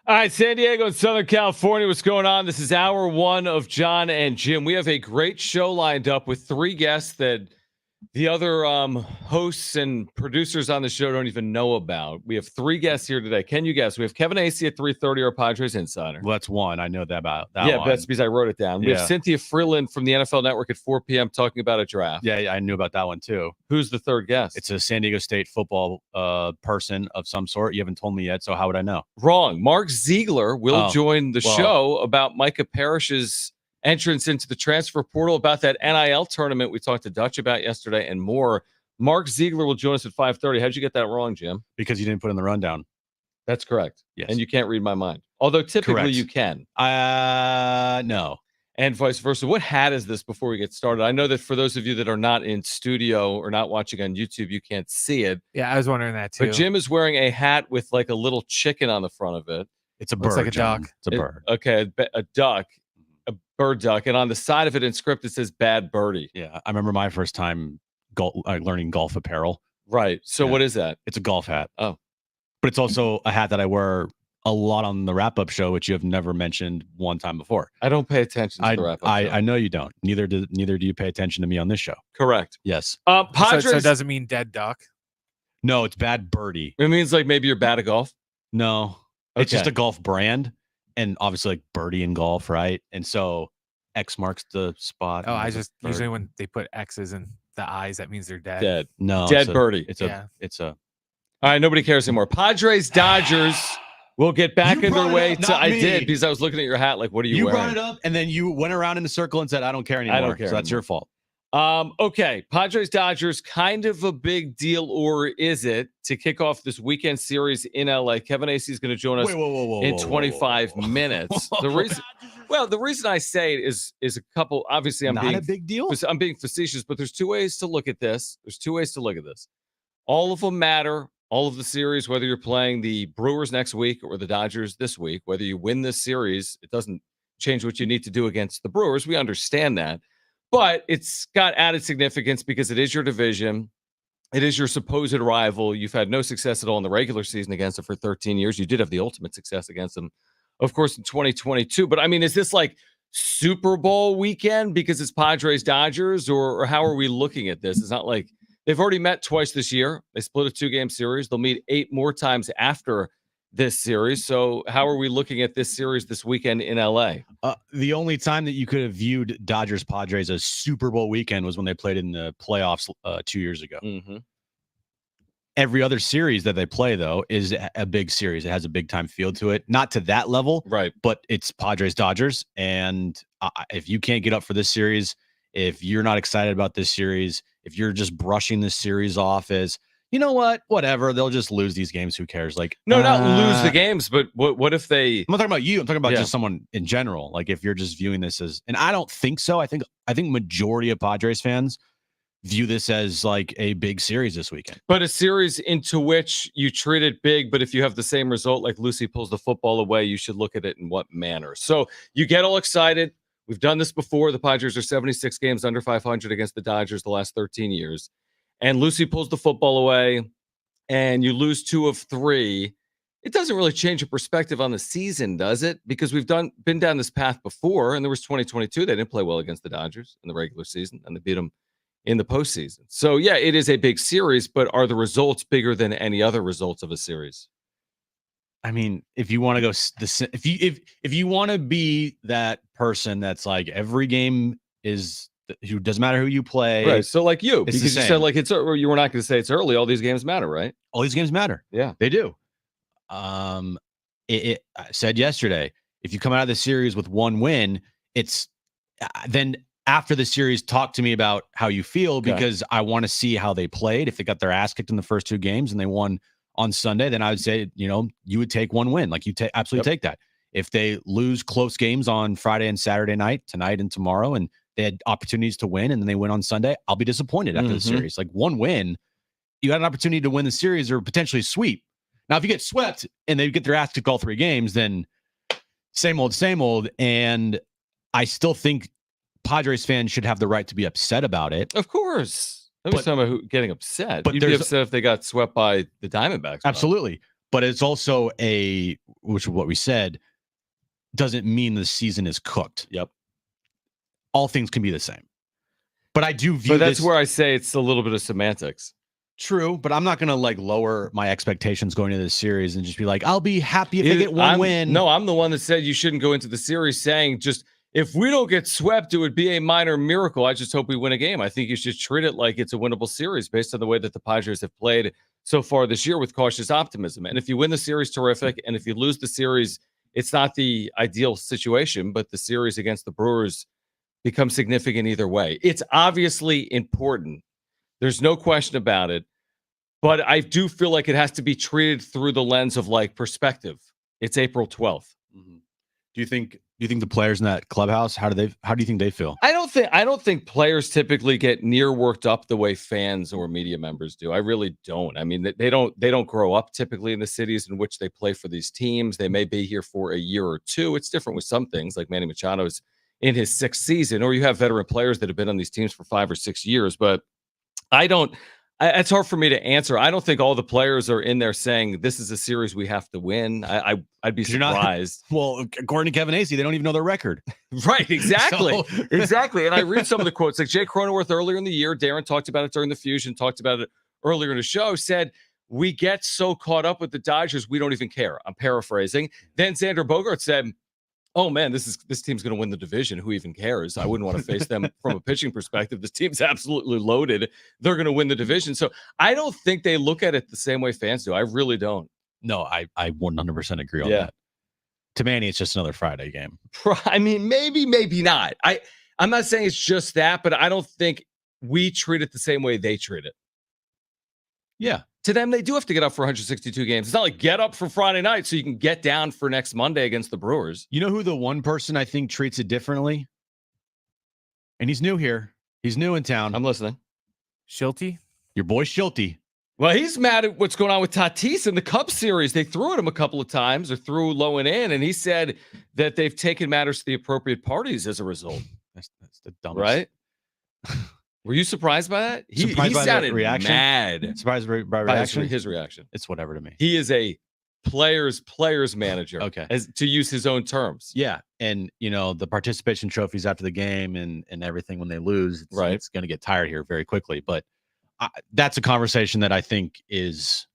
All right, San Diego and Southern California, what's going on? This is hour one of Jon and Jim. We have a great show lined up with three guests that the other hosts and producers on the show don't even know about. We have three guests here today. Can you guess? We have Kevin Acee at 3:30, our Padres insider. Well, that's one. I know that about that yeah, one. that's because I wrote it down. We have Cynthia Freeland from the NFL Network at 4 p.m. talking about a draft. Yeah, I knew about that one too. Who's the third guest? It's a San Diego State football person of some sort. You haven't told me yet, so how would I know? Wrong. Mark Ziegler will join the show about Micah Parrish's entrance into the transfer portal, about that NIL tournament we talked to Dutch about yesterday, and more. Mark Ziegler will join us at 5:30. How'd you get that wrong, Jim? Because you didn't put in the rundown. That's correct. Yes. And you can't read my mind. Although typically you can. No. And vice versa. What hat is this before we get started? I know that for those of you that are not in studio or not watching on YouTube, you can't see it. Yeah, I was wondering that too. But Jim is wearing a hat with like a little chicken on the front of it. It's a bird. Looks like a duck. It's a bird. Okay, a duck. A bird duck. And on the side of it in script, it says Bad Birdie. Yeah, I remember my first time learning golf apparel. Right. So what is that? It's a golf hat. Oh. But it's also a hat that I wear a lot on the wrap-up show, which you have never mentioned one time before. I don't pay attention to the wrap-up show. I know you don't. Neither do you pay attention to me on this show. Correct. Yes. Padres. So it doesn't mean dead duck? No, it's Bad Birdie. It means like maybe you're bad at golf? No. It's just a golf brand. And obviously like birdie in golf, right? And so X marks the spot. Oh, I just usually when they put X's in the eyes, that means they're dead. Dead. No. Dead birdie. It's a All right, nobody cares anymore. Padres, Dodgers will get back underway. I did because I was looking at your hat like, what are you wearing? You brought it up, and then you went around in a circle and said, I don't care anymore. I don't care. So that's your fault. Okay, Padres, Dodgers, kind of a big deal, or is it, to kick off this weekend series in LA? Kevin Acee is going to join us in 25 minutes. The reason I say it is a couple. Obviously, I'm not being a big deal. I'm being facetious, but there's two ways to look at this. All of them matter. All of the series, whether you're playing the Brewers next week or the Dodgers this week, whether you win this series, it doesn't change what you need to do against the Brewers. We understand that. But it's got added significance because it is your division. It is your supposed rival. You've had no success at all in the regular season against it for 13 years. You did have the ultimate success against them, of course, in 2022. But, I mean, is this like Super Bowl weekend because it's Padres, Dodgers, or how are we looking at this? It's not like they've already met twice this year. They split a 2-game series. They'll meet 8 more times after this series. So how are we looking at this series this weekend in LA? The only time that you could have viewed Dodgers Padres as Super Bowl weekend was when they played in the playoffs 2 years ago. Mm-hmm. Every other series that they play, though, is a big series. It has a big time feel to it. Not to that level, right? But it's Padres Dodgers. And if you can't get up for this series, if you're not excited about this series, if you're just brushing this series off as, you know what? Whatever. They'll just lose these games. Who cares? Like, no, not lose the games, but what if they? I'm not talking about you. I'm talking about just someone in general. Like, if you're just viewing this as, and I don't think so. I think majority of Padres fans view this as like a big series this weekend. But a series into which you treat it big, but if you have the same result, like Lucy pulls the football away, you should look at it in what manner. So you get all excited. We've done this before. The Padres are 76 games under 500 against the Dodgers the last 13 years. And Lucy pulls the football away, and you lose 2 of 3. It doesn't really change your perspective on the season, does it? Because we've been down this path before, and there was 2022. They didn't play well against the Dodgers in the regular season, and they beat them in the postseason. So, yeah, it is a big series, but are the results bigger than any other results of a series? I mean, if you want to go, if you want to be that person that's like every game is. It doesn't matter who you play. Right. So like you, because you said like you were not going to say it's early. All these games matter, right? All these games matter. Yeah, they do. I said yesterday, if you come out of the series with 1 win, it's then after the series, talk to me about how you feel because I want to see how they played. If they got their ass kicked in the first 2 games and they won on Sunday, then I would say, you would take 1 win. Like you absolutely take that. If they lose close games on Friday and Saturday night, tonight and tomorrow, and they had opportunities to win, and then they win on Sunday, I'll be disappointed after the series. Like 1 win, you got an opportunity to win the series or potentially sweep. Now, if you get swept and they get their ass kicked all 3 games, then same old, same old. And I still think Padres fans should have the right to be upset about it. Of course. I was talking about getting upset. But you'd be upset if they got swept by the Diamondbacks. Absolutely. but it's also which is what we said, doesn't mean the season is cooked. Yep. All things can be the same. But I do view But that's this, where I say it's a little bit of semantics. true, but I'm not going to like lower my expectations going into this series and just be like, I'll be happy if they get one win. No, I'm the one that said you shouldn't go into the series saying just if we don't get swept, it would be a minor miracle. I just hope we win a game. I think you should treat it like it's a winnable series based on the way that the Padres have played so far this year with cautious optimism. And if you win the series, terrific. And if you lose the series, it's not the ideal situation, but the series against the Brewers becomes significant either way. It's obviously important. There's no question about it. But I do feel like it has to be treated through the lens of like perspective. It's April 12th. Mm-hmm. Do you think the players in that clubhouse, how do you think they feel? I don't think players typically get near worked up the way fans or media members do. I really don't. I mean, they don't grow up typically in the cities in which they play for these teams. They may be here for a year or two. It's different with some things, like Manny Machado's in his 6th season, or you have veteran players that have been on these teams for 5 or 6 years. But it's hard for me to answer. I don't think all the players are in there saying this is a series we have to win. I'd be surprised. Well, according to Kevin Acee, they don't even know their record. Right, exactly. Exactly. And I read some of the quotes, like Jay Cronenworth earlier in the year, Darren talked about it during the Fusion, talked about it earlier in the show, said, we get so caught up with the Dodgers, we don't even care. I'm paraphrasing. Then Xander Bogaerts said, oh man, this team's going to win the division. Who even cares? I wouldn't want to face them from a pitching perspective. This team's absolutely loaded. They're going to win the division. So I don't think they look at it the same way fans do. I really don't. No, I 100% agree on that. To Manny, it's just another Friday game. I mean, maybe not. I'm not saying it's just that, but I don't think we treat it the same way they treat it. Yeah. To them, they do have to get up for 162 games. It's not like get up for Friday night so you can get down for next Monday against the Brewers. You know who the one person I think treats it differently? And he's new here. He's new in town. I'm listening. Schulte? Your boy Schulte. Well, he's mad at what's going on with Tatis in the Cubs series. They threw at him a couple of times or threw low and in, and he said that they've taken matters to the appropriate parties as a result. That's the dumbest. Right? Were you surprised by that? He sounded mad. Surprised by reaction? His reaction. It's whatever to me. He is a player's manager. Okay. To use his own terms. Yeah. And, the participation trophies after the game and everything when they lose, it's going to get tired here very quickly. But that's a conversation that I think is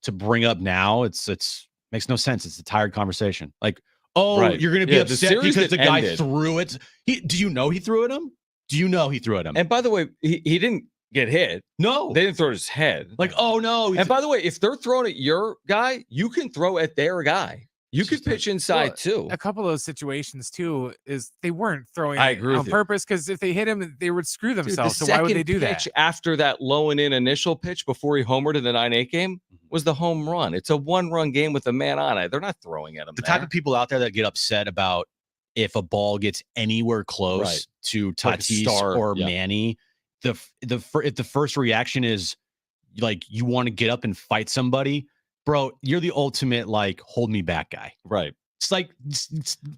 to bring up now. It's makes no sense. It's a tired conversation. Like, you're going to be upset because the guy threw it. Do you know he threw at him? Do you know he threw at him? And by the way, he didn't get hit. No. They didn't throw at his head. Like, oh, no. And by the way, if they're throwing at your guy, you can throw at their guy. You could pitch inside, too. A couple of those situations, too, is they weren't throwing on purpose because if they hit him, they would screw themselves. So why would they do that? After that low and in initial pitch before he homered in the 9-8 game was the home run. It's a one-run game with a man on it. They're not throwing at him. The type of people out there that get upset about if a ball gets anywhere close to Tatis or Manny, if the first reaction is like you want to get up and fight somebody, bro, you're the ultimate like hold me back guy. Right. It's like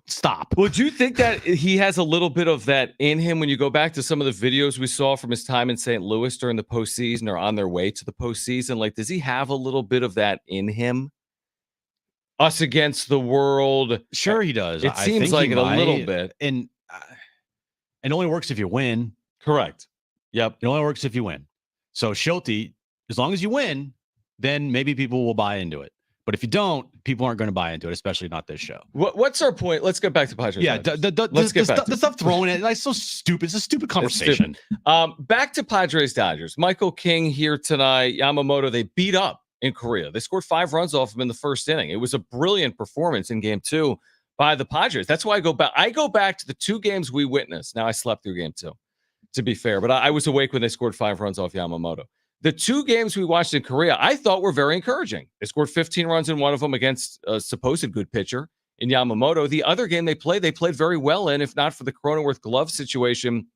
stop. Well, do you think that he has a little bit of that in him when you go back to some of the videos we saw from his time in St. Louis during the postseason or on their way to the postseason? Like, does he have a little bit of that in him? Us against the world. Sure, he does. It seems like it a little bit. And it only works if you win. Correct. Yep. It only works if you win. So Schulte, as long as you win, then maybe people will buy into it. But if you don't, people aren't going to buy into it, especially not this show. What's our point? Let's get back to Padres. Yeah, the stuff thrown in. Like so stupid. It's a stupid conversation. Back to Padres Dodgers. Michael King here tonight. Yamamoto. They beat up in Korea. They scored 5 runs off him in the first inning. It was a brilliant performance in Game 2 by the Padres. That's why I go back. I go back to the 2 games we witnessed. Now I slept through Game 2, to be fair, but I was awake when they scored 5 runs off Yamamoto. The 2 games we watched in Korea, I thought were very encouraging. They scored 15 runs in one of them against a supposed good pitcher in Yamamoto. The other game they played very well in. If not for the Cronenworth glove situation,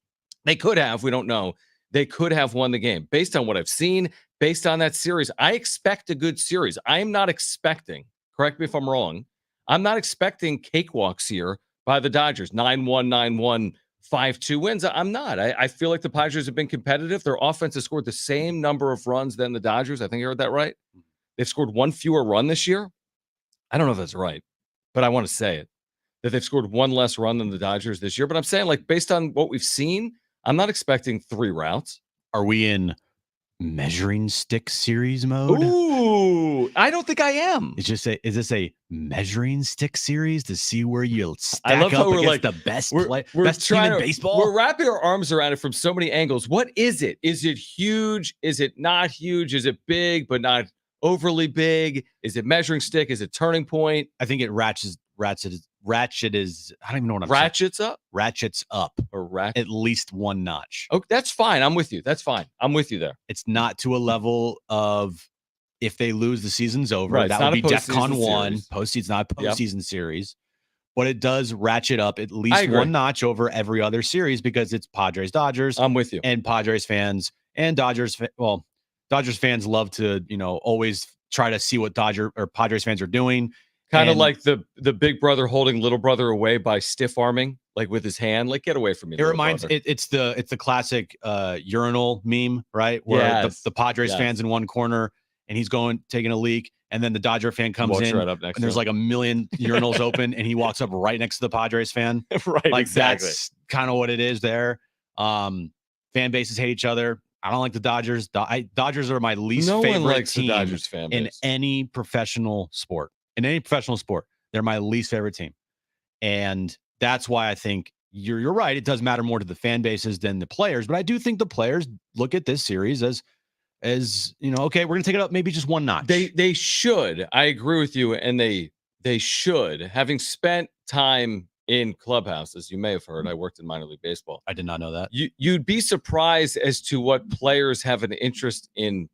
they could have. We don't know. They could have won the game. Based on what I've seen, based on that series, I expect a good series. I am not expecting, correct me if I'm wrong, I'm not expecting cakewalks here by the Dodgers. 9-1, 9-1, 5-2 wins. I'm not. I feel like the Padres have been competitive. Their offense has scored the same number of runs than the Dodgers. I think I heard that right. they've scored one fewer run this year. I don't know if that's right, but I want to say it, that they've scored one less run than the Dodgers this year. But I'm saying, like, based on what we've seen, I'm not expecting 3 routes. Are we in measuring stick series mode? Ooh, I don't think I am. Is this a measuring stick series to see where you'll I love stack how up we're against like, the best we're best team in baseball? We're wrapping our arms around it from so many angles. What is it? Is it huge? Is it not huge? Is it big but not overly big? Is it measuring stick? Is it turning point? I think it ratchets I don't even know what I'm saying. Ratchets up Ratchets up or ratchet? at least one notch. Oh, that's fine. I'm with you. That's fine. I'm with you there. It's not to a level of if they lose, the season's over. Right, That it's would not be a DEFCON postseason 1. series. Postseason's not a Yep. postseason series. But it does ratchet up at I least agree. one notch over every other series because it's Padres Dodgers. I'm with you. And Padres fans and Dodgers fans love to, always try to see what Padres fans are doing. Kind of And like the big brother holding little brother away by stiff arming, like with his hand. Like, get away from me. it reminds it's the classic urinal meme, right? Where Yes. the Padres Yes. fans in one corner and he's taking a leak, and then the Dodger fan comes Walks in right up next and there's to like a million urinals open, and he walks up right next to the Padres fan. right. Like Exactly. that's kind of what it is there. Fan bases hate each other. I don't like the Dodgers. Dodgers are my least No favorite one likes team the Dodgers fan in base. any professional sport. In any professional sport, they're my least favorite team, and that's why I think you're right. It does matter more to the fan bases than the players, but I do think the players look at this series as okay, we're gonna take it up maybe just one notch. They should. I agree with you, and they should. Having spent time in clubhouses, you may have heard, I worked in minor league baseball. I did not know that. You'd be surprised as to what players have an interest in,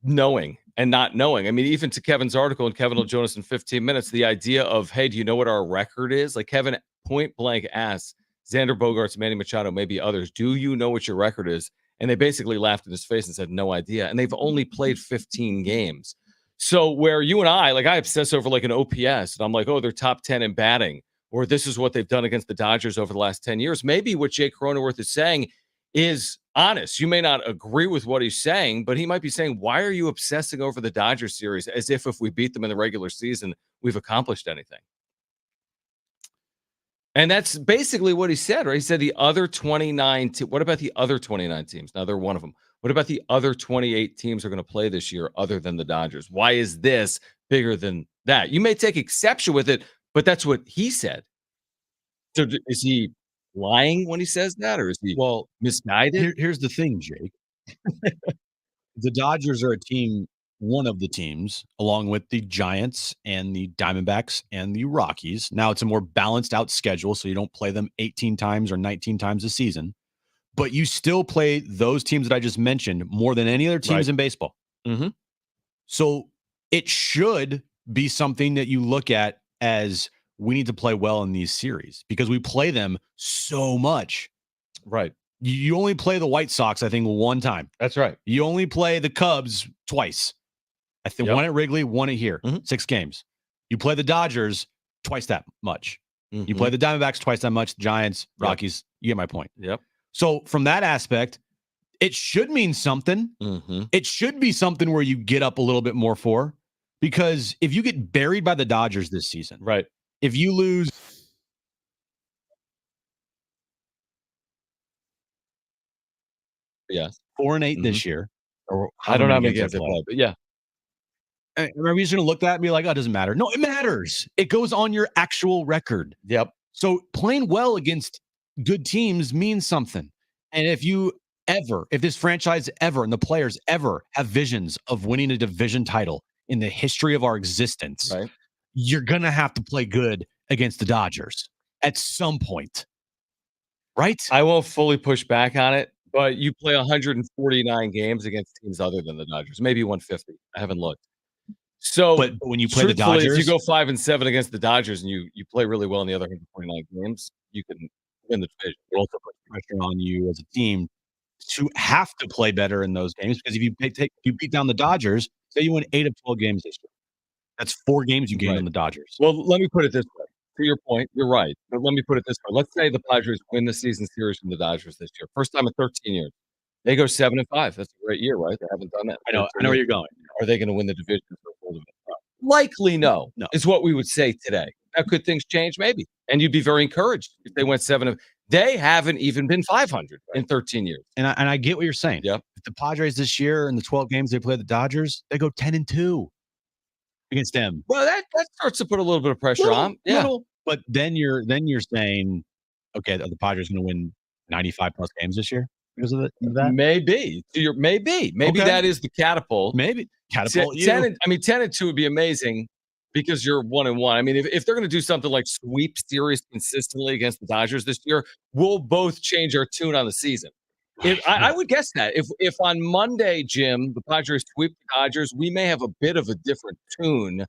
knowing and not knowing. I mean, even to Kevin's article, and Kevin will join us in 15 minutes, the idea of, hey, do you know what our record is? Like, Kevin point blank asks Xander Bogaerts, Manny Machado, maybe others, do you know what your record is? And they basically laughed in his face and said, no idea. And they've only played 15 games. So where you and I obsess over like an OPS, and I'm like, oh, they're top 10 in batting, or this is what they've done against the Dodgers over the last 10 years. Maybe what Jake Cronenworth is saying is honest. You may not agree with what he's saying, but he might be saying, why are you obsessing over the Dodgers series as if we beat them in the regular season, we've accomplished anything? And that's basically what he said, right? He said the other 29 what about the other 29 teams? Now they're one of them. What about the other 28 teams are going to play this year other than the Dodgers? Why is this bigger than that? You may take exception with it, but that's what he said. So is he lying when he says that, or is he misguided? Here's the thing, Jake. The Dodgers are one of the teams, along with the Giants and the Diamondbacks and the Rockies. Now it's a more balanced out schedule, so you don't play them 18 times or 19 times a season. But you still play those teams that I just mentioned more than any other teams in baseball. Mm-hmm. So it should be something that you look at as we need to play well in these series because we play them so much. Right. You only play the White Sox, I think, one time. That's right. You only play the Cubs twice. I think one at Wrigley, one at here. 6 games. You play the Dodgers twice that much. Mm-hmm. You play the Diamondbacks twice that much. Giants, Rockies. You get my point. Yep. So from that aspect, it should mean something. Mm-hmm. It should be something where you get up a little bit more for, because if you get buried by the Dodgers this season, right? If you lose, yes, 4-8 this year, or I don't know how many games they play, but yeah. Are we just going to look at that and be like, oh, it doesn't matter? No, it matters. It goes on your actual record. Yep. So playing well against good teams means something. And if this franchise ever and the players ever have visions of winning a division title in the history of our existence, right, you're going to have to play good against the Dodgers at some point. Right? I won't fully push back on it, but you play 149 games against teams other than the Dodgers, maybe 150. I haven't looked. So, but when you play the truthfully, Dodgers, if you go 5-7 against the Dodgers and you play really well in the other 149 games, you can win the division. It also puts pressure on you as a team to have to play better in those games, because if you beat down the Dodgers, say you win 8 of 12 games this year, that's 4 games you gained on the Dodgers. Well, let me put it this way. To your point, you're right. But let me put it this way. Let's say the Padres win the season series from the Dodgers this year. First time in 13 years. They go 7-5. That's a great year, right? They haven't done that. I know where you're going. Are they going to win the division for a full division? Likely no. No. Is what we would say today. Now, could things change? Maybe. And you'd be very encouraged if they went 7. They haven't even been 500 in 13 years. And I get what you're saying. Yep. If the Padres this year in the 12 games they play the Dodgers, they go 10-2 against them. Well, that starts to put a little bit of pressure on. Yeah. Little. But then you're saying, okay, are the Padres going to win 95 plus games this year because of that? Maybe. Maybe Okay. that is the catapult. Maybe catapult you. 10-2 would be amazing because you're 1-1. I mean, if they're going to do something like sweep series consistently against the Dodgers this year, we'll both change our tune on the season. I would guess that if on Monday, Jim, the Padres sweep the Dodgers, we may have a bit of a different tune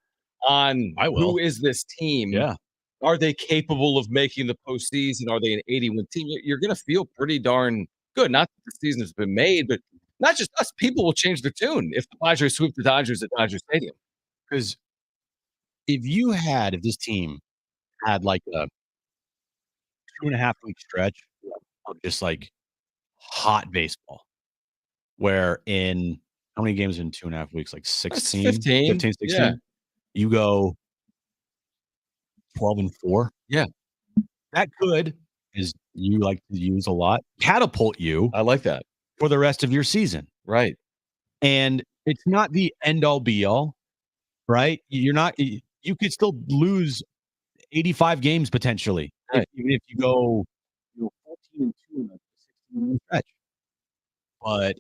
on who is this team. Yeah. Are they capable of making the postseason? Are they an 80-win team? You're going to feel pretty darn good. Not that the season has been made, but not just us. People will change their tune if the Padres sweep the Dodgers at Dodger Stadium. Because if this team had like a 2.5 week stretch of just like hot baseball, where in how many games in 2.5 weeks? Like 16, 15, 16. Yeah. You go 12-4. Yeah. That could, as you like to use a lot, catapult you. I like that. For the rest of your season. Right. And it's not the end all be all, right? You could still lose 85 games potentially, right. Even if you go 14-2 in a 16-game stretch. But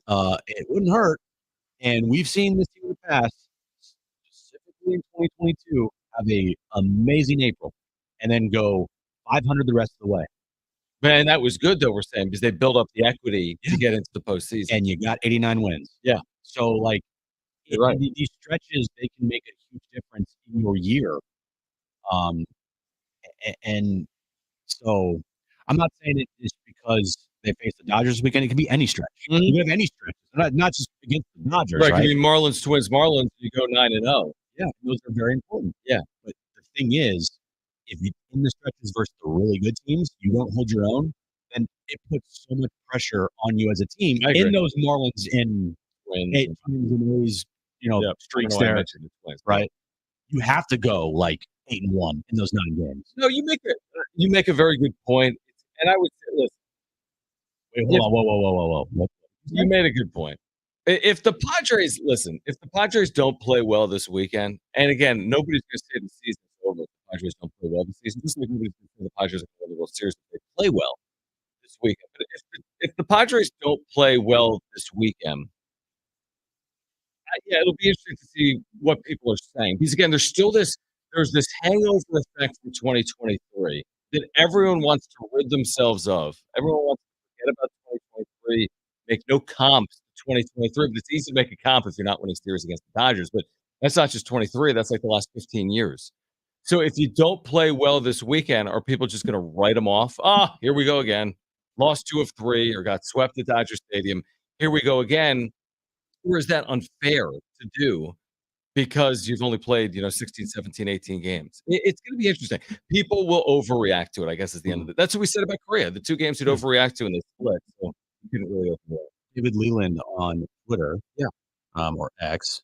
it wouldn't hurt. And we've seen this team in the past, specifically in 2022, have a amazing April and then go 500 the rest of the way. Man, that was good, though, we're saying, because they built up the equity to get into the postseason. And you got 89 wins. Yeah. So, like, right. These stretches, they can make a huge difference in your year. And so I'm not saying it is because they face the Dodgers this weekend. It could be any stretch. Mm-hmm. You can have any stretch. Not just against the Dodgers, right? I mean, Marlins, Twins, Marlins, you go 9-0. Yeah, those are very important. Yeah. But the thing is, if you in the stretches versus the really good teams, you don't hold your own, then it puts so much pressure on you as a team in those Marlins and Twins and A's, streaks there, right? You have to go like 8-1 in those 9 games. No, you make a very good point, and I would say, listen. Wait, whoa. You made a good point. If the Padres don't play well this weekend, and again, nobody's going to say the season's over if the Padres don't play well this season. Just like nobody's going to say the Padres are going to the World Series if they play well this weekend. But if the Padres don't play well this weekend, it'll be interesting to see what people are saying. Because again, there's this hangover effect from 2023 that everyone wants to rid themselves of. Everyone wants to forget about 2023, make no comps to 2023. But it's easy to make a comp if you're not winning series against the Dodgers. But that's not just 23. That's like the last 15 years. So if you don't play well this weekend, are people just going to write them off? Here we go again. Lost 2 of 3 or got swept at Dodger Stadium. Here we go again. Or is that unfair to do because you've only played, 16, 17, 18 games? It's going to be interesting. People will overreact to it, I guess, is the end of it. That's what we said about Korea. The 2 games you'd overreact to and they split. So you couldn't really overreact. David Leland on Twitter, or X,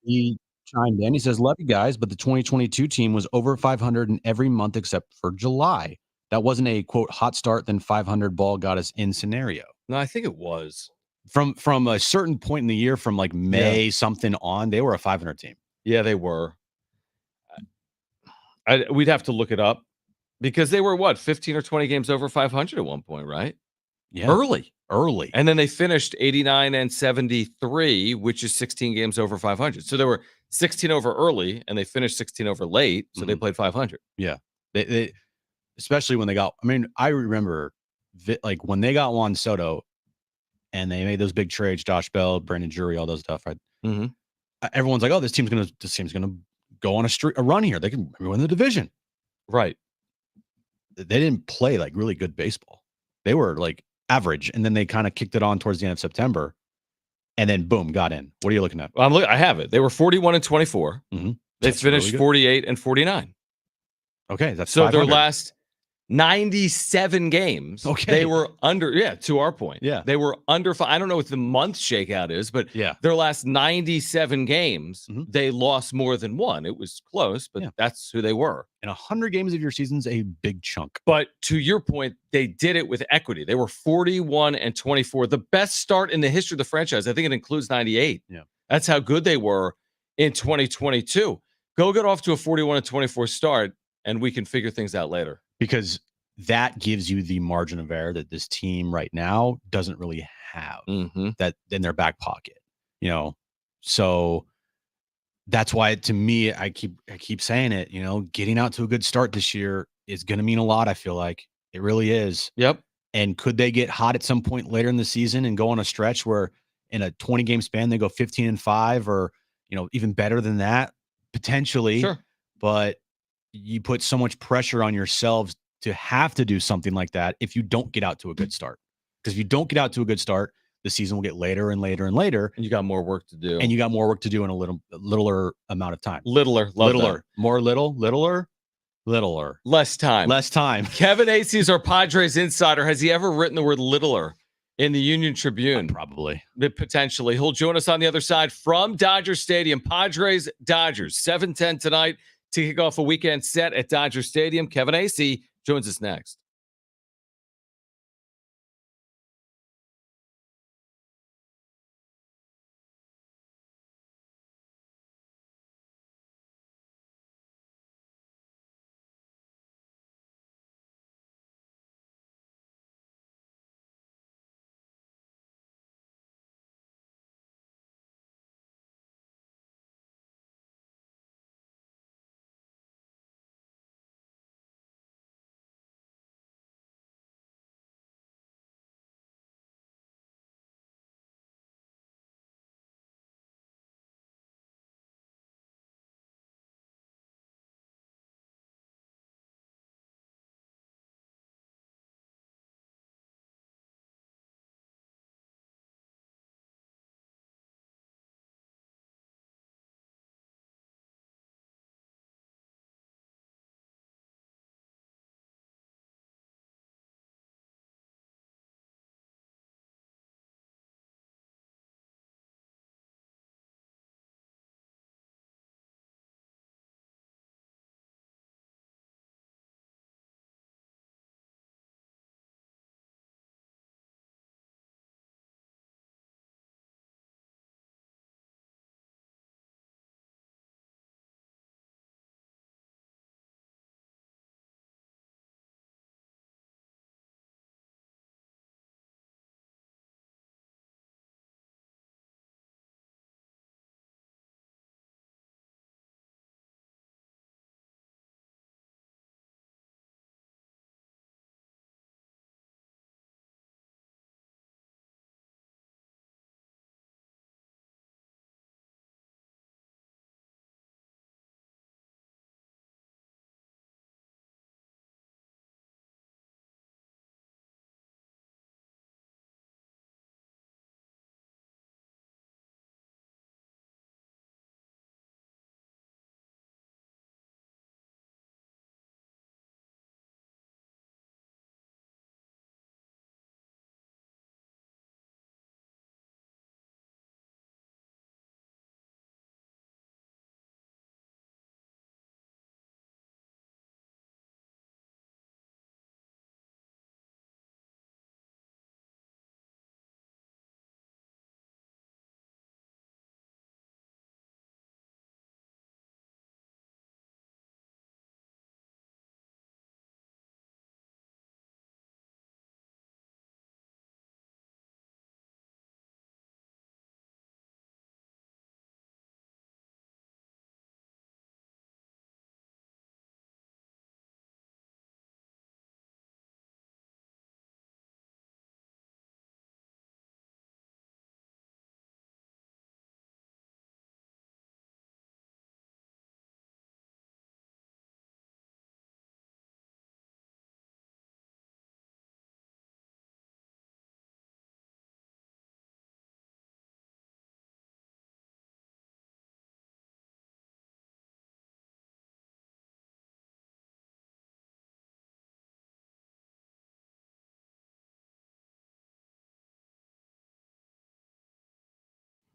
he chimed in. He says, "Love you guys, but the 2022 team was over 500 in every month except for July. That wasn't a, quote, hot start, then 500 ball got us in scenario." No, I think it was. From a certain point in the year, from like May something on, they were a 500 team. Yeah, they were. We'd have to look it up because they were 15 or 20 games over 500 at one point, right? Yeah, early, and then they finished 89 and 73, which is 16 games over 500. So they were 16 over early, and they finished 16 over late. So they played 500. Yeah, they especially when they got. I mean, I remember like when they got Juan Soto. And they made those big trades, Josh Bell, Brandon Drury, all those stuff, right? Mm-hmm. Everyone's like, "Oh, this team's gonna go on a run here. They can win the division." Right. They didn't play like really good baseball. They were like average, and then they kind of kicked it on towards the end of September, and then boom, got in. What are you looking at? Well, I have it. They were 41 and 24. Mm-hmm. They finished really 48 and 49. Okay, that's so 500. their last 97 games. Okay. They were under, to our point. Yeah. They were under five. I don't know what the month shakeout is, but Yeah. their last 97 games, they lost more than one. It was close, but that's who they were. And 100 games of your season's a big chunk. But to your point, they did it with equity. They were 41-24, the best start in the history of the franchise. I think it includes 98. Yeah. That's how good they were in 2022. Go get off to a 41-24 start, and we can figure things out later. Because that gives you the margin of error that this team right now doesn't really have that in their back pocket, so that's why, to me, I keep saying it, getting out to a good start this year is going to mean a lot. I feel like it really is. Yep. And could they get hot at some point later in the season and go on a stretch where in a 20 game span, they go 15-5 or, even better than that, potentially. Sure. But you put so much pressure on yourselves to have to do something like that if you don't get out to a good start. Because if you don't get out to a good start, the season will get later and later and later. And you got more work to do. And you got more work to do in a littler amount of time. Littler. More littler. Less time. Kevin Acee is our Padres insider. Has he ever written the word littler in the Union Tribune? Probably. Potentially. He'll join us on the other side from Dodger Stadium. Padres, Dodgers, 7:10 tonight to kick off a weekend set at Dodger Stadium. Kevin Acee joins us next.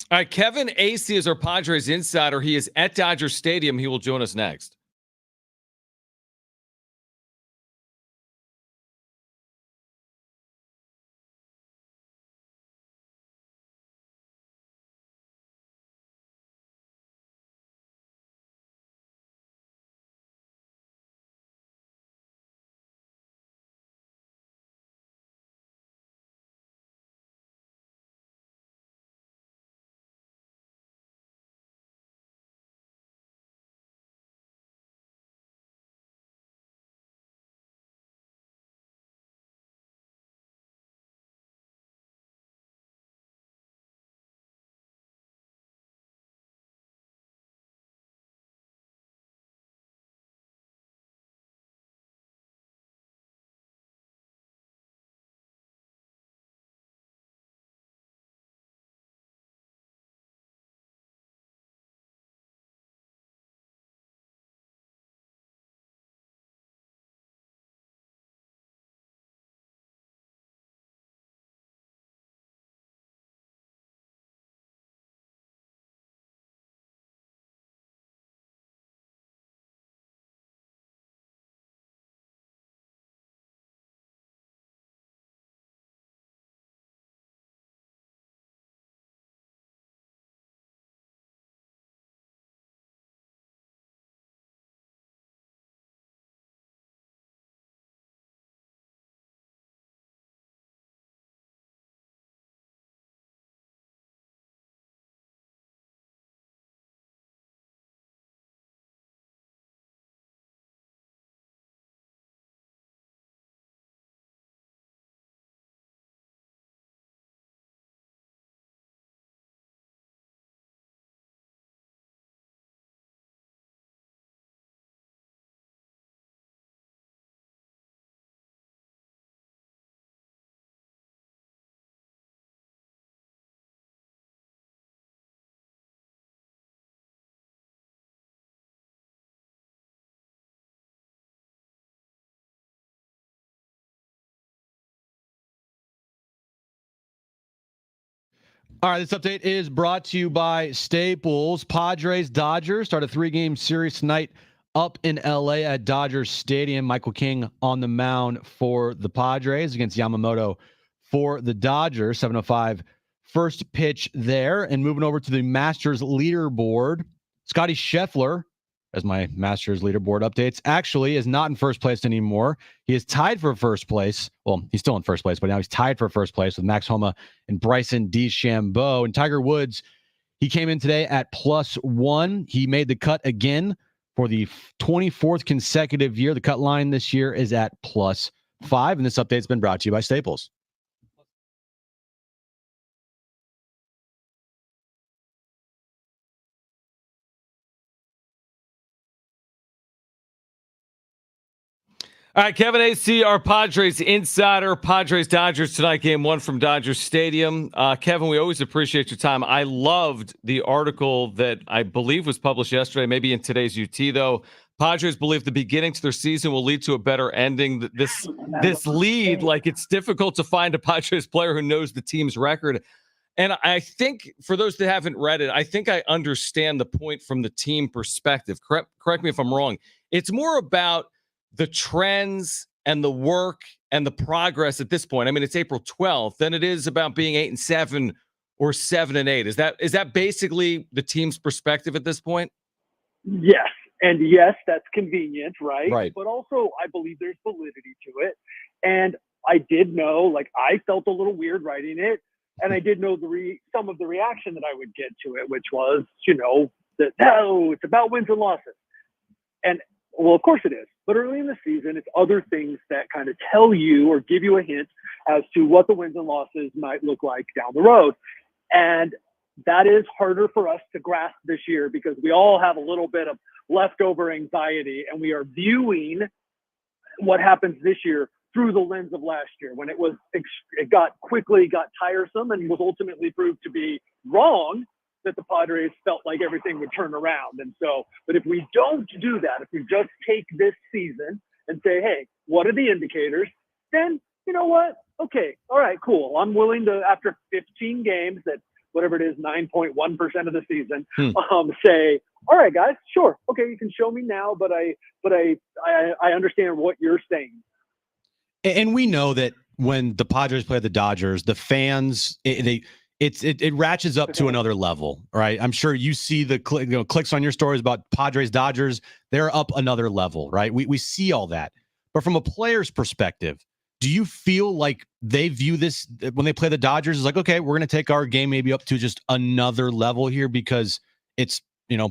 All right, Kevin Acee is our Padres insider. He is at Dodger Stadium. He will join us next. All right, this update is brought to you by Staples. Padres Dodgers start a 3-game series tonight up in LA at Dodger Stadium. Michael King on the mound for the Padres against Yamamoto for the Dodgers. 7:05 first pitch there. And moving over to the Masters leaderboard, Scotty Scheffler, as my Masters leaderboard updates, actually is not in first place anymore. He is tied for first place. Well, he's still in first place, but now he's tied for first place with Max Homa and Bryson DeChambeau. And Tiger Woods, he came in today at +1. He made the cut again for the 24th consecutive year. The cut line this year is at +5. And this update's been brought to you by Staples. All right, Kevin Acee, our Padres insider. Padres Dodgers tonight, game 1 from Dodger Stadium. Kevin, we always appreciate your time. I loved the article that I believe was published yesterday, maybe in today's UT, though. Padres believe the beginning to their season will lead to a better ending. This lead, like, it's difficult to find a Padres player who knows the team's record. And I think for those that haven't read it, I think I understand the point from the team perspective. Correct me if I'm wrong. It's more about the trends and the work and the progress at this point. I mean, it's April 12th, than it is about being 8-7 or 7-8. Is that basically the team's perspective at this point? Yes. And yes, that's convenient, right? Right. But also, I believe there's validity to it. And I did know, like, I felt a little weird writing it. And I did know some of the reaction that I would get to it, which was, that, no, it's about wins and losses. And, well, of course it is. But early in the season, it's other things that kind of tell you or give you a hint as to what the wins and losses might look like down the road. And that is harder for us to grasp this year because we all have a little bit of leftover anxiety, and we are viewing what happens this year through the lens of last year when it got tiresome and was ultimately proved to be wrong, that the Padres felt like everything would turn around. And so, but if we don't do that, if we just take this season and say, hey, what are the indicators? Then, you know what? Okay. All right, cool. I'm willing to, after 15 games that whatever it is, 9.1% of the season, say, all right, guys, sure. Okay. You can show me now, but I understand what you're saying. And we know that when the Padres play the Dodgers, the fans, it ratchets up to another level, right? I'm sure you see the clicks on your stories about Padres, Dodgers. They're up another level, right? We see all that. But from a player's perspective, do you feel like they view this when they play the Dodgers as like, okay, we're going to take our game maybe up to just another level here because it's,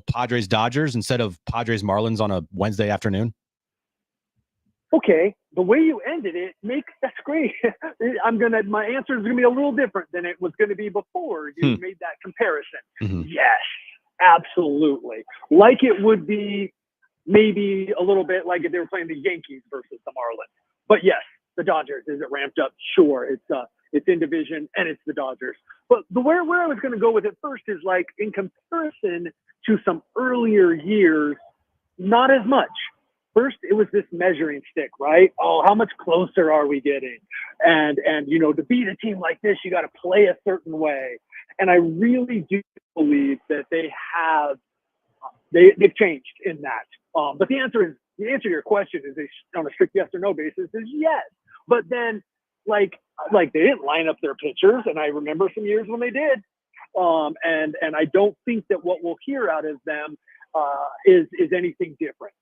Padres, Dodgers instead of Padres, Marlins on a Wednesday afternoon? Okay, the way you ended it that's great. My answer is gonna be a little different than it was gonna be before you made that comparison. Mm-hmm. Yes, absolutely. Like it would be maybe a little bit like if they were playing the Yankees versus the Marlins. But yes, the Dodgers, is it ramped up? Sure, it's in division and it's the Dodgers. But where I was gonna go with it first is like in comparison to some earlier years, not as much. First, it was this measuring stick, right? Oh, how much closer are we getting? And to beat a team like this, you got to play a certain way. And I really do believe that they've changed in that. But the answer to your question is on a strict yes or no basis is yes. But then, like they didn't line up their pitchers, and I remember some years when they did. And I don't think that what we'll hear out of them is anything different.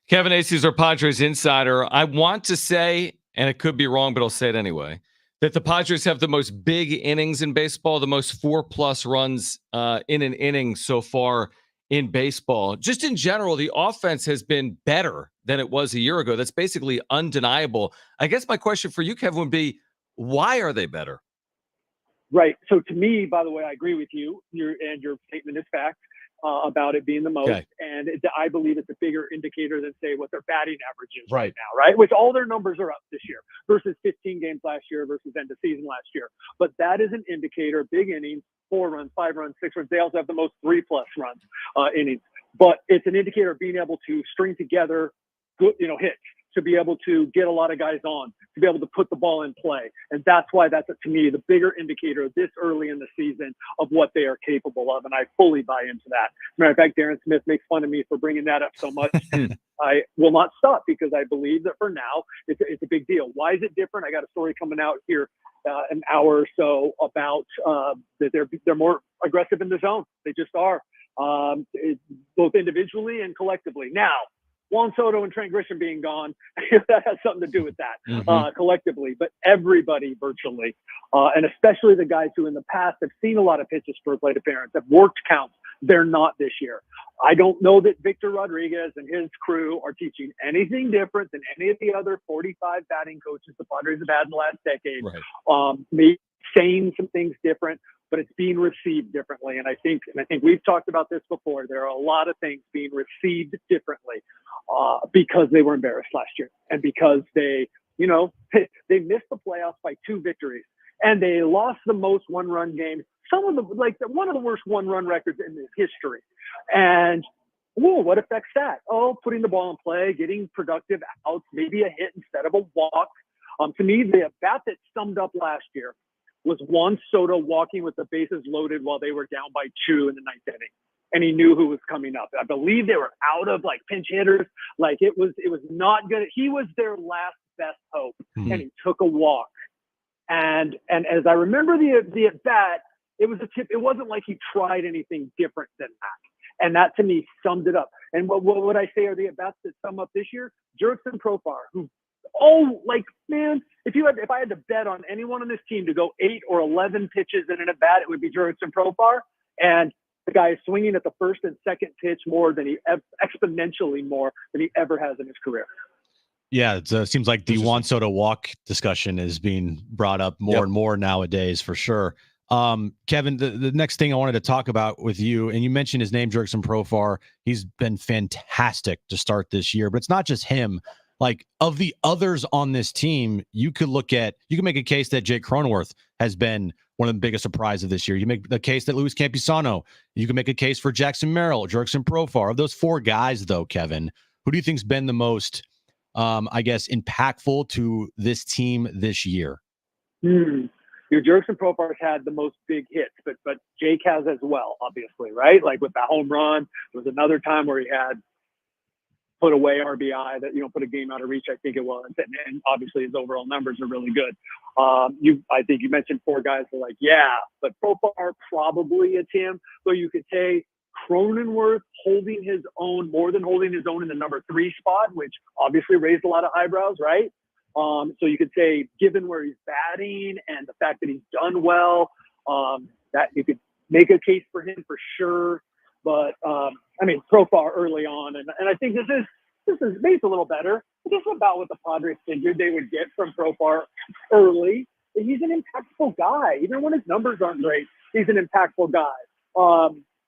Kevin Acee is our Padres insider. I want to say, and it could be wrong, but I'll say it anyway, that the Padres have the most big innings in baseball, the most 4+ runs in an inning so far in baseball. Just in general, the offense has been better than it was a year ago. That's basically undeniable. I guess my question for you, Kevin, would be, why are they better? Right. So to me, by the way, I agree with you. Your statement is fact. About it being the most. Okay. And I believe it's a bigger indicator than, say, what their batting average is right now, right? Which all their numbers are up this year versus 15 games last year versus end of season last year. But that is an indicator, big innings, 4 runs, 5 runs, 6 runs. They also have the most 3+ runs innings. But it's an indicator of being able to string together good, hits, to be able to get a lot of guys on, to be able to put the ball in play. And that's why that's, to me, the bigger indicator this early in the season of what they are capable of. And I fully buy into that. Matter of fact, Darren Smith makes fun of me for bringing that up so much. I will not stop because I believe that for now, it's a big deal. Why is it different? I got a story coming out here an hour or so about that they're more aggressive in the zone. They just are, both individually and collectively. Now, Juan Soto and Trent Grisham being gone, that has something to do with that collectively. But everybody virtually, and especially the guys who in the past have seen a lot of pitches per plate appearance, have worked counts, they're not this year. I don't know that Victor Rodriguez and his crew are teaching anything different than any of the other 45 batting coaches the Padres have had in the last decade. Right. Maybe saying some things different, but it's being received differently. And I think we've talked about this before. There are a lot of things being received differently because they were embarrassed last year and because they they missed the playoffs by 2 victories and they lost the most 1-run games. Some of one of the worst 1-run records in history. And what affects that? Oh, putting the ball in play, getting productive outs, maybe a hit instead of a walk. To me, the bat that summed up last year was Juan Soto walking with the bases loaded while they were down by 2 in the 9th inning. And he knew who was coming up. I believe they were out of pinch hitters. It was not good. He was their last best hope. Mm-hmm. And he took a walk. And as I remember the at bat, it was a tip. It wasn't like he tried anything different than that. And that to me summed it up. And what would I say are the at bats that sum up this year? Jurickson Profar, who man, if I had to bet on anyone on this team to go 8 or 11 pitches in an at bat, it would be Jurickson Profar. And the guy is swinging at the first and second pitch exponentially more than he ever has in his career. Yeah, it seems like the Juan Soto walk discussion is being brought up more and more nowadays, for sure. Kevin, the next thing I wanted to talk about with you, and you mentioned his name, Jurickson Profar. He's been fantastic to start this year, but it's not just him. Of the others on this team, you can make a case that Jake Cronenworth has been one of the biggest surprises this year. You make the case that Luis Campusano. You can make a case for Jackson Merrill, Jurickson Profar. Of those 4 guys, though, Kevin, who do you think's been the most, impactful to this team this year? Jurickson Profar's had the most big hits, but Jake has as well, obviously, right? Like with that home run, there was another time where he had put away RBI that, put a game out of reach, I think it was. And obviously his overall numbers are really good. I think you mentioned 4 guys that are like, yeah, but Profar probably a Tim. So you could say Cronenworth holding his own, more than holding his own in the number 3 spot, which obviously raised a lot of eyebrows, right? So you could say, given where he's batting and the fact that he's done well, that you could make a case for him for sure. But Profar early on, and I think this is maybe a little better. This is about what the Padres figured they would get from Profar early. He's an impactful guy, even when his numbers aren't great. He's an impactful guy.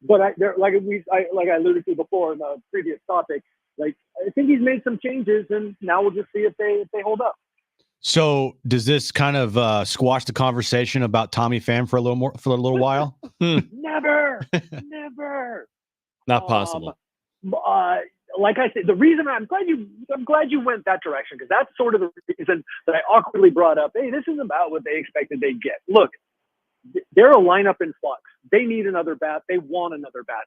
But like I alluded to before in the previous topic, like I think he's made some changes, and now we'll just see if they hold up. So does this kind of squash the conversation about Tommy Pham for a little while? Never. Not possible. Like I said, the reason I'm glad you went that direction, because that's sort of the reason that I awkwardly brought up. Hey, this is about what they expected they'd get. Look, they're a lineup in flux. They need another bat. They want another bat,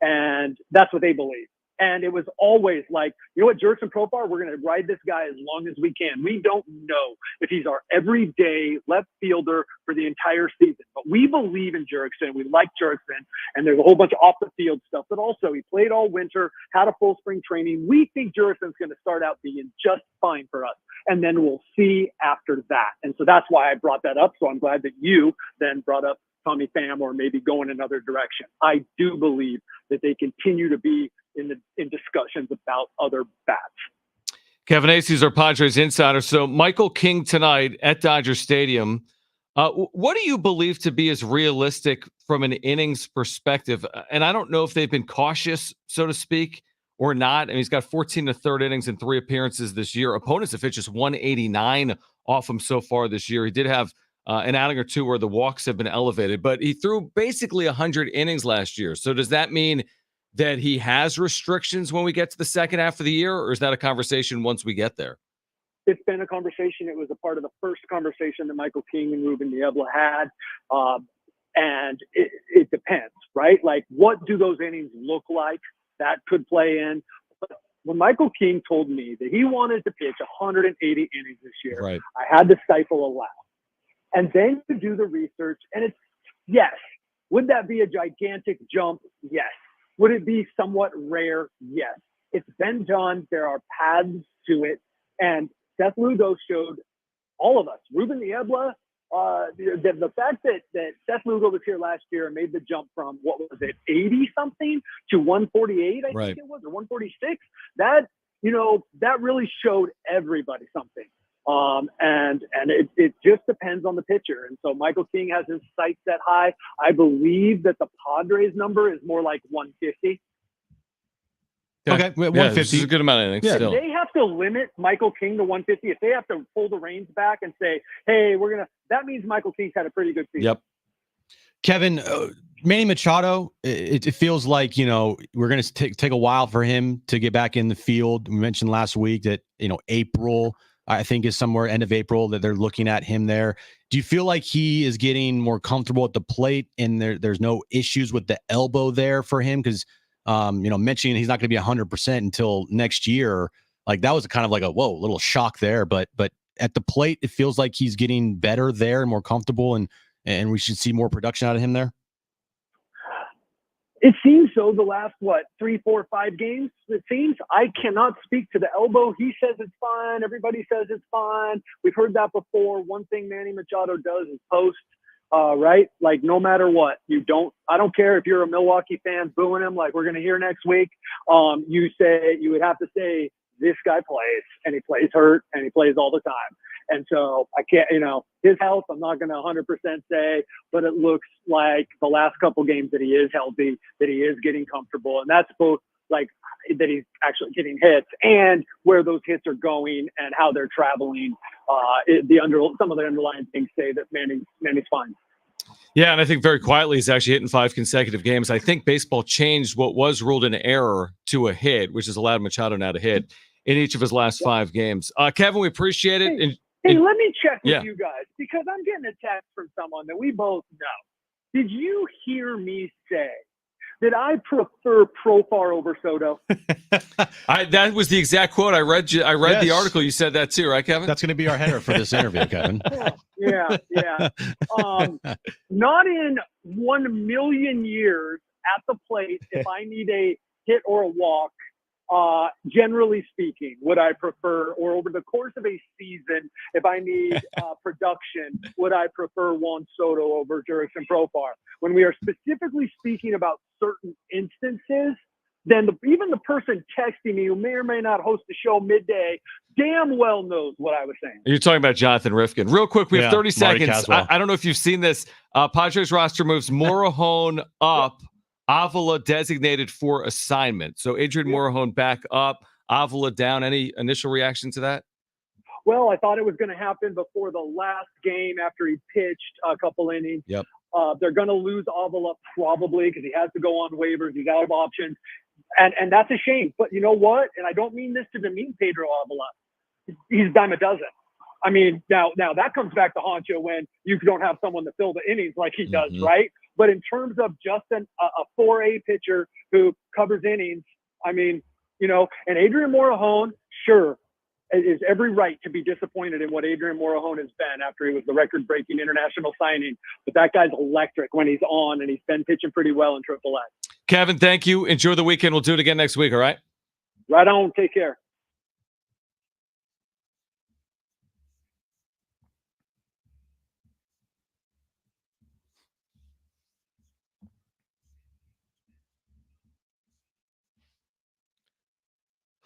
and that's what they believe. And it was always like, Jurickson Profar, we're going to ride this guy as long as we can. We don't know if he's our everyday left fielder for the entire season, but we believe in Jurickson. We like Jurickson, and there's a whole bunch of off the field stuff. But also, he played all winter, had a full spring training. We think Jurickson's going to start out being just fine for us, and then we'll see after that. And so that's why I brought that up. So I'm glad that you then brought up Tommy Pham, or maybe go in another direction. I do believe that they continue to be in discussions about other bats. Kevin Acee is our Padres insider. So Michael King tonight at Dodger Stadium. What do you believe to be as realistic from an innings perspective? And I don't know if they've been cautious, so to speak, or not. He's got 14 1/3 innings in 3 appearances this year. Opponents have hit just 189 off him so far this year. He did have an outing or 2 where the walks have been elevated, but he threw basically 100 innings last year. So does that mean that he has restrictions when we get to the second half of the year, or is that a conversation once we get there? It's been a conversation. It was a part of the first conversation that Michael King and Ruben Niebla had. And it depends, right? Like, what do those innings look like? That could play in. But when Michael King told me that he wanted to pitch 180 innings this year, right, I had to stifle a laugh. And then to do the research, and it's, yes. Would that be a gigantic jump? Yes. Would it be somewhat rare? Yes. It's been done. There are paths to it. And Seth Lugo showed all of us, Ruben Niebla, the fact that Seth Lugo was here last year and made the jump from, what was it, 80-something to 148, I think it was, or 146, that really showed everybody something. And it just depends on the pitcher. And so Michael King has his sights set high. I believe that the Padres number is more like 150. Okay, 150 is a good amount of innings. Still. If they have to limit Michael King to 150, if they have to pull the reins back and say, hey, that means Michael King's had a pretty good season. Yep. Kevin, Manny Machado, it feels like, we're going to take a while for him to get back in the field. We mentioned last week that, April, I think, is somewhere end of April that they're looking at him there. Do you feel like he is getting more comfortable at the plate and there's no issues with the elbow there for him? Because, mentioning he's not going to be 100% until next year, like that was kind of like a little shock there. But at the plate, it feels like he's getting better there and more comfortable, and we should see more production out of him there. It seems so. The last, 3, 4, 5 games, it seems. I cannot speak to the elbow. He says it's fine. Everybody says it's fine. We've heard that before. One thing Manny Machado does is post, right? Like, no matter what, I don't care if you're a Milwaukee fan booing him, like we're going to hear next week. You would have to say, this guy plays, and he plays hurt, and he plays all the time. And so I can't, his health, I'm not going to 100% say, but it looks like the last couple games that he is healthy, that he is getting comfortable. And that's both like that he's actually getting hits and where those hits are going and how they're traveling. Some of the underlying things say that Manny's fine. Yeah, and I think very quietly he's actually hitting 5 consecutive games. I think baseball changed what was ruled an error to a hit, which has allowed Machado now to hit in each of his last 5 games. Kevin, we appreciate it. Hey, let me check with Yeah. you guys because I'm getting a text from someone that we both know. Did you hear me say that I prefer Profar over Soto? That was the exact quote I read. I read the Yes. article. You said that too, right, Kevin? That's going to be our header for this interview, Kevin. Yeah. Not in 1 million years at the plate, if I need a hit or a walk, generally speaking, would I prefer, or over the course of a season, if I need production, would I prefer Juan Soto over Jurickson Profar? When we are specifically speaking about certain instances, then even the person texting me who may or may not host the show midday damn well knows what I was saying. You're talking about Jonathan Rifkin. Real quick, we have 30 Marty seconds. Caswell. I don't know if you've seen this. Padres roster moves Morahone up. Avila designated for assignment. So Adrian Morahone back up. Avila down. Any initial reaction to that? Well, I thought it was going to happen before the last game after he pitched a couple innings. Yep. They're going to lose Avila probably because he has to go on waivers. He's out of options. And that's a shame. But you know what? And I don't mean this to demean Pedro Avila. He's a dime a dozen. I mean, now that comes back to haunt you when you don't have someone to fill the innings like he does, right? But in terms of just a 4A pitcher who covers innings, I mean, and Adrian Morahone, sure, is every right to be disappointed in what Adrian Morahone has been after he was the record-breaking international signing. But that guy's electric when he's on, and he's been pitching pretty well in AAA. Kevin, thank you. Enjoy the weekend. We'll do it again next week, all right? Right on. Take care.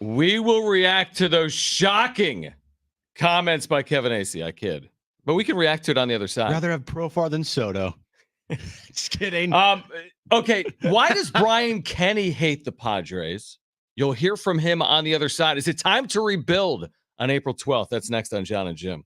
We will react to those shocking comments by Kevin Acee. I kid. But we can react to it on the other side. Rather have Profar than Soto. Just kidding. Okay. Why does Brian Kenny hate the Padres? You'll hear from him on the other side. Is it time to rebuild on April 12th? That's next on Jon and Jim.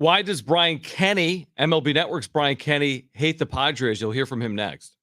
Why does Brian Kenny, MLB Network's Brian Kenny, hate the Padres? You'll hear from him next.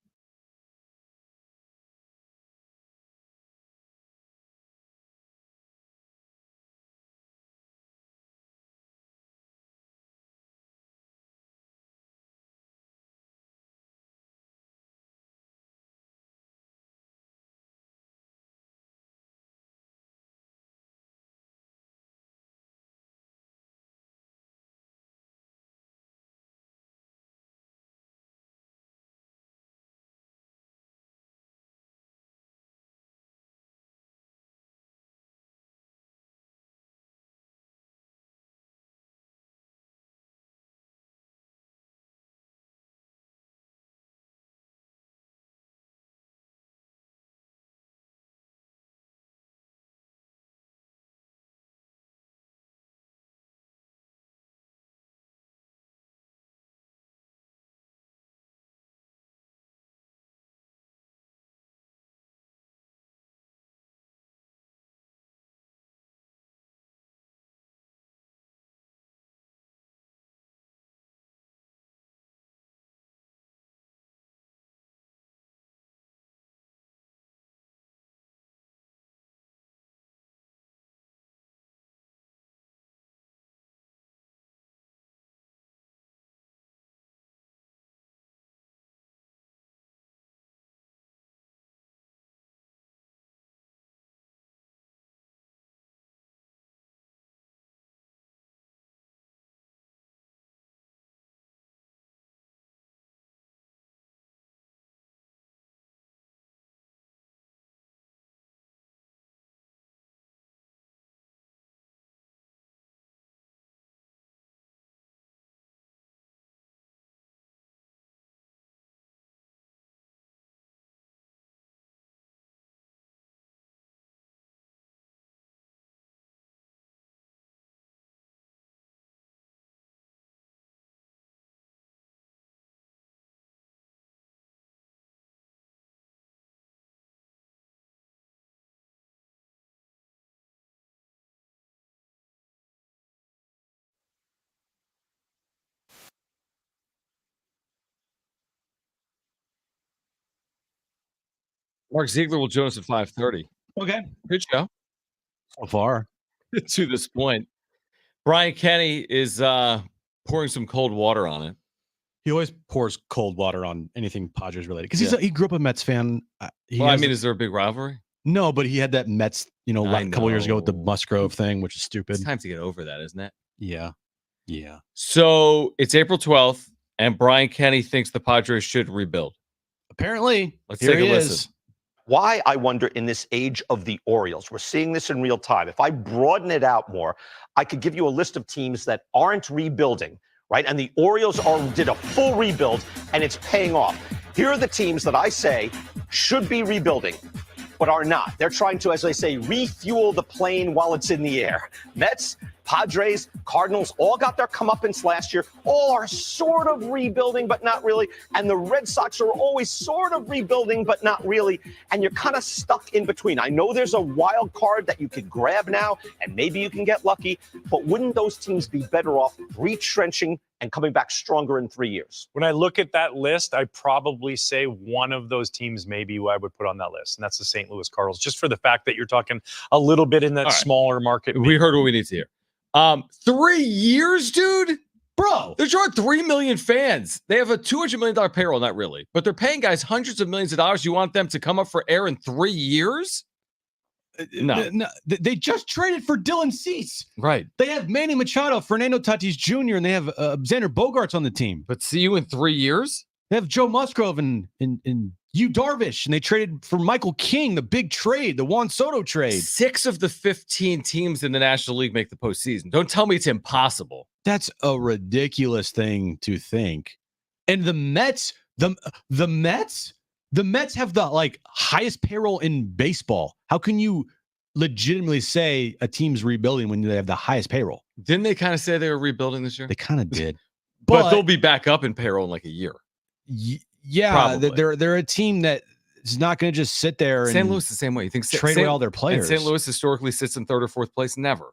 Mark Ziegler will join us at 5:30. Okay. Good show. So far. To this point. Brian Kenny is pouring some cold water on it. He always pours cold water on anything Padres related because he grew up a Mets fan. Is there a big rivalry? No, but he had that Mets, a couple years ago with the know. Musgrove thing, which is stupid. It's time to get over that, isn't it? Yeah. Yeah. So it's April 12th, and Brian Kenny thinks the Padres should rebuild. Apparently. Let's Here take a he listen. is. Why, I wonder, in this age of the Orioles, we're seeing this in real time. If I broaden it out more, I could give you a list of teams that aren't rebuilding, right? And the Orioles did a full rebuild, and it's paying off. Here are the teams that I say should be rebuilding, but are not. They're trying to, as I say, refuel the plane while it's in the air. Mets, Padres, Cardinals, all got their comeuppance last year. All are sort of rebuilding, but not really. And the Red Sox are always sort of rebuilding, but not really. And you're kind of stuck in between. I know there's a wild card that you could grab now, and maybe you can get lucky. But wouldn't those teams be better off retrenching and coming back stronger in 3 years? When I look at that list, I probably say one of those teams maybe who I would put on that list, and that's the St. Louis Cardinals, just for the fact that you're talking a little bit in that smaller market. We heard what we need to hear. 3 years, dude? Bro. They're drawing 3 million fans. They have a $200 million payroll, not really, but they're paying guys hundreds of millions of dollars. You want them to come up for air in 3 years? No. They just traded for Dylan Cease. Right. They have Manny Machado, Fernando Tatis Jr., and they have Xander Bogaerts on the team. But see you in 3 years? They have Joe Musgrove and Yu Darvish, and they traded for Michael King, the big trade, the Juan Soto trade. 6 of the 15 teams in the National League make the postseason. Don't tell me it's impossible. That's a ridiculous thing to think. And the Mets, the Mets have the highest payroll in baseball. How can you legitimately say a team's rebuilding when they have the highest payroll? Didn't they kind of say they were rebuilding this year? They kind of did. but they'll be back up in payroll in like a year. Yeah, Probably. they're a team that is not going to just sit there and St. Louis the same way. You think trade away all their players. And St. Louis historically sits in third or fourth place? Never.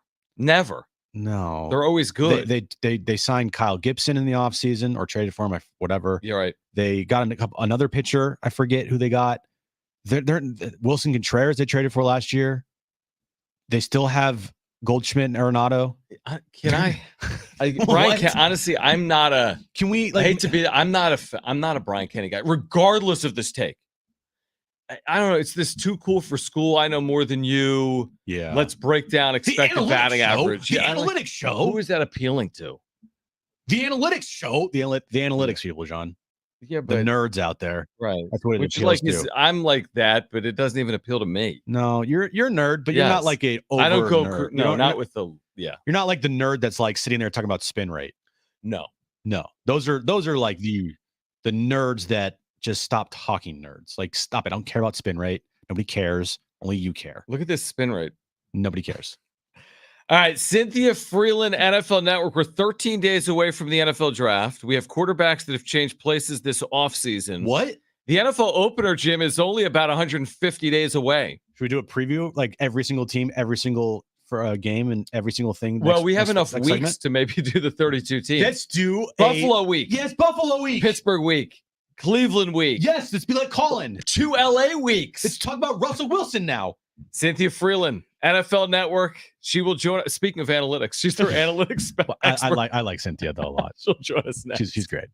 No. They're always good. They signed Kyle Gibson in the offseason or traded for him, whatever. You're right. They got another pitcher. I forget who they got. They're Wilson Contreras they traded for last year. They still have Goldschmidt and Arenado. Can I Brian, honestly, I'm not a. Can we? I hate to be. I'm not a Brian Kenny guy. Regardless of this take, I don't know. It's this too cool for school. I know more than you. Yeah. Let's break down expected batting average. The analytics show. Who is that appealing to? The analytics show. The analytics people, John. Yeah, but the nerds out there, right? That's what it Which appeals to. I'm like that, but it doesn't even appeal to me. No, you're a nerd, but you're not like a. I don't go. Nerd. No, not with the. Yeah, you're not like the nerd that's like sitting there talking about spin rate. No. Those are like the nerds that just stop talking nerds. Like, stop it. I don't care about spin rate. Nobody cares. Only you care. Look at this spin rate. Nobody cares. All right, Cynthia Freeland, NFL Network. We're 13 days away from the NFL draft. We have quarterbacks that have changed places this offseason. What? The NFL opener, Jim, is only about 150 days away. Should we do a preview? Like every single team, every single game, and every single thing? Well, we have enough weeks to maybe do the 32 teams. Let's do Buffalo week. Yes, Buffalo week. Pittsburgh week. Cleveland week. Yes, let's be like Colin. 2 LA weeks. Let's talk about Russell Wilson now. Cynthia Freeland, NFL Network. She will join. Speaking of analytics, she's their analytics expert. I like Cynthia though a lot. She'll join us next. She's great.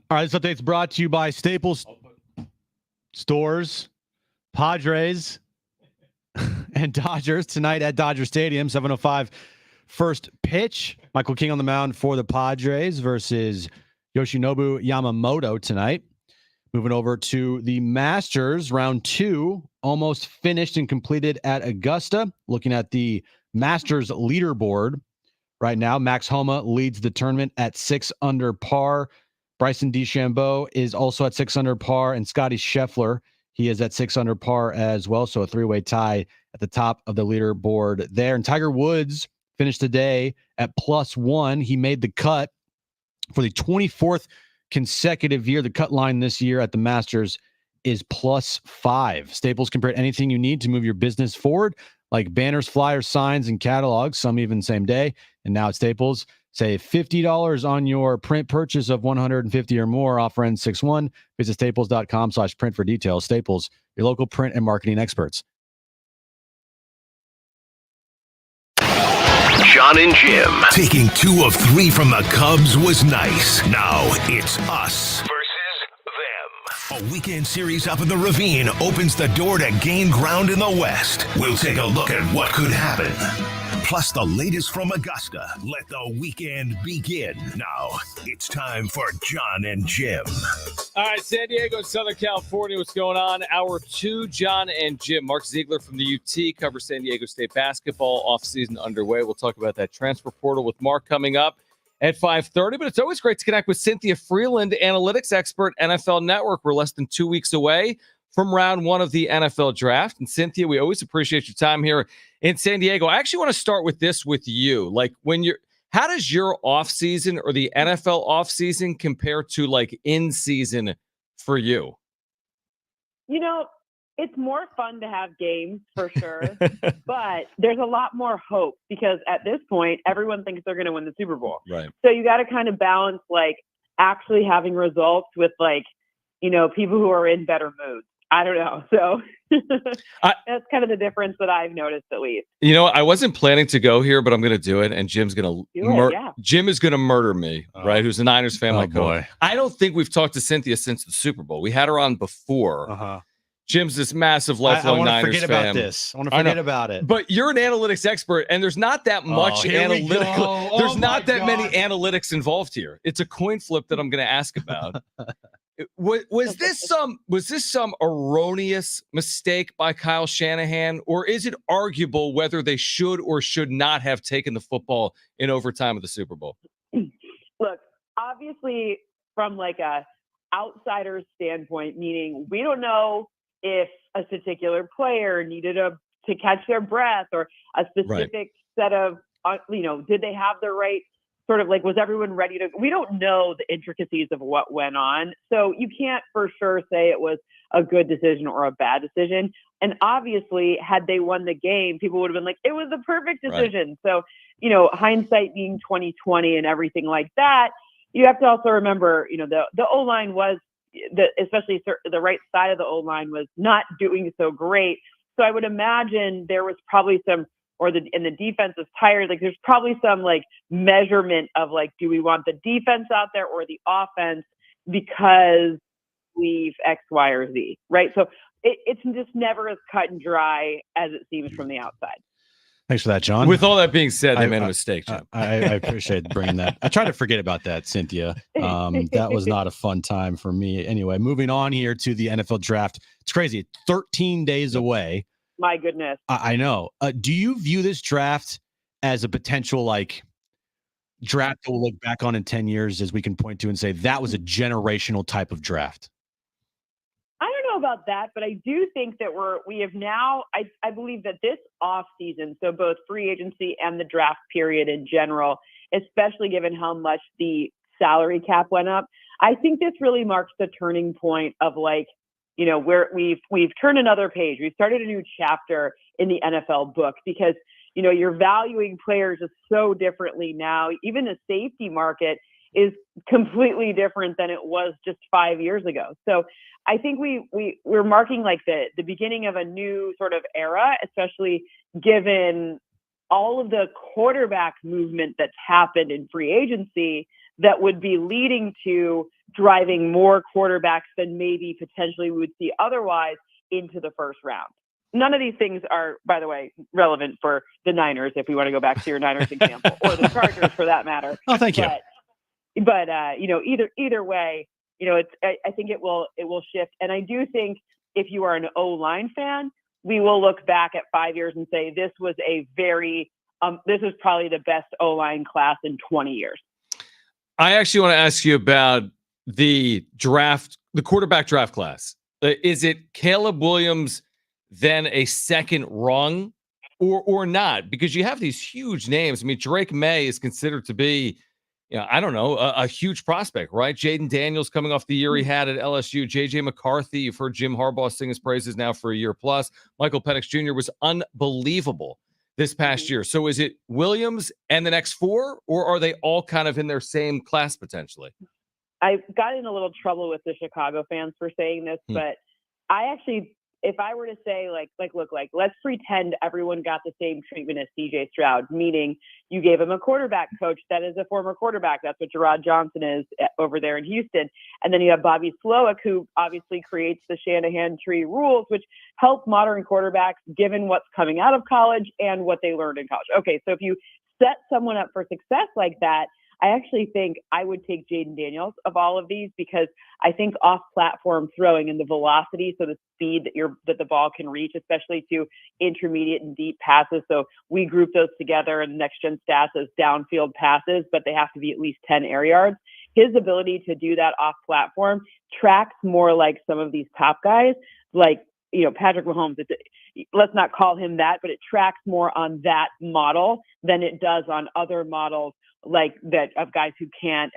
All right, this update's brought to you by Staples Stores, Padres, and Dodgers tonight at Dodger Stadium, 7:05 first pitch. Michael King on the mound for the Padres versus Yoshinobu Yamamoto tonight. Moving over to the Masters, round 2 almost finished and completed at Augusta. Looking at the Masters leaderboard right now, Max Homa leads the tournament at 6 under par. Bryson DeChambeau is also at 6 under par, and Scotty Scheffler, he is at 6 under par as well. So a 3-way tie at the top of the leaderboard there. And Tiger Woods finished the day at +1. He made the cut for the 24th consecutive year. The cut line this year at the Masters is +5. Staples can print anything you need to move your business forward, like banners, flyers, signs, and catalogs, some even same day. And now at Staples, save $50 on your print purchase of $150 or more. Offer ends 6/1. Visit staples.com/print for details. Staples, your local print and marketing experts. Jon and Jim. Taking 2 of 3 from the Cubs was nice. Now it's us versus them. A weekend series up in the Ravine opens the door to gain ground in the West. We'll take a look at what could happen. Plus the latest from Augusta. Let the weekend begin. Now it's time for Jon and Jim. All right, San Diego, Southern California, what's going on? Hour 2, Jon and Jim. Mark Ziegler from the UT covers San Diego State basketball. Offseason underway. We'll talk about that transfer portal with Mark coming up at 5:30. But it's always great to connect with Cynthia Freeland, analytics expert, NFL Network. We're less than 2 weeks away from round 1 of the NFL draft. And Cynthia, we always appreciate your time here in San Diego. I actually want to start with this with you. Like, how does your offseason or the NFL offseason compare to like in season for you? You know, it's more fun to have games for sure, but there's a lot more hope because at this point, everyone thinks they're going to win the Super Bowl. Right. So you got to kind of balance like actually having results with like, you know, people who are in better moods. I don't know. So that's kind of the difference that I've noticed, at least. You know, I wasn't planning to go here, but I'm going to do it, and Jim's going to Jim is going to murder me, right? Who's a Niners fan like boy. I don't think we've talked to Cynthia since the Super Bowl. We had her on before. Jim's this massive lifelong Niners fan. I want to forget about it. But you're an analytics expert, and there's not that much analytical. There's not that many analytics involved here. It's a coin flip that I'm going to ask about. Was this some erroneous mistake by Kyle Shanahan, or is it arguable whether they should or should not have taken the football in overtime of the Super Bowl? Look, obviously, from like a outsider's standpoint, meaning we don't know if a particular player needed to catch their breath or a specific set of, did they have the right sort of like, was everyone ready to, we don't know the intricacies of what went on. So you can't for sure say it was a good decision or a bad decision. And obviously, had they won the game, people would have been like, it was the perfect decision. Right. So, hindsight being 2020 and everything like that, you have to also remember, the O-line was, especially the right side of the O-line was not doing so great. So I would imagine there was probably some, and the defense is tired. Like there's probably some like measurement of like, do we want the defense out there or the offense because we've X, Y, or Z, right? So it's just never as cut and dry as it seems from the outside. Thanks for that, Jon. With all that being said, they made a mistake, Jim. I appreciate bringing that. I try to forget about that, Cynthia. That was not a fun time for me. Anyway, moving on here to the NFL draft. It's crazy. 13 days away. My goodness. I know. Do you view this draft as a potential like draft that we'll look back on in 10 years as we can point to and say that was a generational type of draft? I don't know about that, but I do think that we have now, I believe that this off season, so both free agency and the draft period in general, especially given how much the salary cap went up, I think this really marks the turning point of like, where we've turned another page. We've started a new chapter in the NFL book because, you're valuing players just so differently now. Even the safety market is completely different than it was just 5 years ago. So I think we're marking like the beginning of a new sort of era, especially given all of the quarterback movement that's happened in free agency that would be leading to driving more quarterbacks than maybe potentially we would see otherwise into the first round. None of these things are, by the way, relevant for the Niners, if we want to go back to your Niners example, or the Chargers for that matter. Oh, thank you. But either way, I think it will shift. And I do think if you are an O-line fan, we will look back at 5 years and say this was this is probably the best O-line class in 20 years. I actually want to ask you about the quarterback draft class. Is it Caleb Williams then a second rung or not? Because you have these huge names. I mean, Drake May is considered to be, I don't know, a huge prospect, right? Jaden Daniels coming off the year he had at LSU. J.J. McCarthy, you've heard Jim Harbaugh sing his praises now for a year plus. Michael Penix Jr. was unbelievable this past year. So is it Williams and the next four, or are they all kind of in their same class potentially? I got in a little trouble with the Chicago fans for saying this, but I actually, if I were to say look, let's pretend everyone got the same treatment as CJ Stroud, meaning you gave him a quarterback coach that is a former quarterback. That's what Gerard Johnson is over there in Houston. And then you have Bobby Slowick, who obviously creates the Shanahan tree rules, which help modern quarterbacks given what's coming out of college and what they learned in college. Okay, so if you set someone up for success like that, I actually think I would take Jaden Daniels of all of these, because I think off-platform throwing and the velocity, so the speed that the ball can reach, especially to intermediate and deep passes. So we group those together in Next Gen Stats as downfield passes, but they have to be at least 10 air yards. His ability to do that off-platform tracks more like some of these top guys, like Patrick Mahomes. Let's not call him that, but it tracks more on that model than it does on other models like that of guys who can't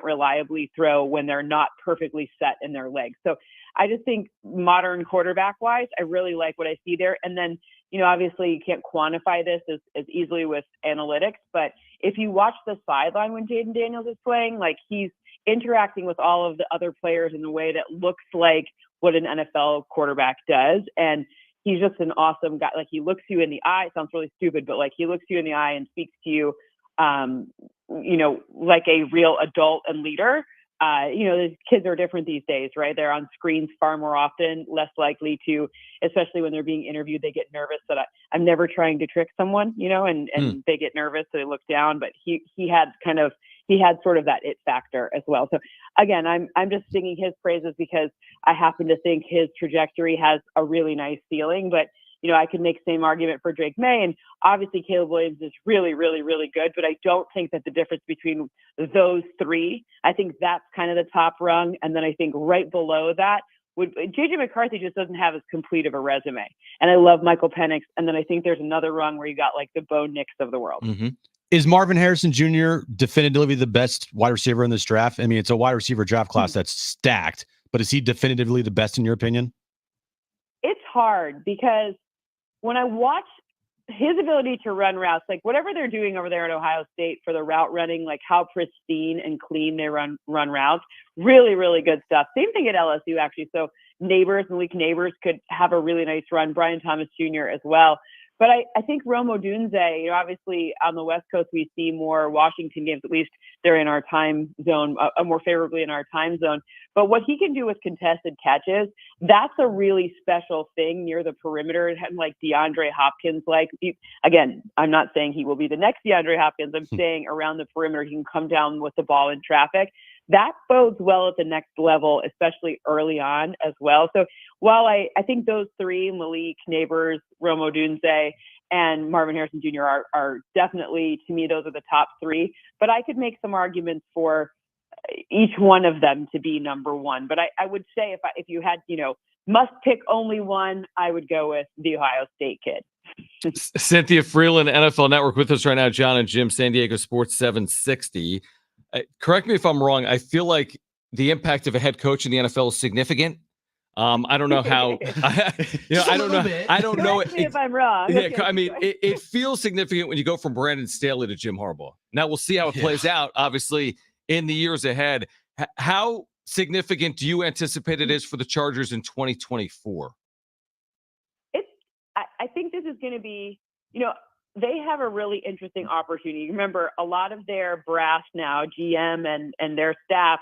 reliably throw when they're not perfectly set in their legs. So I just think modern quarterback wise, I really like what I see there. And then, obviously you can't quantify this as easily with analytics, but if you watch the sideline when Jaden Daniels is playing, like he's interacting with all of the other players in a way that looks like what an NFL quarterback does. And he's just an awesome guy. Like he looks you in the eye, sounds really stupid, but like he looks you in the eye and speaks to you like a real adult and leader. The kids are different these days, right? They're on screens far more often, less likely to, especially when they're being interviewed, they get nervous that I'm never trying to trick someone, and they get nervous, so they look down. But he had sort of that it factor as well. So again, I'm just singing his praises because I happen to think his trajectory has a really nice ceiling, but I could make the same argument for Drake May, and obviously Caleb Williams is really, really, really good, but I don't think that the difference between those three, I think that's kind of the top rung. And then I think right below that J.J. McCarthy just doesn't have as complete of a resume. And I love Michael Penix. And then I think there's another rung where you got like the Bo Nix of the world. Mm-hmm. Is Marvin Harrison Jr. definitively the best wide receiver in this draft? I mean, it's a wide receiver draft class that's stacked, but is he definitively the best in your opinion? It's hard because when I watch his ability to run routes, like whatever they're doing over there at Ohio State for the route running, like how pristine and clean they run routes, really, really good stuff. Same thing at LSU, actually. So Malik Neighbors could have a really nice run. Brian Thomas Jr. as well. But I think Rome Odunze, obviously on the West Coast, we see more Washington games, at least they're in our time zone, more favorably in our time zone. But what he can do with contested catches, that's a really special thing near the perimeter, like DeAndre Hopkins. Again, I'm not saying he will be the next DeAndre Hopkins. I'm saying around the perimeter, he can come down with the ball in traffic. That bodes well at the next level, especially early on as well. So while I think those three, Malik, Neighbors, Rome Odunze, and Marvin Harrison Jr. are definitely, to me, those are the top three. But I could make some arguments for each one of them to be number one. But I would say if you had, must pick only one, I would go with the Ohio State kid. Cynthia Freeland, NFL Network, with us right now. Jon and Jim, San Diego Sports 760. Correct me if I'm wrong. I feel like the impact of a head coach in the NFL is significant. I don't know how. I don't know. I don't know if I'm wrong. Yeah, I mean, it feels significant when you go from Brandon Staley to Jim Harbaugh. Now we'll see how it plays out. Obviously, in the years ahead, how significant do you anticipate it is for the Chargers in 2024? I think this is going to be, they have a really interesting opportunity. Remember, a lot of their brass now, GM and their staff,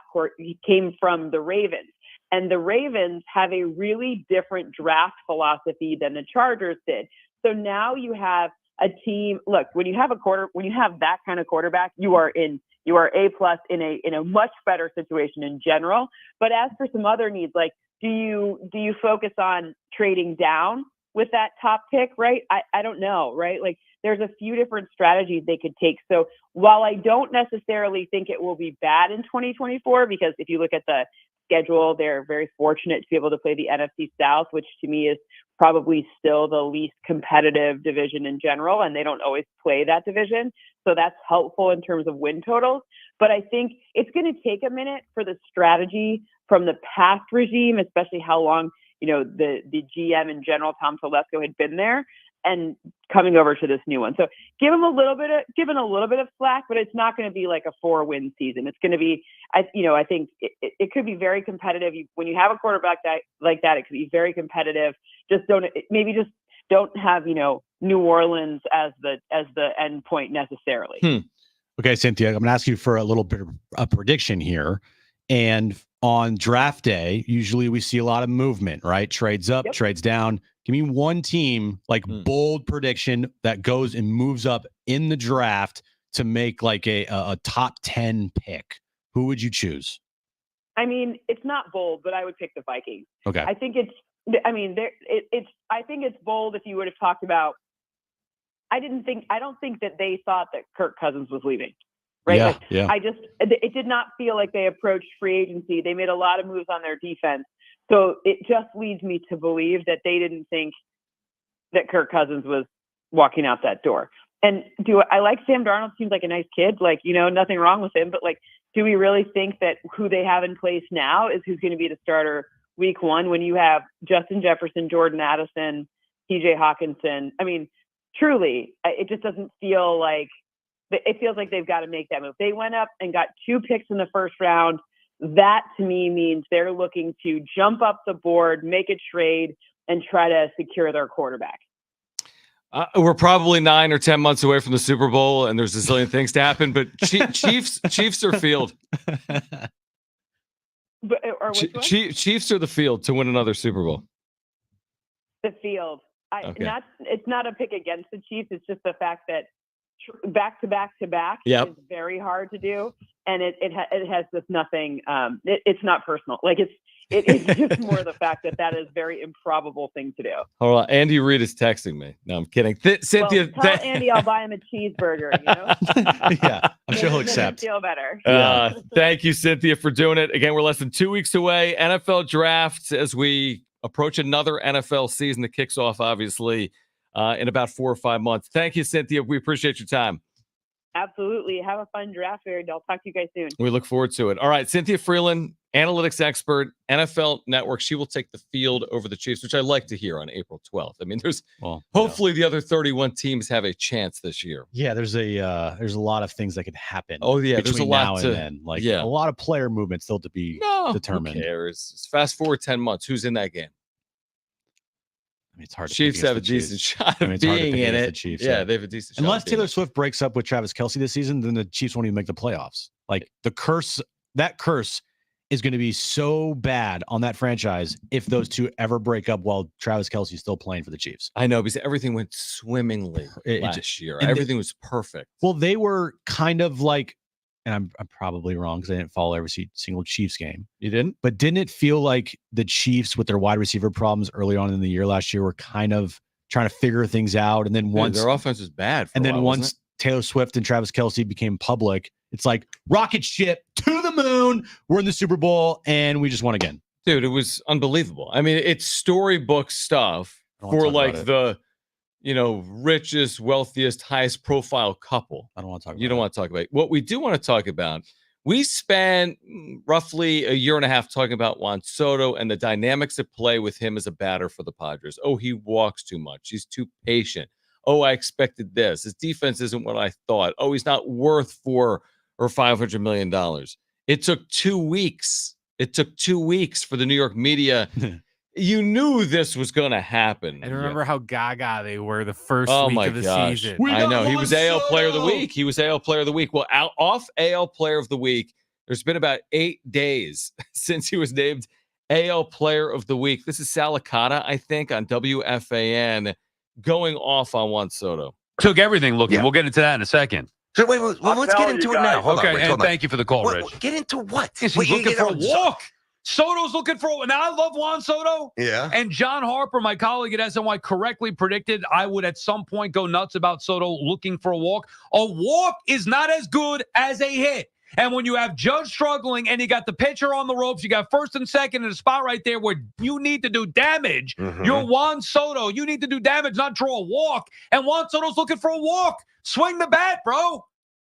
came from the Ravens. And the Ravens have a really different draft philosophy than the Chargers did. So now you have a team. Look, when you have that kind of quarterback, you are A+ in a much better situation in general. But as for some other needs, like do you focus on trading down with that top pick, right? I don't know, right? Like there's a few different strategies they could take. So while I don't necessarily think it will be bad in 2024, because if you look at the schedule, they're very fortunate to be able to play the NFC South, which to me is probably still the least competitive division in general, and they don't always play that division. So that's helpful in terms of win totals. But I think it's going to take a minute for the strategy from the past regime, especially how long, the GM in general, Tom Telesco, had been there, and coming over to this new one. So give a little bit of slack, but it's not going to be like a 4-win season. It's going to be, I think it could be very competitive. When you have a quarterback like that, it could be very competitive. Just don't have, New Orleans as the end point necessarily. Okay, Cynthia, I'm going to ask you for a little bit of a prediction here. And on draft day, usually we see a lot of movement, right? Trades up, trades down. Give me one team, like bold prediction that goes and moves up in the draft to make like a top 10 pick. Who would you choose? I mean, it's not bold, but I would pick the Vikings. Okay. I think it's bold if you would have talked about. I don't think that they thought that Kirk Cousins was leaving. Right. Yeah. It did not feel like they approached free agency. They made a lot of moves on their defense. So it just leads me to believe that they didn't think that Kirk Cousins was walking out that door. And I like Sam Darnold? Seems like a nice kid. Like, nothing wrong with him. But like, do we really think that who they have in place now is who's going to be the starter week 1 when you have Justin Jefferson, Jordan Addison, TJ Hawkinson? I mean, truly, it just doesn't feel like. It feels like they've got to make that move. They went up and got 2 picks in the first round. That to me means they're looking to jump up the board, make a trade, and try to secure their quarterback. We're probably 9 or 10 months away from the Super Bowl, and there's a zillion things to happen. But Chiefs or field? Chiefs or the field to win another Super Bowl? The field. Okay. It's not a pick against the Chiefs. It's just the fact that back to back is very hard to do, and it has just nothing. It's not personal. Like it's just more the fact that is very improbable thing to do. Hold on, Andy Reid is texting me. No, I'm kidding. Cynthia, tell Andy I'll buy him a cheeseburger. Yeah, I'm sure he'll accept. Feel better. Thank you, Cynthia, for doing it. Again, we're less than 2 weeks away. NFL draft as we approach another NFL season that kicks off, obviously. In about 4 or 5 months. Thank you, Cynthia. We appreciate your time. Absolutely. Have a fun draft period. I'll talk to you guys soon. We look forward to it. All right. Cynthia Freeland, analytics expert, NFL Network. She will take the field over the Chiefs, which I like to hear on April 12th. I mean, hopefully the other 31 teams have a chance this year. Yeah, there's a lot of things that could happen. Oh, yeah. There's a lot now and then. Like a lot of player movement still to be determined. Who cares? Fast forward 10 months. Who's in that game? I mean, it's hard to Chiefs have a decent shot of being in it. Chiefs, yeah, they have a decent shot. Unless Taylor Swift breaks up with Travis Kelce this season, then the Chiefs won't even make the playoffs. Like that curse is going to be so bad on that franchise if those two ever break up while Travis Kelce is still playing for the Chiefs. I know, because everything went swimmingly last year. Everything was perfect. Well, they were kind of like, and I'm probably wrong because I didn't follow every single Chiefs game. You didn't? But didn't it feel like the Chiefs with their wide receiver problems early on in the year last year were kind of trying to figure things out? And then once their offense was bad, once Taylor Swift and Travis Kelce became public, it's like rocket ship to the moon. We're in the Super Bowl and we just won again. Dude, it was unbelievable. I mean, it's storybook stuff for like the richest, wealthiest, highest profile couple. I don't want to talk about You don't want to talk about it. What we do want to talk about, we spent roughly a year and a half talking about Juan Soto and the dynamics at play with him as a batter for the Padres. Oh, he walks too much. He's too patient. Oh, I expected this. His defense isn't what I thought. Oh, he's not worth $400 or $500 million. It took 2 weeks. It took 2 weeks for the New York media You knew this was going to happen. And remember how gaga they were the first Oh week my of the gosh. season. I know. He was AL Player of the Week. He was AL Player of the Week. Well, off AL Player of the Week, there's been about 8 days since he was named AL Player of the Week. This is Salicata, I think, on WFAN, going off on Juan Soto. Took everything looking. Yeah. We'll get into that in a second. So wait, let's get into it now. Hold on, Okay, Rich, and hold on. thank you for the call, Rich. Get into what? Yes, Wait, he's looking for a so- walk. Soto's looking for. Now I love Juan Soto. Yeah. And John Harper, my colleague at SNY, correctly predicted I would at some point go nuts about Soto looking for a walk. A walk is not as good as a hit. And when you have Judge struggling and you got the pitcher on the ropes, you got first and second in a spot right there where you need to do damage. You're Juan Soto. You need to do damage, not draw a walk. And Juan Soto's looking for a walk. Swing the bat, bro.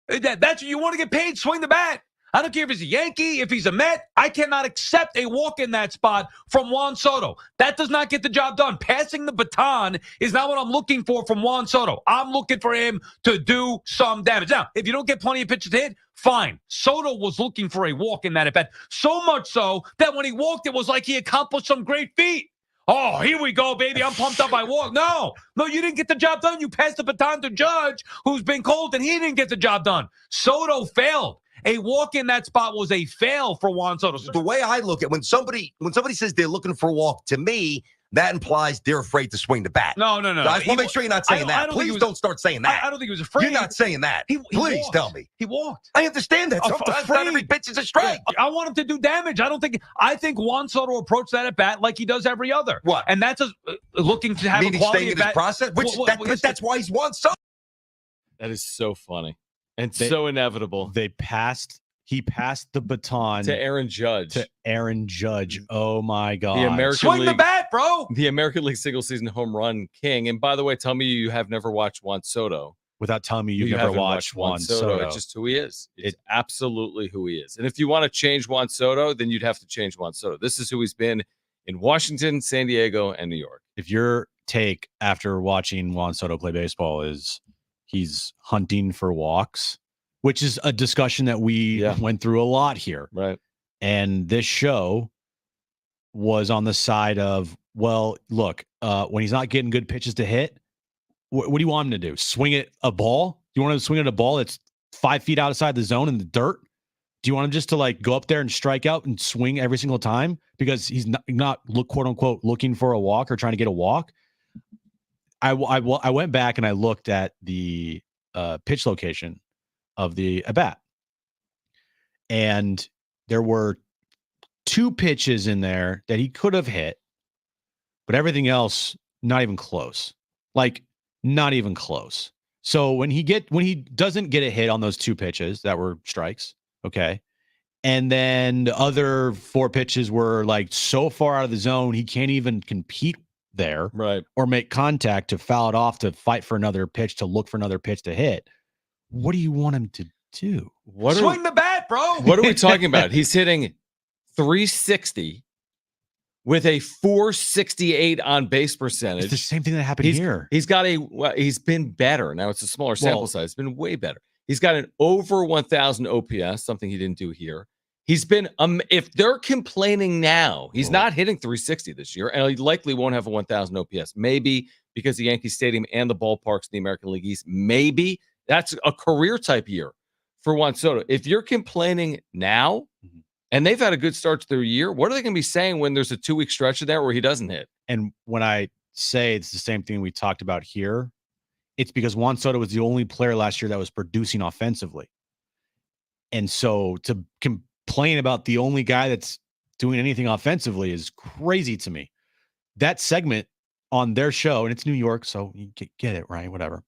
That's what you want to get paid. Swing the bat. I don't care if he's a Yankee, if he's a Met. I cannot accept a walk in that spot from Juan Soto. That does not get the job done. Passing the baton is not what I'm looking for from Juan Soto. I'm looking for him to do some damage. Now, if you don't get plenty of pitches to hit, fine. Soto was looking for a walk in that at bat. So much so that when he walked, it was like he accomplished some great feat. Oh, here we go, baby. I'm pumped up. I walk. No, you didn't get the job done. You passed the baton to Judge, who's been cold, and he didn't get the job done. Soto failed. A walk in that spot was a fail for Juan Soto. The way I look at when somebody says they're looking for a walk, to me, that implies they're afraid to swing the bat. No. I just want to make sure you're not saying that. Please don't start saying that. I don't think he was afraid. You're not saying that. Please walked. tell me. He walked. I understand that. Sometimes not every pitch is a strike. I want him to do damage. I think Juan Soto approached that at bat like he does every other. What? And that's looking to have a quality in his process. That's why he's Juan Soto. That is so funny and so inevitable. He passed the baton to Aaron Judge. Oh my God! The American Swing League, the bat, bro. The American League single season home run king. And by the way, tell me you have never watched Juan Soto. Without telling me you've never haven't watched Juan Soto. It's just who he is. It's absolutely who he is. And if you want to change Juan Soto, then you'd have to change Juan Soto. This is who he's been in Washington, San Diego, and New York. If your take after watching Juan Soto play baseball is he's hunting for walks, which is a discussion that we went through a lot here. Right. And this show was on the side of, well, look, when he's not getting good pitches to hit, what do you want him to do? Swing it a ball? Do you want him to swing at a ball that's 5 feet outside the zone in the dirt? Do you want him just to like go up there and strike out and swing every single time because he's not quote unquote looking for a walk or trying to get a walk? I went back and I looked at the pitch location of the at bat, and there were 2 pitches in there that he could have hit, but everything else not even close. Like not even close. So when he doesn't get a hit on those 2 pitches that were strikes, okay, and then the other 4 pitches were like so far out of the zone he can't even compete there, right, or make contact to foul it off, to fight for another pitch, to look for another pitch to hit. What do you want him to do? Swing the bat, bro. What are we talking about? He's hitting 360 with a 468 on base percentage. It's the same thing that happened here. He's been better. Now it's a smaller sample size. It's been way better. He's got an over 1,000 OPS, something he didn't do here. He's been, if they're complaining now, he's not hitting 360 this year, and he likely won't have a 1,000 OPS. Maybe because the Yankee Stadium and the ballparks in the American League East, maybe that's a career type year for Juan Soto. If you're complaining now, and they've had a good start to their year, what are they going to be saying when there's a 2-week stretch of there where he doesn't hit? And when I say it's the same thing we talked about here, it's because Juan Soto was the only player last year that was producing offensively. And so to complain about the only guy that's doing anything offensively is crazy to me. That segment on their show, and it's New York, so you get it, right? Whatever.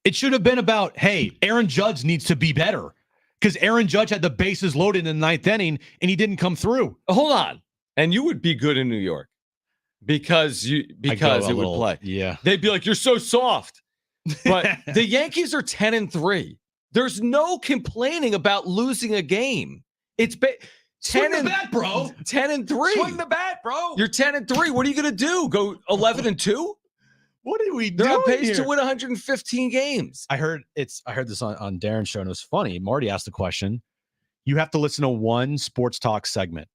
It should have been about, hey, Aaron Judge needs to be better because Aaron Judge had the bases loaded in the 9th inning and he didn't come through. Hold on. And you would be good in New York because it would play. Yeah. They'd be like, you're so soft. But the Yankees are 10-3. There's no complaining about losing a game. It's 10 and bat, bro. 10-3. Swing the bat, bro. You're 10-3. What are you going to do? Go 11-2? What are we doing? They're on pace here? to win 115 games. I heard this on Darren's show, and it was funny. Marty asked the question. You have to listen to one sports talk segment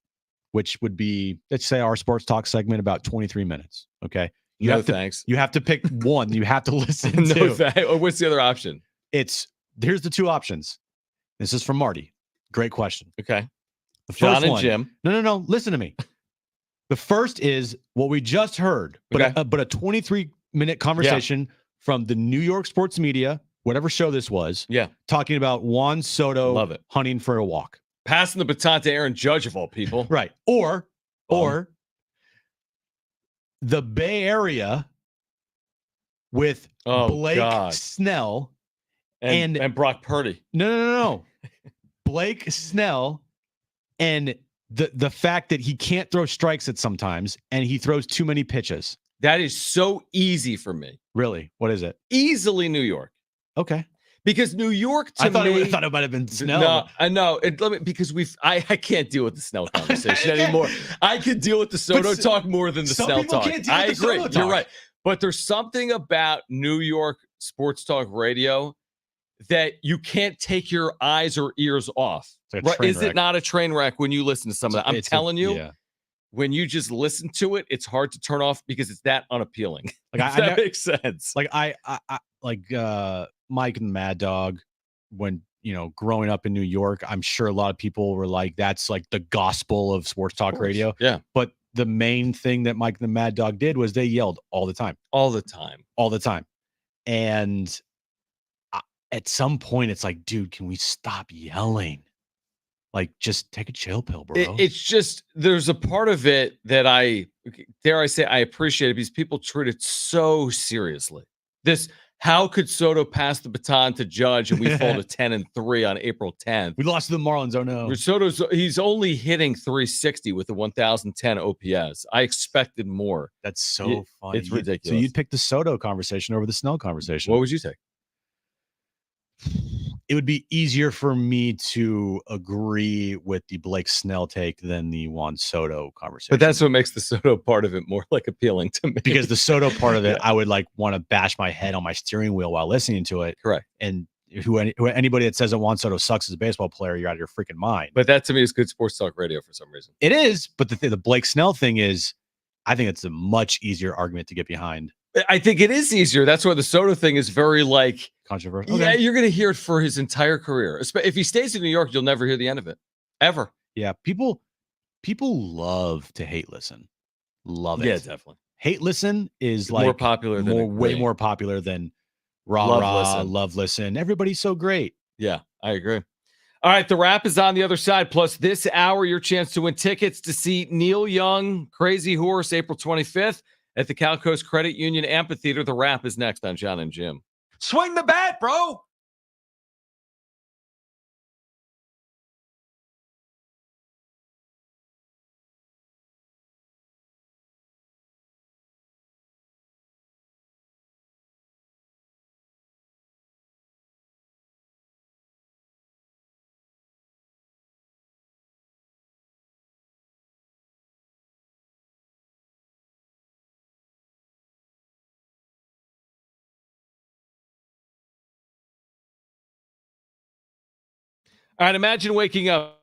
which would be, let's say, our sports talk segment, about 23 minutes. Okay. You No have to, thanks. You have to pick one you have to listen No to. thanks. Oh, what's the other option? Here's the two options. This is from Marty. Great question. Okay. The Jon first and one. Jim. No. Listen to me. The first is what we just heard, but Okay. but a 23-minute conversation from the New York sports media, whatever show this was, talking about Juan Soto Love it. hunting for a walk. Passing the baton to Aaron Judge of all people. Right. Or the Bay Area with Blake Snell and Brock Purdy. No. Blake Snell and the fact that he can't throw strikes at sometimes and he throws too many pitches. That is so easy for me. Really? What is it? Easily New York. Okay. Because New York to I thought me, it might have been Snell. No, I know. Because I can't deal with the Snell conversation anymore. I could deal with the Soto talk more than the Snell talk. I agree. You're right. But there's something about New York sports talk radio that you can't take your eyes or ears off. Like right? Is it not a train wreck when you listen to some of that? I'm telling you, when you just listen to it, it's hard to turn off because it's that unappealing. Like that makes sense. Like I Mike and Mad Dog, when growing up in New York, I'm sure a lot of people were like, that's like the gospel of sports talk radio. Yeah. But the main thing that Mike and the Mad Dog did was they yelled all the time. All the time. And at some point, it's like, dude, can we stop yelling? Like, just take a chill pill, bro. It's just, there's a part of it that dare I say, I appreciate it because people treat it so seriously. How could Soto pass the baton to Judge and we fall to 10-3 on April 10th? We lost to the Marlins. Oh no. He's only hitting 360 with the 1010 OPS. I expected more. That's so funny. It's ridiculous. So you'd pick the Soto conversation over the Snell conversation. What would you take? It would be easier for me to agree with the Blake Snell take than the Juan Soto conversation. But that's what makes the Soto part of it more appealing to me. Because the Soto part of it, I would want to bash my head on my steering wheel while listening to it. Correct. And anybody that says that Juan Soto sucks as a baseball player, you're out of your freaking mind. But that to me is good sports talk radio for some reason. It is, but the Blake Snell thing is, I think it's a much easier argument to get behind. I think it is easier. That's why the Soto thing is very controversial. Yeah, you're going to hear it for his entire career. If he stays in New York, you'll never hear the end of it, ever. Yeah, people love to hate listen. Love it. Yeah, definitely. Hate listen is more popular than way more popular than love listen. Everybody's so great. Yeah, I agree. All right, the wrap is on the other side. Plus, this hour, your chance to win tickets to see Neil Young, Crazy Horse, April 25th at the Cal Coast Credit Union Amphitheater. The wrap is next on Jon and Jim. Swing the bat, bro. All right, imagine waking up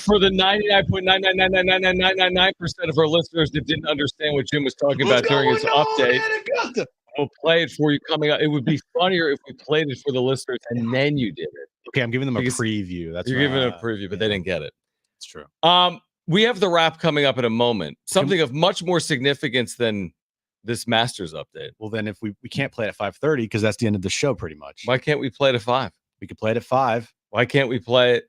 for the 99.9999999% of our listeners that didn't understand what Jim was talking about during his update, we'll play it for you coming up. It would be funnier if we played it for the listeners and then you did it. Okay, I'm giving them a Because preview. That's You're right. giving it a preview, but they didn't get it. It's true. We have the wrap coming up in a moment. Something of much more significance than this Masters update. Well, then if we can't play it at 5:30 because that's the end of the show pretty much. Why can't we play it at 5? We could play it at 5. Why can't we play it?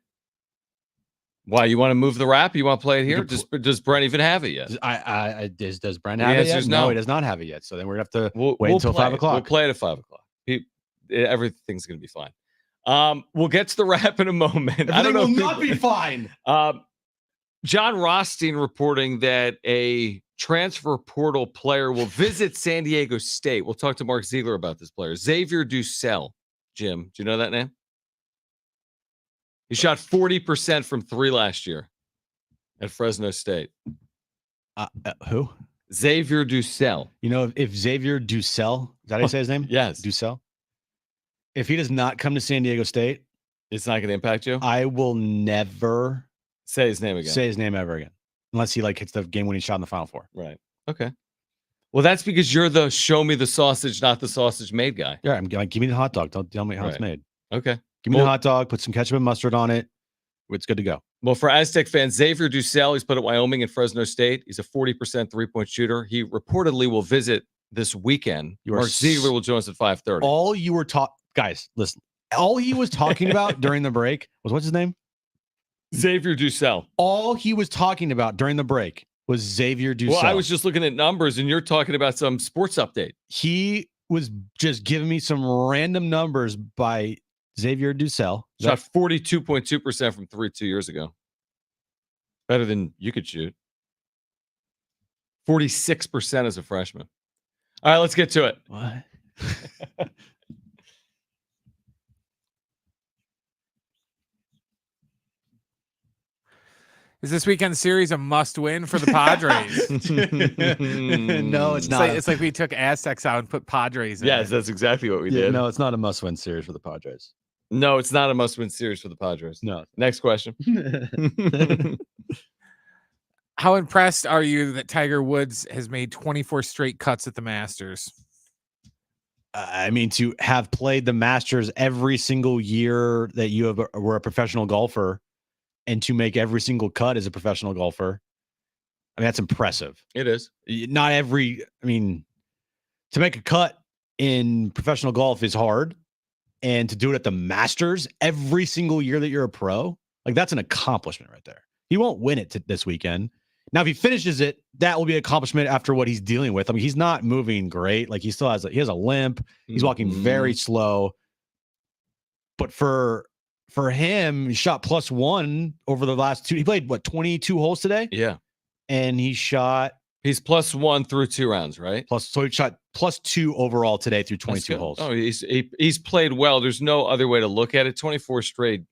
Why, you want to move the wrap? You want to play it here? Does Brent even have it yet? Does Brent The have it answer yet? is No, no. he does not have it yet. So then we're going to have to We'll wait until play 5 it. o'clock. We'll play it at 5 o'clock. Everything's going to be fine. We'll get to the wrap in a moment. Everything will not be fine. John Rothstein reporting that a transfer portal player will visit San Diego State. We'll talk to Mark Ziegler about this player. Xavier Dussel. Jim, do you know that name? He shot 40% from 3 last year at Fresno State. Who? Xavier Dussel. You know, if Xavier Dussel, is that how you say his name? Yes. Dussel. If he does not come to San Diego State, it's not going to impact you? I will never say his name again. Say his name ever again. Unless he hits the game-winning shot in the Final Four. Right. Okay. Well, that's because you're the show me the sausage, not the sausage made guy. Yeah, I'm like, give me the hot dog. Don't tell me how it's made. Okay. Give me the hot dog, put some ketchup and mustard on it. It's good to go. Well, for Aztec fans, Xavier Dussel, he's put at Wyoming and Fresno State. He's a 40% three-point shooter. He reportedly will visit this weekend. Mark Ziegler will join us at 5:30. All you were guys, listen. All he was talking about during the break was, what's his name? Xavier Dussel. All he was talking about during the break was Xavier Dussel. Well, I was just looking at numbers, and you're talking about some sports update. He was just giving me some random numbers by Xavier Dussel. Shot 42.2% from 3 2 years ago. Better than you could shoot. 46% as a freshman. All right, let's get to it. What? Is this weekend series a must-win for the Padres? No, it's not. It's like we took Aztecs out and put Padres in. Yes, that's exactly what we did. No, it's not a must-win series for the Padres. No, it's not a must-win series for the Padres. No. Next question. How impressed are you that Tiger Woods has made 24 straight cuts at the Masters? I mean, to have played the Masters every single year that you were a professional golfer, and to make every single cut as a professional golfer, I mean, that's impressive. It is. To make a cut in professional golf is hard. And to do it at the Masters every single year that you're a pro, that's an accomplishment right there. He won't win it this weekend. Now, if he finishes it, that will be an accomplishment after what he's dealing with. I mean, he's not moving great. He still has he has a limp. He's walking very slow. But for him, he shot +1 over the last 2. He played 22 holes today? Yeah. And he's +1 through 2 rounds, right? So he shot +2 overall today through 22 holes. Oh, he's played well. There's no other way to look at it. 24 straight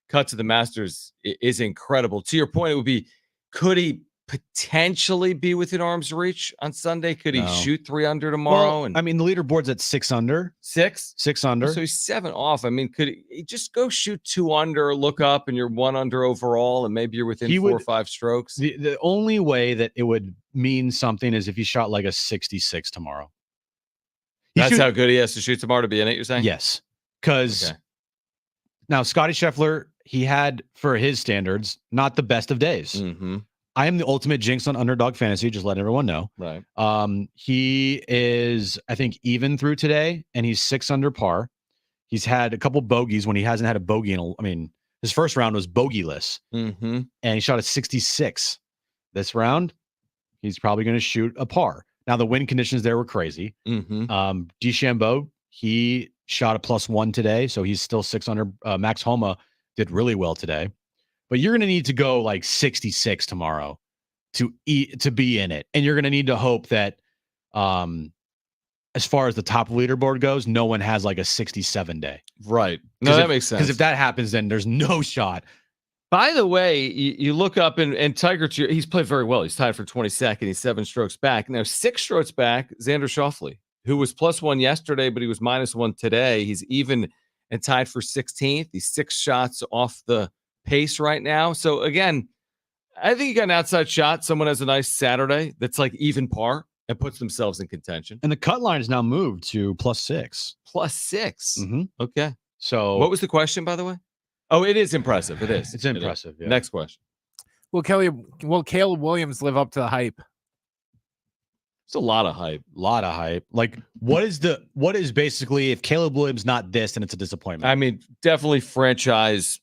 cuts of the Masters is incredible. To your point, it would be, could he potentially be within arm's reach on Sunday? Could he shoot 3 under tomorrow? Well, the leaderboard's at 6 under. 6 under. So he's 7 off. Could he just go shoot 2 under, look up, and you're 1 under overall, and maybe you're within 4 or 5 strokes? The only way that it would mean something is if he shot a 66 tomorrow. That's how good he has to shoot tomorrow to be in it, you're saying? Yes. Because now Scotty Scheffler, he had, for his standards, not the best of days. Mm-hmm. I am the ultimate jinx on underdog fantasy, just letting everyone know. Right. He is, I think, even through today, and he's 6 under par. He's had a couple bogeys when he hasn't had a bogey his first round was bogeyless. Mm-hmm. And he shot a 66. This round, he's probably going to shoot a par. Now, the wind conditions there were crazy. Mm-hmm. DeChambeau, he shot a +1 today, so he's still 6 under. Max Homa did really well today. But you're going to need to go 66 tomorrow to be in it. And you're going to need to hope that as far as the top leaderboard goes, no one has a 67 day. Right. No, that makes sense. Because if that happens, then there's no shot. By the way, you look up and Tiger, he's played very well. He's tied for 22nd. He's 7 strokes back. Now, 6 strokes back, Xander Schauffele, who was +1 yesterday, but he was -1 today. He's even and tied for 16th. He's 6 shots off the pace right now. So again, I think you got an outside shot. Someone has a nice Saturday that's like even par and puts themselves in contention. And the cut line is now moved to +6. +6. Mm-hmm. Okay. So what was the question, by the way? Oh, it is impressive. It is. It's impressive. Yeah. Next question. Will Caleb Williams live up to the hype? It's a lot of hype. Like, what is basically, if Caleb Williams not this, then it's a disappointment. I mean, definitely franchise,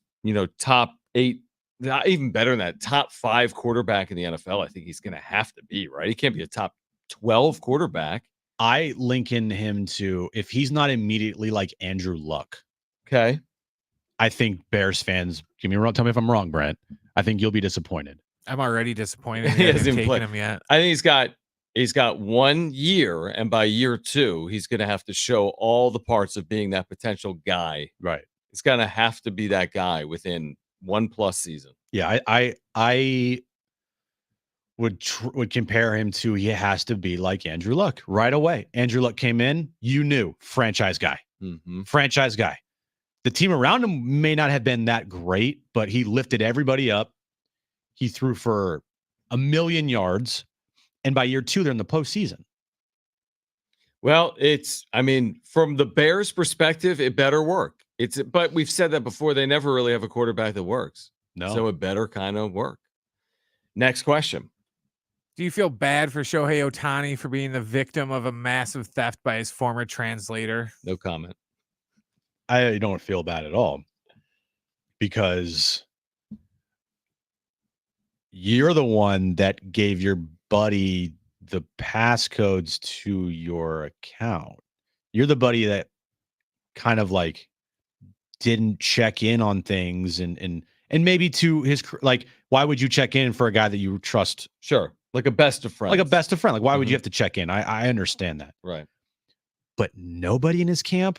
top 8, not even better than that, top 5 quarterback in the NFL. I think he's going to have to be, right? He can't be a top 12 quarterback. I liken him to, if he's not immediately like Andrew Luck. Okay. I think Bears fans, tell me if I'm wrong, Brent. I think you'll be disappointed. I'm already disappointed. He hasn't taken played him yet. I think he's got 1 year, and by year 2, he's going to have to show all the parts of being that potential guy. Right. He's going to have to be that guy within 1+ season. Yeah, I would compare him to, he has to be like Andrew Luck right away. Andrew Luck came in, you knew, franchise guy. Mm-hmm. Franchise guy. The team around him may not have been that great, but he lifted everybody up. He threw for 1,000,000 yards. And by year 2, they're in the postseason. Well, from the Bears' perspective, it better work. But we've said that before. They never really have a quarterback that works. No. So it better kind of work. Next question. Do you feel bad for Shohei Ohtani for being the victim of a massive theft by his former translator? No comment. I don't feel bad at all, because you're the one that gave your buddy the passcodes to your account. You're the buddy that kind of like didn't check in on things and maybe to his, like, why would you check in for a guy that you trust? Sure. Like a best of friends. Like, why would you have to check in? I understand that. Right. But nobody in his camp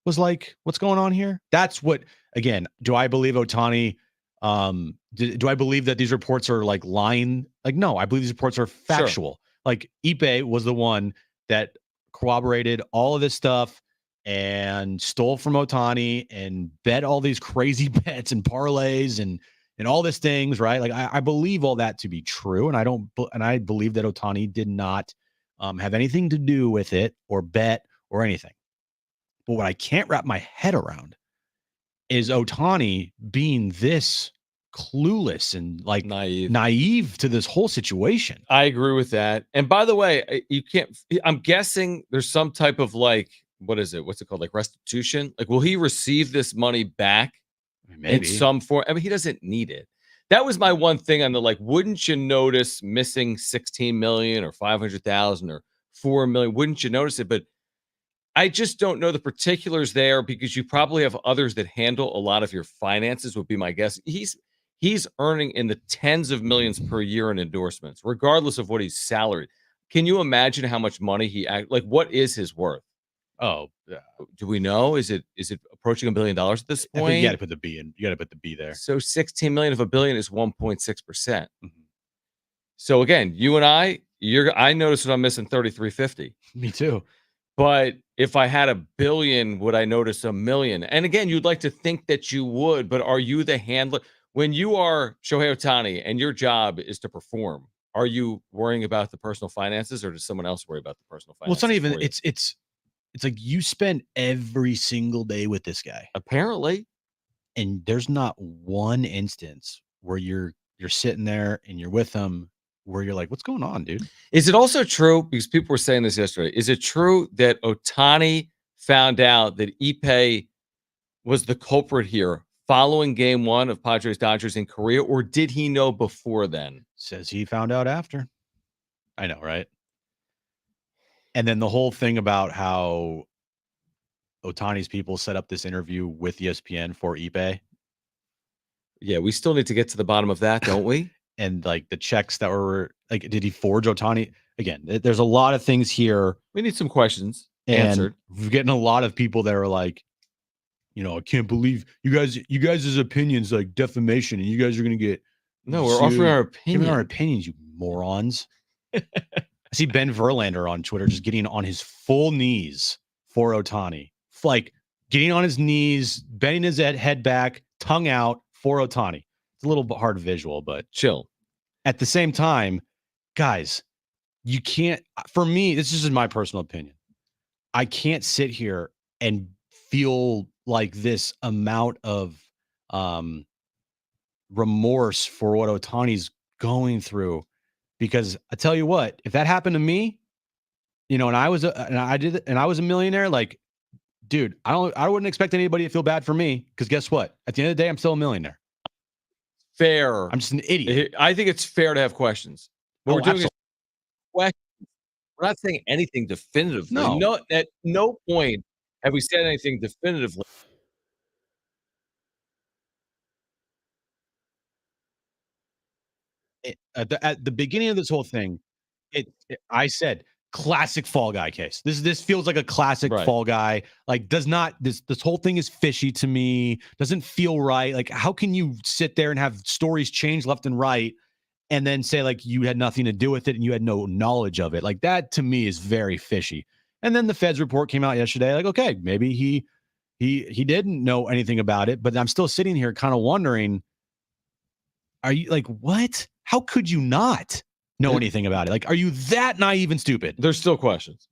was like, what's going on here? That's what, again, do I believe Ohtani? Do I believe that these reports are like lying? Like, no, I believe these reports are factual. Sure. Like, Ipe was the one that corroborated all of this stuff and stole from Ohtani and bet all these crazy bets and parlays and all these things, right? Like, I believe all that to be true. And I believe that Ohtani did not have anything to do with it or bet or anything. But what I can't wrap my head around is Ohtani being this clueless and like naive to this whole situation. I agree with that. And by the way, I'm guessing there's some type of like, what's it called? Like restitution? Like, will he receive this money back in some form? I mean, he doesn't need it. That was my one thing on the, like, wouldn't you notice missing 16 million or 500,000 or 4 million? Wouldn't you notice it? But I just don't know the particulars there, because you probably have others that handle a lot of your finances, would be my guess. He's earning in the tens of millions per year in endorsements, regardless of what he's salaried. Can you imagine how much money what is his worth? Oh, yeah. Do we know? Is it approaching $1 billion at this point? I think you got to put the B in. You got to put the B there. So 16 million of $1 billion is 1.6%. Mm-hmm. So again, you and I noticed that I'm missing 3350. Me too. But if I had $1 billion, would I notice $1 million? And again, you'd like to think that you would, but are you the handler? When you are Shohei Ohtani and your job is to perform, are you worrying about the personal finances, or does someone else worry about the personal finances? Well, it's not even, it's like you spend every single day with this guy. Apparently. And there's not one instance where you're sitting there and you're with him where you're like, what's going on, dude? Is it also true, because people were saying this yesterday, is it true that Ohtani found out that Ipe was the culprit here following game 1 of Padres Dodgers in Korea, or did he know before then? Says he found out after. I know, right? And then the whole thing about how Ohtani's people set up this interview with ESPN for Ipe. Yeah, we still need to get to the bottom of that, don't we? And like the checks that were like, did he forge Ohtani? Again, there's a lot of things here. We need some questions answered. We're getting a lot of people that are like, I can't believe you guys' opinions like defamation, and you guys are going to get. No, we're offering our opinion. Giving our opinions, you morons. I see Ben Verlander on Twitter just getting on his full knees for Ohtani, like getting on his knees, bending his head back, tongue out for Ohtani. It's a little bit hard visual, but chill. at the same time, guys, you can't, for me, this is just my personal opinion. I can't sit here and feel like this amount of remorse for what Ohtani's going through, because I tell you what, if that happened to me, and I was a millionaire, like, dude, I wouldn't expect anybody to feel bad for me, because guess what? At the end of the day, I'm still a millionaire. Fair. I'm just an idiot. I think it's fair to have questions. What we're doing absolutely. is questions. We're not saying anything definitively. No. At no point have we said anything definitively. At the beginning of this whole thing, I said classic Fall Guy case. This feels like a classic Right. Fall Guy. Like, does not this whole thing is fishy to me. Doesn't feel right. Like, how can you sit there and have stories change left and right, and then say like you had nothing to do with it and you had no knowledge of it? Like, that to me is very fishy. And then the Fed's report came out yesterday. Like, okay, maybe he didn't know anything about it, but I'm still sitting here kind of wondering, are you like, what? How could you not know anything about it? Like, are you that naive and stupid? There's still questions.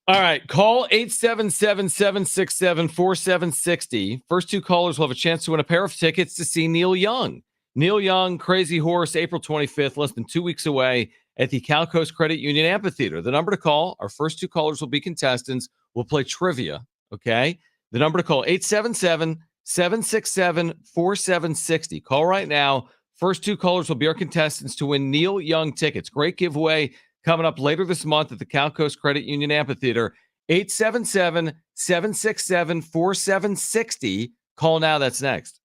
All right. Call 877-767-4760. First two callers will have a chance to win a pair of tickets to see Neil Young. Neil Young, Crazy Horse, April 25th, less than 2 weeks away at the Cal Coast Credit Union Amphitheater. The number to call, our first two callers will be contestants. We'll play trivia, okay? The number to call, 877-767-4760. Call right now. First two callers will be our contestants to win Neil Young tickets. Great giveaway coming up later this month at the Cal Coast Credit Union Amphitheater. 877-767-4760. Call now. That's next.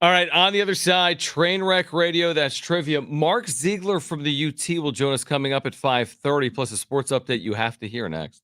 All right, on the other side, Trainwreck Radio, that's trivia. Mark Ziegler from the UT will join us coming up at 5:30, plus a sports update you have to hear next.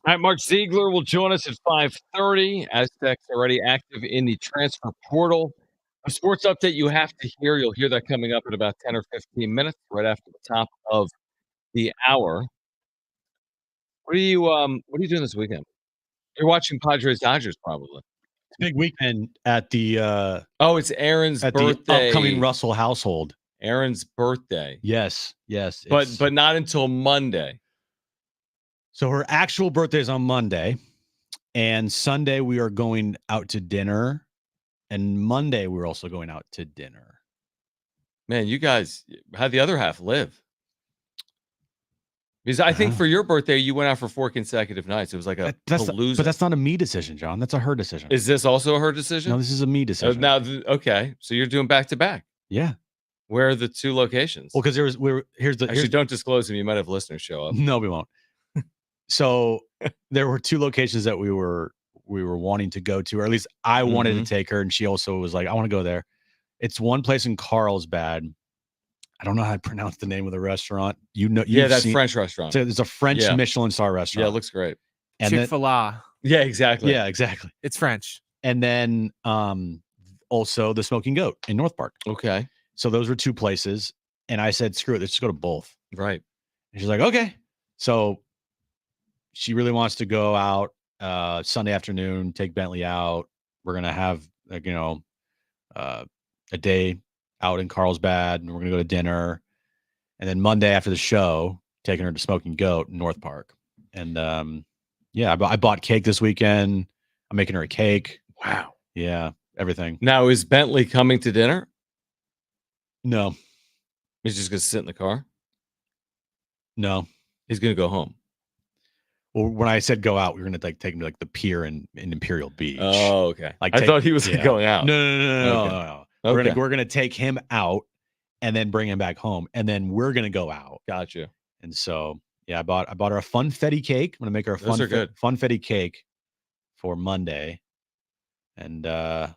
All right, Mark Ziegler will join us at 5:30. Aztecs already active in the transfer portal. A sports update you have to hear. You'll hear that coming up in about 10 or 15 minutes, right after the top of the hour. What are you doing this weekend? You're watching Padres Dodgers, probably. It's a big weekend at the Oh, it's Aaron's at birthday. the upcoming Russell household. Aaron's birthday. Yes. But not until Monday. So her actual birthday is on Monday, and Sunday we are going out to dinner, and Monday we're also going out to dinner. Man, you guys had the other half live. Because I think for your birthday, you went out for 4 consecutive nights. It was like a palooza. But that's not a me decision, John. That's a her decision. Is this also a her decision? No, this is a me decision. Okay. So you're doing back to back. Yeah. Where are the 2 locations? Well, because here's don't disclose them. You might have listeners show up. No, we won't. So there were 2 locations that we were wanting to go to, or at least I wanted to take her, and she also was like, I want to go there. It's one place in Carlsbad. I don't know how to pronounce the name of the restaurant. That's French restaurant. So it's a French Michelin star restaurant. Yeah, it looks great. And Chick-fil-A. Yeah, exactly. Yeah, exactly. It's French. And then also the Smoking Goat in North Park. Okay. So those were 2 places. And I said, screw it, let's just go to both. Right. And she's like, okay. So she really wants to go out Sunday afternoon, take Bentley out. We're going to have, a day out in Carlsbad, and we're going to go to dinner. And then Monday after the show, taking her to Smoking Goat in North Park. And I bought cake this weekend. I'm making her a cake. Wow. Yeah, everything. Now, is Bentley coming to dinner? No. He's just going to sit in the car? No. He's going to go home. Well, when I said go out, we were going to take him to the pier in Imperial Beach. Oh, okay. I thought he was going out. No. Okay. We're gonna take him out and then bring him back home, and then we're gonna go out. Gotcha. And so I bought her a funfetti cake. I'm gonna make her a funfetti cake for Monday. And I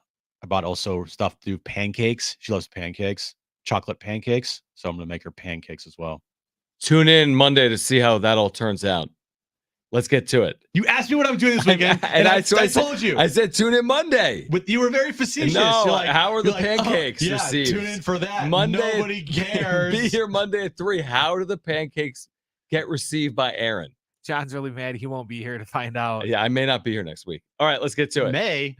bought also stuff to do pancakes. She loves pancakes, chocolate pancakes. So I'm gonna make her pancakes as well. Tune in Monday to see how that all turns out. Let's get to it. You asked me what I'm doing this weekend, and I told you. I said tune in Monday. You were very facetious. No, You're like, how are the you're like, pancakes yeah, received? Tune in for that. Monday, Nobody cares. Be here Monday at 3. How do the pancakes get received by Aaron? John's really mad he won't be here to find out. Yeah, I may not be here next week. All right, let's get to it. May.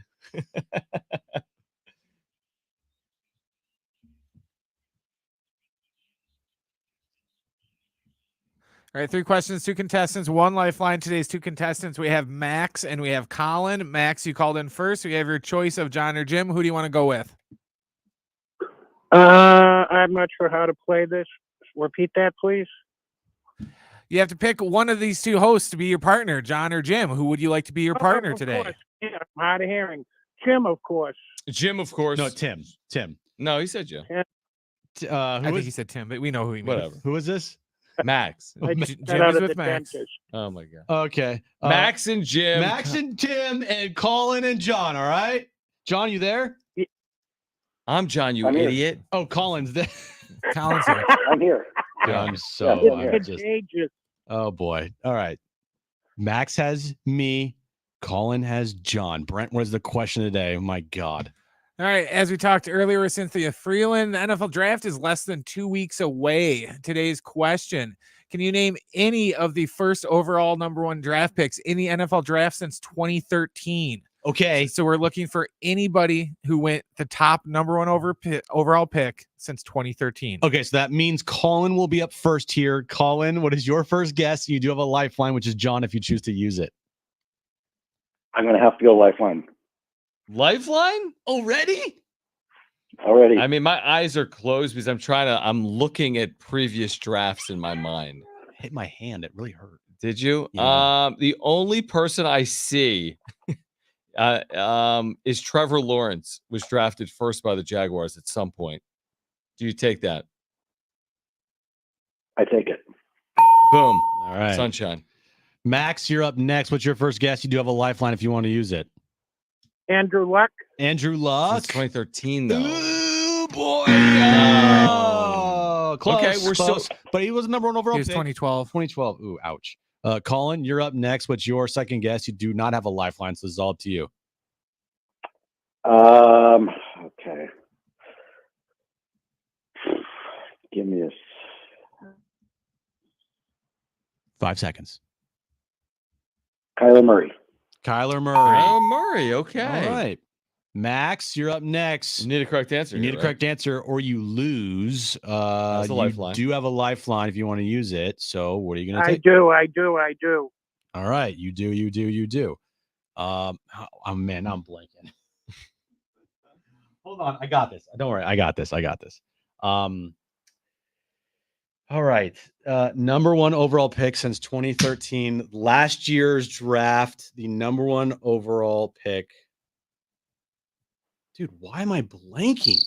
All right, 3 questions, 2 contestants, 1 lifeline. Today's 2 contestants, we have Max and we have Colin. Max, you called in first. We have your choice of Jon or Jim. Who do you want to go with? I'm not sure how to play this. Repeat that, please. You have to pick one of these 2 hosts to be your partner, Jon or Jim. Who would you like to be your partner Of today? course. Yeah, I'm hard of hearing. Jim, of course. Jim, of course. No, Tim. No, he said Jim. I think he said Tim, but we know who he means. Whatever. Who is this? Max. I Jim got out is of with the Max. dentist. Oh my God. Okay. Max and Jim. Max and Tim and Colin and John. All right. John, you there? I'm John, you I'm here. idiot. Oh, Colin's there. Colin's here. I'm here. I'm so. It's I'm just, contagious. oh boy. All right. Max has me. Colin has John. Brent, what is the question today? Oh my God. All right, as we talked earlier with Cynthia Freeland, the NFL draft is less than 2 weeks away. Today's question, can you name any of the first overall number 1 draft picks in the NFL draft since 2013? Okay. So we're looking for anybody who went the top number 1 overall pick since 2013. Okay, so that means Colin will be up first here. Colin, what is your first guess? You do have a lifeline, which is John if you choose to use it. I'm going to have to go lifeline Lifeline? Already? already. I mean, my eyes are closed because I'm looking at previous drafts in my mind. Hit my hand. It really hurt. Did you? Yeah. The only person I see is Trevor Lawrence, was drafted first by the Jaguars at some point. Do you take that? I take it. Boom. All right. Sunshine. Max, you're up next. What's your first guess? You do have a lifeline if you want to use it. Andrew Luck. Andrew Luck. Since 2013, though. Ooh, boy. Oh, close. Okay, we're close. But he was number 1 overall He was pick. 2012. 2012. Ooh, ouch. Colin, you're up next. What's your second guess? You do not have a lifeline, so this is all up to you. Okay. Give me a 5 seconds. Kyler Murray. Kyler Murray. Oh, Murray. Okay. All right. Max, you're up next. You need a correct answer. You need here, a correct answer or you lose. That's a lifeline. You do have a lifeline if you want to use it. So what are you going to I take? do. All right. You do. Oh, man, now I'm blanking. Hold on. I got this. Don't worry. I got this. All right. Number 1 overall pick since 2013. Last year's draft, the number 1 overall pick. Dude, why am I blanking?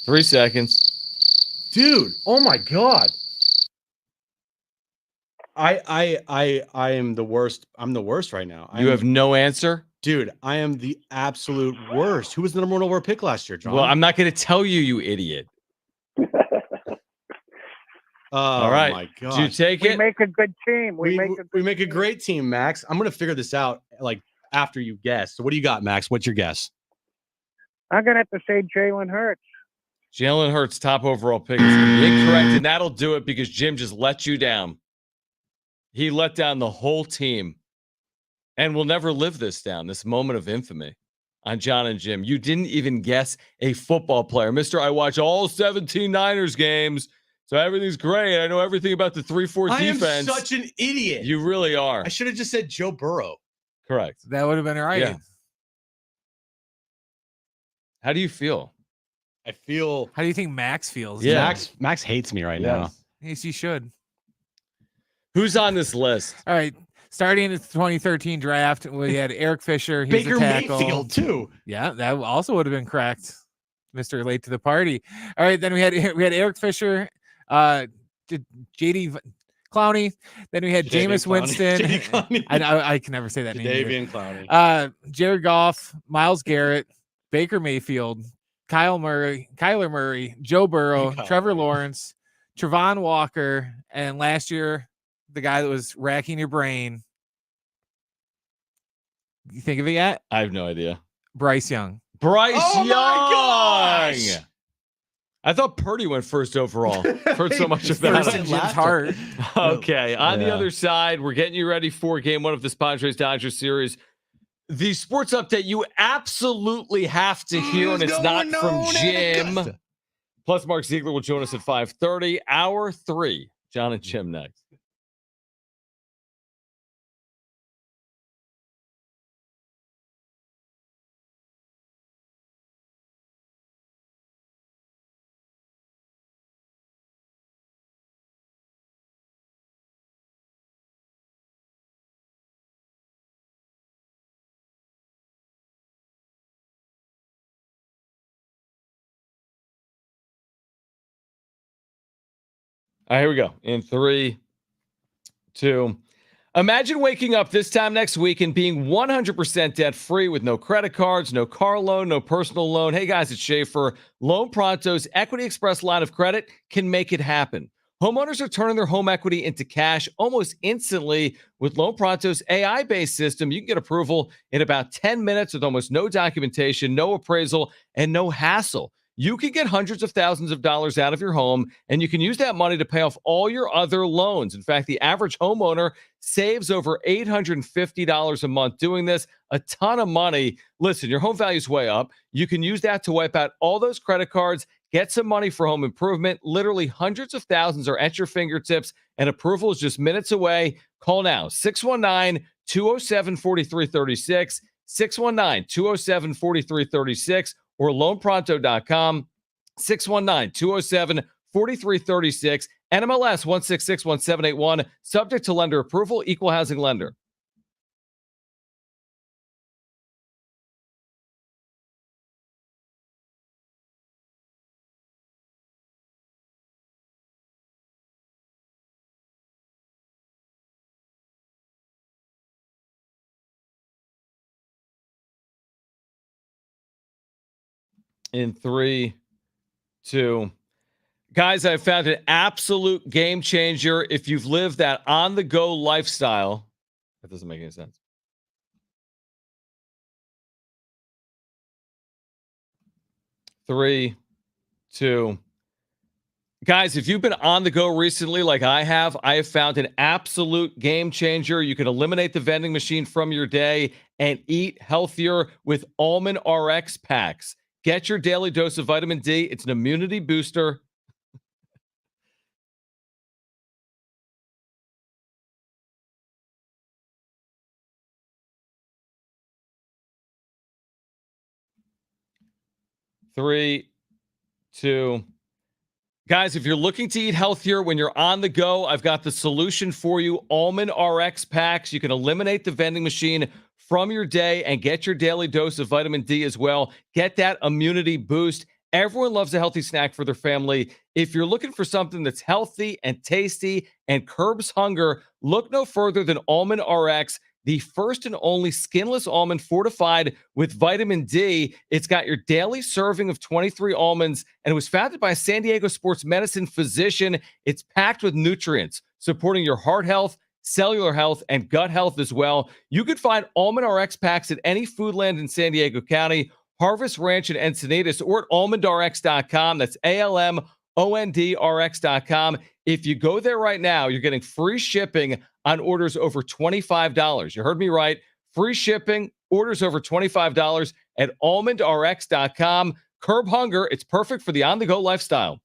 3 seconds. Dude, oh my God. I am the worst. I'm the worst right now. You have no answer? Dude, I am the absolute worst. Who was the number 1 overall pick last year, John? Well, I'm not going to tell you, you idiot. Oh, all right. My God. Do you take We it? make a good team. We make a great team, Max. I'm going to figure this out like after you guess. So what do you got, Max? What's your guess? I'm going to have to say Jalen Hurts. Jalen Hurts, top overall pick, is incorrect, and that'll do it because Jim just let you down. He let down the whole team, and we'll never live this down, this moment of infamy on Jon and Jim. You didn't even guess a football player. Mister, I watch all 17 Niners games, so everything's great. I know everything about the 3-4 defense. I am such an idiot. You really are. I should have just said Joe Burrow. Correct. That would have been right. Yeah. How do you feel? I feel. How do you think Max feels? Yeah. Max hates me right now. Yes, you should. Who's on this list? All right. Starting in the 2013 draft, we had Eric Fisher. He Baker was a tackle. Mayfield, too. Yeah, that also would have been correct. Mr. Late to the party. All right, then we had Eric Fisher, JD Clowney. Then we had Jameis Winston. I can never say that name. Davian Clowney. Jared Goff, Myles Garrett, Baker Mayfield, Kyler Murray, Joe Burrow, Trevor Lawrence, Travon Walker, and last year, the guy that was racking your brain, You think of it yet? I have no idea. Bryce Young. Bryce Oh Young. my gosh! I thought Purdy went first overall. Heard so much about First in it. Jim's heart. Okay. On the Yeah. other side, we're getting you ready for game one of this Padres Dodgers series. The sports update you absolutely have to hear, and it's not from Jim. Plus, Mark Ziegler will join us at 5:30. Hour 3. Jon and Jim next. All right, here we go. In 3, 2. Imagine waking up this time next week and being 100% debt free with no credit cards, no car loan, no personal loan. Hey guys, it's Schaefer. Loan Pronto's Equity Express line of credit can make it happen. Homeowners are turning their home equity into cash almost instantly with Loan Pronto's AI-based system. You can get approval in about 10 minutes with almost no documentation, no appraisal, and no hassle. You can get hundreds of thousands of dollars out of your home, and you can use that money to pay off all your other loans. In fact, the average homeowner saves over $850 a month doing this. A ton of money. Listen, your home value is way up. You can use that to wipe out all those credit cards, get some money for home improvement. Literally hundreds of thousands are at your fingertips, and approval is just minutes away. Call now, 619-207-4336, 619-207-4336, or loanpronto.com, 619-207-4336, NMLS 1661781, subject to lender approval, equal housing lender. In 3, 2. Guys, I found an absolute game changer if you've lived that on-the-go lifestyle. That doesn't make any sense. 3, 2. Guys, if you've been on the go recently like I have found an absolute game changer. You can eliminate the vending machine from your day and eat healthier with Almond RX packs. Get your daily dose of vitamin D. It's an immunity booster. Three, 2. Guys, if you're looking to eat healthier when you're on the go, I've got the solution for you. Almond RX packs. You can eliminate the vending machine from your day and get your daily dose of vitamin D as well. Get that immunity boost. Everyone loves a healthy snack for their family. If you're looking for something that's healthy and tasty and curbs hunger, look no further than Almond RX, the first and only skinless almond fortified with vitamin D. It's got your daily serving of 23 almonds, and it was founded by a San Diego sports medicine physician. It's packed with nutrients, supporting your heart health, cellular health, and gut health as well. You can find Almond RX packs at any Foodland in San Diego County, Harvest Ranch in Encinitas, or at almondrx.com. That's ALMONDRX.com. If you go there right now, you're getting free shipping on orders over $25. You heard me right. Free shipping, orders over $25 at almondrx.com. Curb hunger. It's perfect for the on-the-go lifestyle.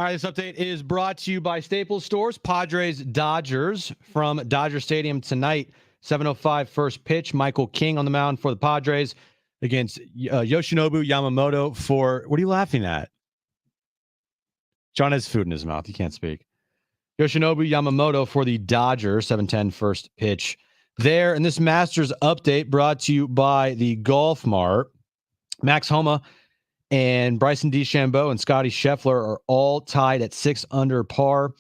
All right, this update is brought to you by Staples Stores. Padres Dodgers from Dodger Stadium tonight. 7:05 first pitch. Michael King on the mound for the Padres against Yoshinobu Yamamoto for, what are you laughing at? John has food in his mouth. He can't speak. Yoshinobu Yamamoto for the Dodgers. 7:10 first pitch there. And this Masters update brought to you by the Golf Mart. Max Homa and Bryson DeChambeau and Scotty Scheffler are all tied at 6 under par,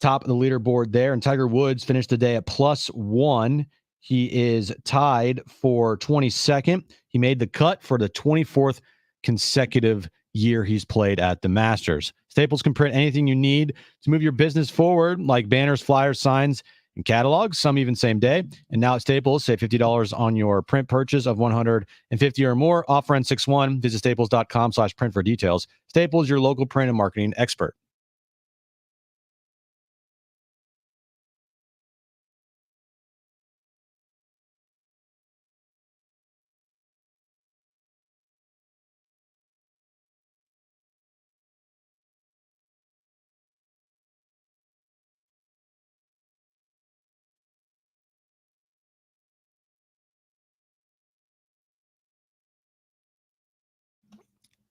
top of the leaderboard there. And Tiger Woods finished the day at +1. He is tied for 22nd. He made the cut for the 24th consecutive year he's played at the Masters. Staples can print anything you need to move your business forward, like banners, flyers, signs, and catalogs, some even same day. And now at Staples, save $50 on your print purchase of $150 or more. Offer ends 6/1. Visit staples.com/print for details. Staples, your local print and marketing expert.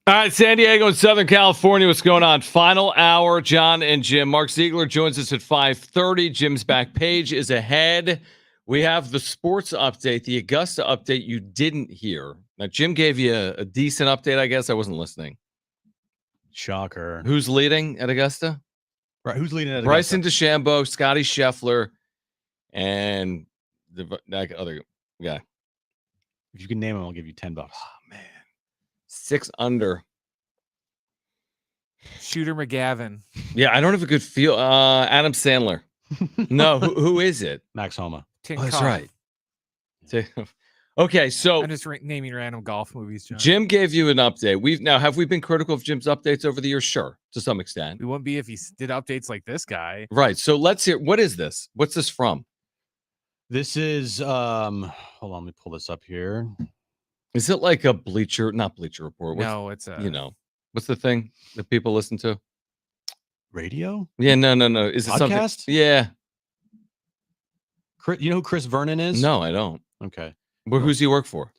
All right, San Diego and Southern California, what's going on? Final hour, Jon and Jim. Mark Ziegler joins us at 5:30. Jim's back page is ahead. We have the sports update, the Augusta update you didn't hear. Now, Jim gave you a decent update, I guess. I wasn't listening. Shocker. Who's leading at Augusta? Right, who's leading at Bryson DeChambeau, Scotty Scheffler, and that other guy. If you can name him, I'll give you $10. Oh, man. 6 under. Shooter McGavin. Yeah, I don't have a good feel. Adam Sandler. No, who is it? Max Homa. That's right. Okay, so I'm just naming random golf movies, John. Jim gave you an update. Have we been critical of Jim's updates over the years? Sure, to some extent. We wouldn't be if he did updates like this guy. Right. So let's hear. What is this? What's this from? This is hold on, let me pull this up here. Is it like a not Bleacher Report? No, it's a what's the thing that people listen to? Radio? Yeah, no. Is it something? Podcast? Yeah. You know who Chris Vernon is? No, I don't. Okay. Well, who's he work for?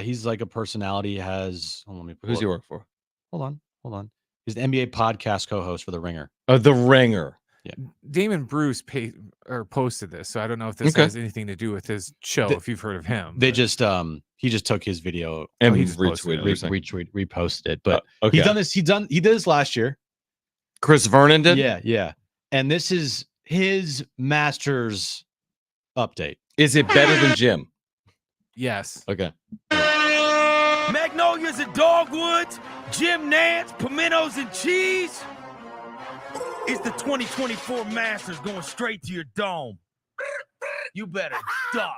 He's like a personality. Who's he work for? Hold on. He's the NBA podcast co-host for The Ringer. Oh, The Ringer. Yeah. Damon Bruce posted this, so I don't know if this has anything to do with his show. If you've heard of him, They just he just took his video and he reposted it. But okay. he's done this. He did this last year. Chris Vernon did. Yeah. And this is his Masters update. Is it better than Jim? Yes. Okay. Magnolias and dogwoods, Jim Nance, pimentos and cheese. It's the 2024 Masters going straight to your dome. You better duck.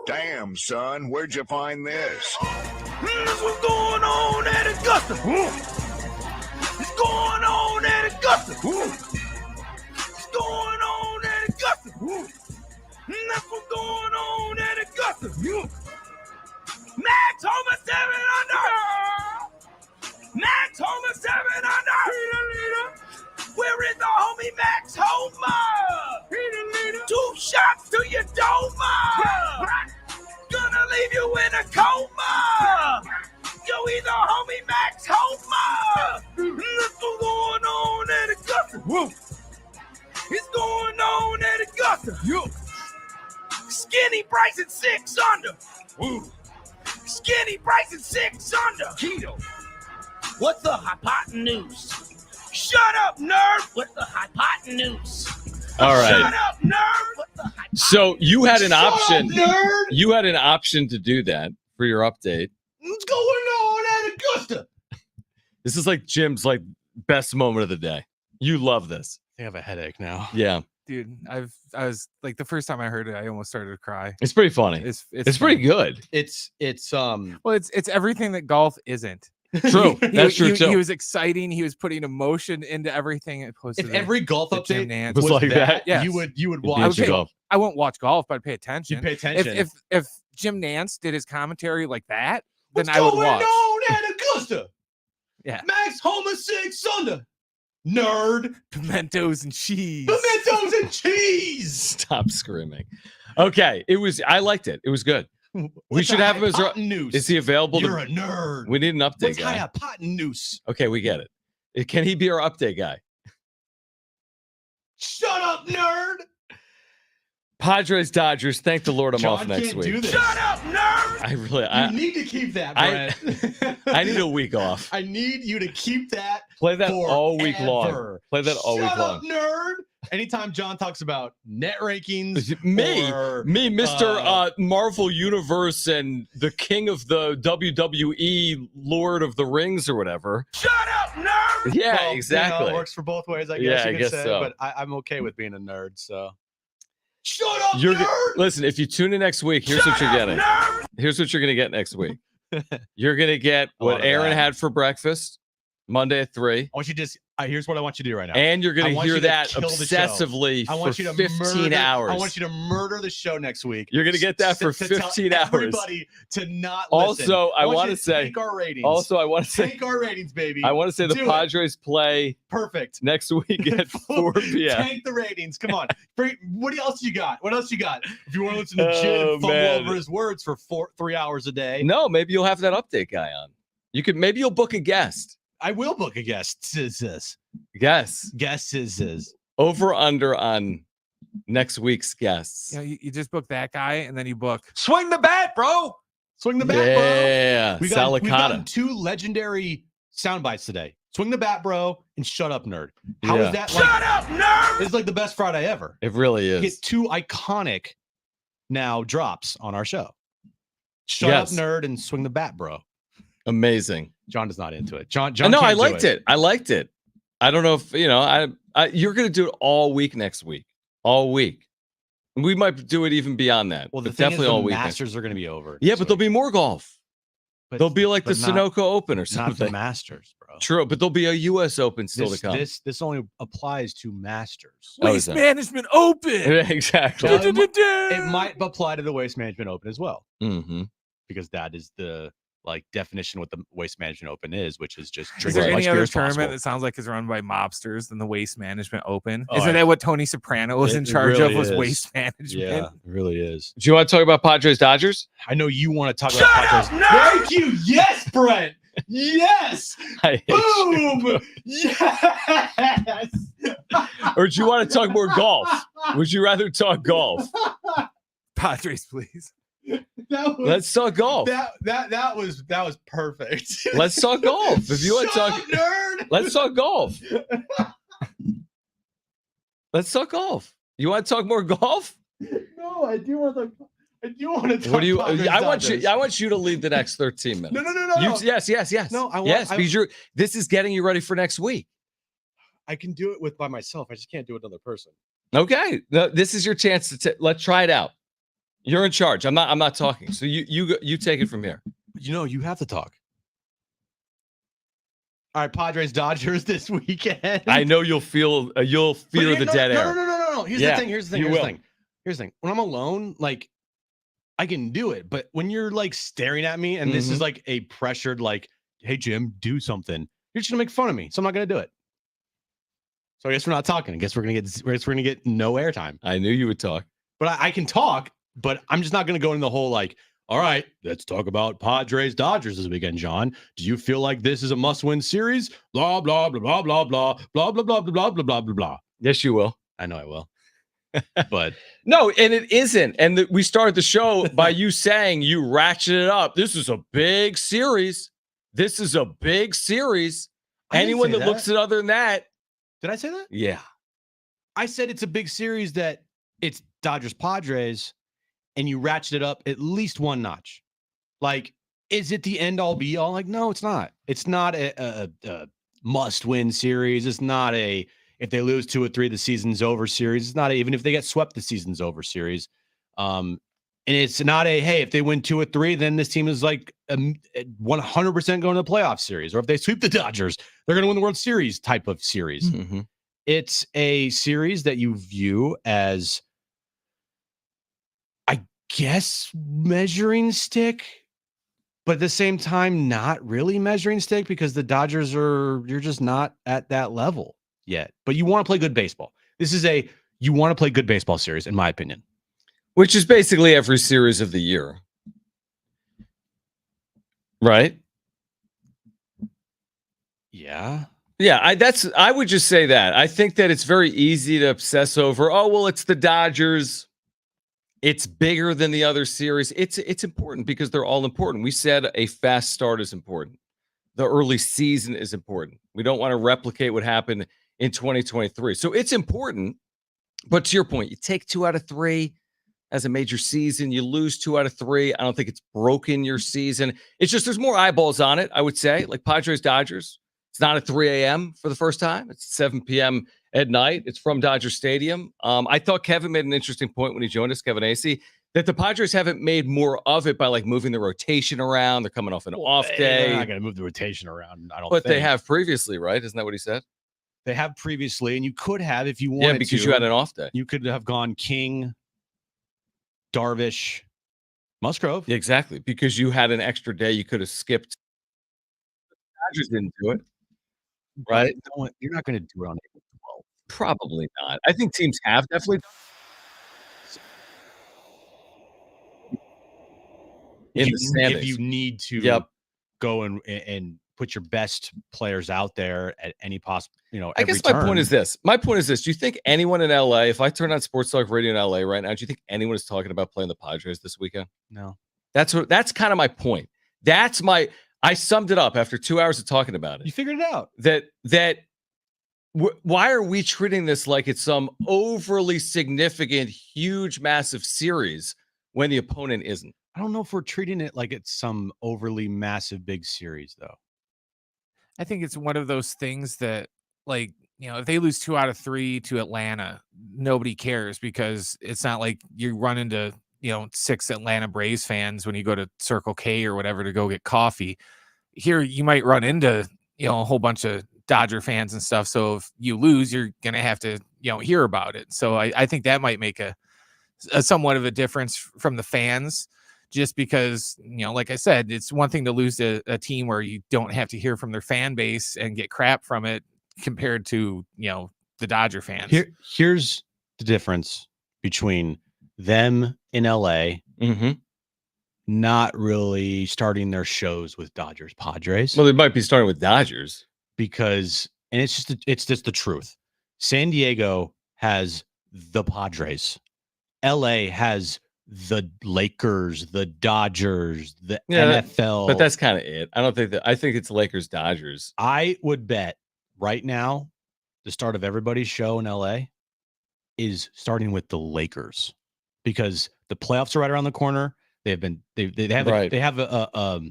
Damn, son, where'd you find this? That's what's going on at Augusta. It's going on at Augusta. It's going on at Augusta. That's what's going on at Augusta. Max Homa 7 under. Max Homa 7 under. Where is the homie Max Homa? 2 shots to your doma. Gonna leave you in a coma. Yo, he's the homie Max Homa. What's going on at Augusta? It's going on at Augusta. Skinny Bryson 6 under. Skinny Bryson 6 under. Keto. What's the hypotenuse? Shut up, nerd! What's the hypotenuse? All right. Shut up, nerd! What's the hypotenuse? So you had an Shut option. up, nerd! You had an option to do that for your update. What's going on at Augusta? This is like Jim's best moment of the day. You love this. I have a headache now. Yeah. Dude, I was like the first time I heard it, I almost started to cry. It's pretty funny. It's pretty good. It's well, it's everything that golf isn't. True. That's true too. He was exciting. He was putting emotion into everything. If every golf update was like that, yes. you would watch golf. I won't watch golf, but I'd pay attention. You'd pay attention. If Jim Nance did his commentary like that, What's then I would going watch. on at Augusta? Yeah. Max Homa 6 under. Nerd. Pimentos and cheese. Pimentos and cheese. Stop screaming. Okay, I liked it. It was good. We should have him as noose. Is he available? You're a nerd. We need an update What's guy. hypotenuse? Okay, we get it. Can he be our update guy? Shut up, nerd. Padres, Dodgers. Thank the Lord I'm John off next can't week. do this. Shut up, nerd! You need to keep that, Brett. I need a week off. I need you to keep that. Play that all week long. forever. Play that all week Shut long. up, nerd. Anytime John talks about net rankings, Me, Mr. Marvel Universe and the king of the WWE, Lord of the Rings or whatever. Shut up, nerd! Yeah, well, exactly. it works for both ways, I guess Yeah, you I could guess say. so. But I'm okay with being a nerd. So shut up, nerd. Listen, if you tune in next week, here's what you're getting. Nerd! Here's what you're going to get next week. You're going to get what Aaron had for breakfast Monday at 3. I want you to just. Here's what I want you to do right now. And you're going to hear that kill the show. obsessively I want for you to 15 hours. I want you to murder the show next week. You're going to get that for To tell 15 hours. Everybody to not listen. Also, I want you to say. take our ratings. Also, I want to say. Take our ratings, baby. I want to say the Do it. Padres play Perfect next week at 4 p.m. Tank the ratings. Come on. What else you got? What else you got? If you want to listen to Jim fumble man. over his words for 3 hours a day, No, maybe you'll have that update guy on. Maybe you'll book a guest. I will book a guest. Guess. Guest is. Over under on next week's guests. You know, you just book that guy, and then you book. Swing the bat, bro. Swing the bat, bro. Yeah, We've gotten 2 legendary sound bites today. Swing the bat, bro, and shut up, nerd. How is that? Shut up, nerd! It's like the best Friday ever. It really You is. get 2 iconic now drops on our show. Shut Yes. up, nerd, and swing the bat, bro. Amazing. John is not into it. John. No, I can't do liked it. I liked it. I don't know if you're going to do it all week next week. All week. We might do it even beyond that. Well, the but thing definitely is, the all week. Masters are going to be over. Yeah, but there'll be more golf. But, There'll be like the but not- Sunoco Open or not something. the Masters, bro. True, but there'll be a U.S. Open still to come. This only applies to Masters. Oh, is Waste that- Management Open. Exactly. Now, it might apply to the Waste Management Open as well, Mm-hmm. because that is the definition what the Waste Management Open is, which is just Is drink there as much any beer other as possible. tournament that sounds like is run by mobsters than the Waste Management Open? Oh, Isn't that what Tony Soprano was in charge really of? Was is. Waste Management? Yeah, it really is. Do you want to talk about Padres Dodgers? I know you want to talk Shut about up, Padres. nerd! Thank you. Yes, Brent. Yes. I hate you. Boom. Yes. Or do you want to talk more golf? Would you rather talk golf? Padres, please. That was, Let's talk golf. that was perfect. Let's talk golf. If you want to Shut talk, up, nerd. let's talk golf. Let's talk golf. You want to talk more golf? No, I do want to. I do want to talk. What do you? Padres, I Dodgers. want you to lead the next 13 minutes. No. Yes. No, I want- yes, I- because this is getting you ready for next week. I can do it by myself. I just can't do it with another person. Okay, this is your chance to let's try it out. You're in charge. I'm not talking. So you take it from here. You have to talk. All right, Padres Dodgers this weekend. I know you'll fear the dead air. No. Here's Yeah, the thing. Here's the thing. When I'm alone, like I can do it, but when you're like staring at me and this is like a pressured, like, hey Jim, do something, you're just gonna make fun of me. So I'm not gonna do it. So I guess we're not talking. I guess we're gonna get no airtime. I knew you would talk. But I can talk, but I'm just not gonna go into the whole like, all right, let's talk about Padres Dodgers this weekend, John. Do you feel like this is a must-win series? Blah blah blah blah blah blah blah blah blah blah blah blah blah blah blah. Yes, you will. I know I will. But no, and it isn't. And we started the show by you saying you ratcheted it up. This is a big series. This is a big series. I didn't Anyone say that looks at other than that. Did I say that? Yeah. I said it's a big series that it's Dodgers Padres, and you ratchet it up at least one notch. Like, is it the end all be all? Like, no, it's not. It's not a must-win series. It's not a if they lose 2 or 3, the season's over series. It's not even if they get swept, the season's over series. And it's not a hey, if they win 2 or 3, then this team is like 100% going to the playoff series. Or if they sweep the Dodgers, they're going to win the World Series type of series. Mm-hmm. It's a series that you view as, I guess, measuring stick, but at the same time, not really measuring stick because the Dodgers you're just not at that level. yet, but you want to play good baseball. This is you want to play good baseball series, in my opinion. Which is basically every series of the year. Right? Yeah. Yeah, I would just say that. I think that it's very easy to obsess over, oh, well, it's the Dodgers. It's bigger than the other series. It's important because they're all important. We said a fast start is important. The early season is important. We don't want to replicate what happened in 2023. So it's important. But to your point, you take 2 out of 3 as a major season. You lose 2 out of 3. I don't think it's broken your season. It's just there's more eyeballs on it, I would say. Like Padres Dodgers. It's not at 3 a.m. for the first time. It's 7 p.m. at night. It's from Dodger Stadium. I thought Kevin made an interesting point when he joined us, Kevin Acee, that the Padres haven't made more of it by like moving the rotation around. They're coming off an off day. They're not going to move the rotation around. I don't But think. they have previously, right? Isn't that what he said? They have previously, and you could have if you wanted to. Yeah, because you had an off day. You could have gone King, Darvish, Musgrove. Yeah, exactly. Because you had an extra day, you could have skipped. The Dodgers didn't do it. Right? No, you're not going to do it on April 12th. Probably not. I think teams have definitely. In the standings. If you need to go and put your best players out there at any possible, I guess my point is this. My point is this. Do you think anyone in LA, if I turn on Sports Talk Radio in LA right now, do you think anyone is talking about playing the Padres this weekend? No. That's kind of my point. I summed it up after 2 hours of talking about it. You figured it out. Why are we treating this like it's some overly significant, huge, massive series when the opponent isn't? I don't know if we're treating it like it's some overly massive big series, though. I think it's one of those things that, like, if they lose 2 out of 3 to Atlanta, nobody cares because it's not like you run into, 6 Atlanta Braves fans when you go to Circle K or whatever to go get coffee. Here, you might run into, a whole bunch of Dodger fans and stuff. So if you lose, you're going to have to, hear about it. So I think that might make a somewhat of a difference from the fans. Just because, like I said, it's one thing to lose to a team where you don't have to hear from their fan base and get crap from it compared to, the Dodger fans. Here's the difference between them in LA not really starting their shows with Dodgers Padres. Well, they might be starting with Dodgers because, and it's just the truth. San Diego has the Padres. LA has the Lakers, the Dodgers, the NFL. But that's kind of it. I don't think that. I think it's Lakers, Dodgers. I would bet right now the start of everybody's show in LA is starting with the Lakers because the playoffs are right around the corner. They have a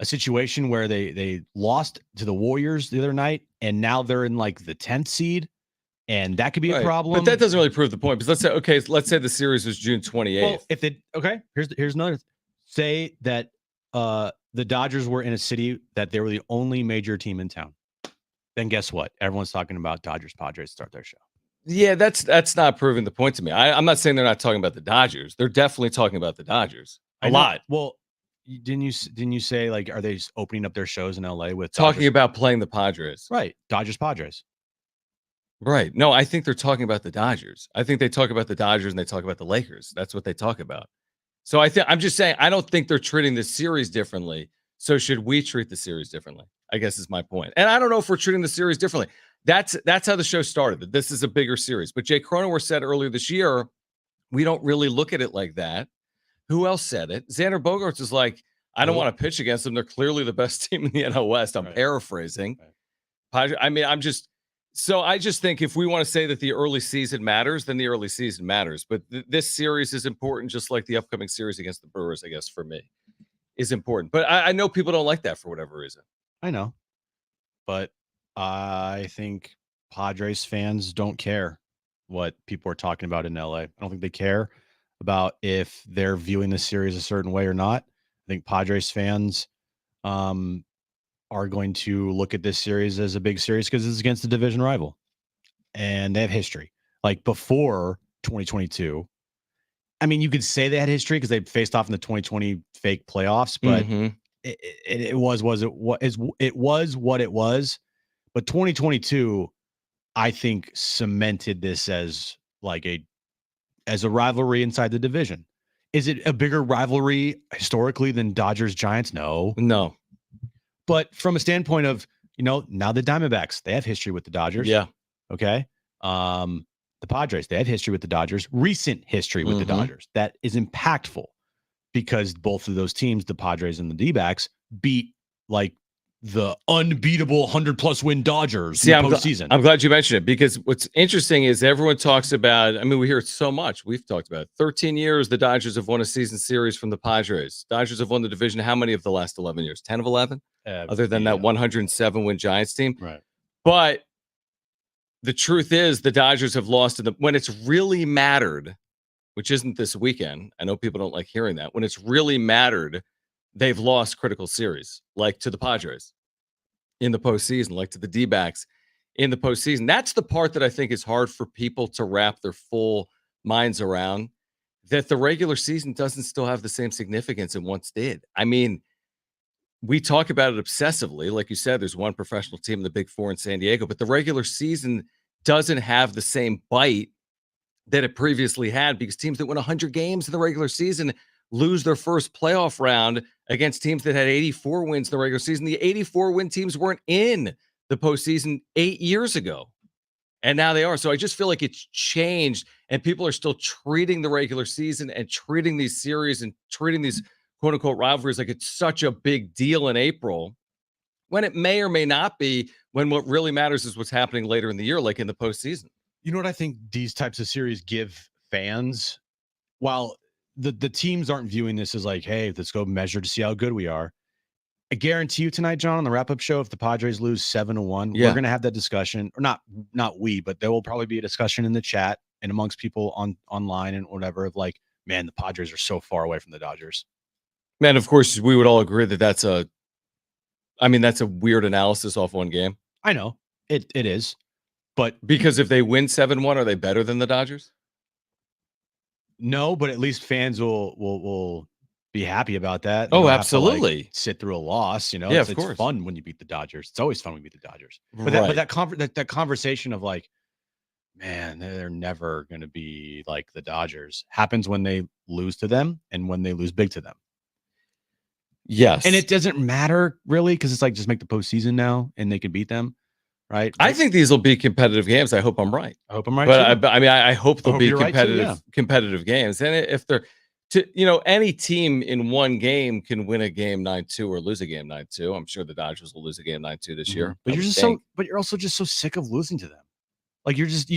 situation where they lost to the Warriors the other night, and now they're in like the 10th seed. And that could be a problem. But that doesn't really prove the point. Because let's say the series was June 28th. Well, here's another. Say that the Dodgers were in a city that they were the only major team in town. Then guess what? Everyone's talking about Dodgers Padres to start their show. Yeah, that's not proving the point to me. I'm not saying they're not talking about the Dodgers. They're definitely talking about the Dodgers a lot. Well, didn't you say like are they opening up their shows in LA with talking Dodgers? about playing the Padres? Right, Dodgers Padres. Right. No, I think they're talking about the Dodgers. I think they talk about the Dodgers and they talk about the Lakers. That's what they talk about. So I'm just saying, I don't think they're treating the series differently. So should we treat the series differently? I guess is my point. And I don't know if we're treating the series differently. That's how the show started. That this is a bigger series. But Jay Cronenworth said earlier this year, we don't really look at it like that. Who else said it? Xander Bogaerts is like, I don't want to pitch against them. They're clearly the best team in the NL West. I'm paraphrasing. I mean, I just think if we want to say that the early season matters, then the early season matters. But this series is important, just like the upcoming series against the Brewers, I guess, for me, is important. But I know people don't like that for whatever reason. I know. But I think Padres fans don't care what people are talking about in LA. I don't think they care about if they're viewing the series a certain way or not. I think Padres fans are going to look at this series as a big series because it's against the division rival and they have history. Like before 2022, I mean, you could say they had history because they faced off in the 2020 fake playoffs, but it was what it was. But 2022 I think, cemented this as a rivalry inside the division. Is it a bigger rivalry historically than Dodgers Giants? No. But from a standpoint of, now the Diamondbacks, they have history with the Dodgers. Yeah. Okay. The Padres, they have history with the Dodgers, recent history with the Dodgers that is impactful because both of those teams, the Padres and the D-backs, beat the unbeatable 100+ win Dodgers in the postseason. I'm glad you mentioned it because what's interesting is everyone talks about, we hear it so much. We've talked about it. 13 years the Dodgers have won a season series from the Padres. Dodgers have won the division how many of the last 11 years? 10 of 11? Other than that 107 win Giants team. Right. But the truth is the Dodgers have lost when it's really mattered, which isn't this weekend. I know people don't like hearing that. When it's really mattered, they've lost critical series, like to the Padres in the postseason, like to the D-backs in the postseason. That's the part that I think is hard for people to wrap their full minds around, that the regular season doesn't still have the same significance it once did. We talk about it obsessively. Like you said, there's one professional team in the Big Four in San Diego, but the regular season doesn't have the same bite that it previously had because teams that win 100 games in the regular season lose their first playoff round against teams that had 84 wins in the regular season. The 84-win teams weren't in the postseason 8 years ago, and now they are. So I just feel like it's changed, and people are still treating the regular season and treating these series and treating these quote-unquote rivalries like it's such a big deal in April, when it may or may not be, when what really matters is what's happening later in the year, like in the postseason. You know what I think these types of series give fans? While the teams aren't viewing this as like, hey, let's go measure to see how good we are. I guarantee you tonight, John, on the wrap-up show, if the Padres lose 7-1, we're going to have that discussion. Or not we, but there will probably be a discussion in the chat and amongst people online and whatever of like, man, the Padres are so far away from the Dodgers. Man, of course, we would all agree that that's a weird analysis off one game. I know. It is. But because if they win 7-1, are they better than the Dodgers? No, but at least fans will be happy about that. Oh, absolutely. Sit through a loss, Yeah, it's of course. fun when you beat the Dodgers. It's always fun when you beat the Dodgers. But Right. that conversation of like, man, they're never going to be like the Dodgers happens when they lose to them and when they lose big to them. Yes. And it doesn't matter really because it's like just make the postseason now and they can beat them. Right. I think these will be competitive games. I hope I'm right. I hope I'm right. But I hope they'll be you're right too, competitive games. And if they're any team in one game can win a game 9-2 or lose a game 9-2. I'm sure the Dodgers will lose a game 9-2 this year. But you're also just so sick of losing to them. Like you just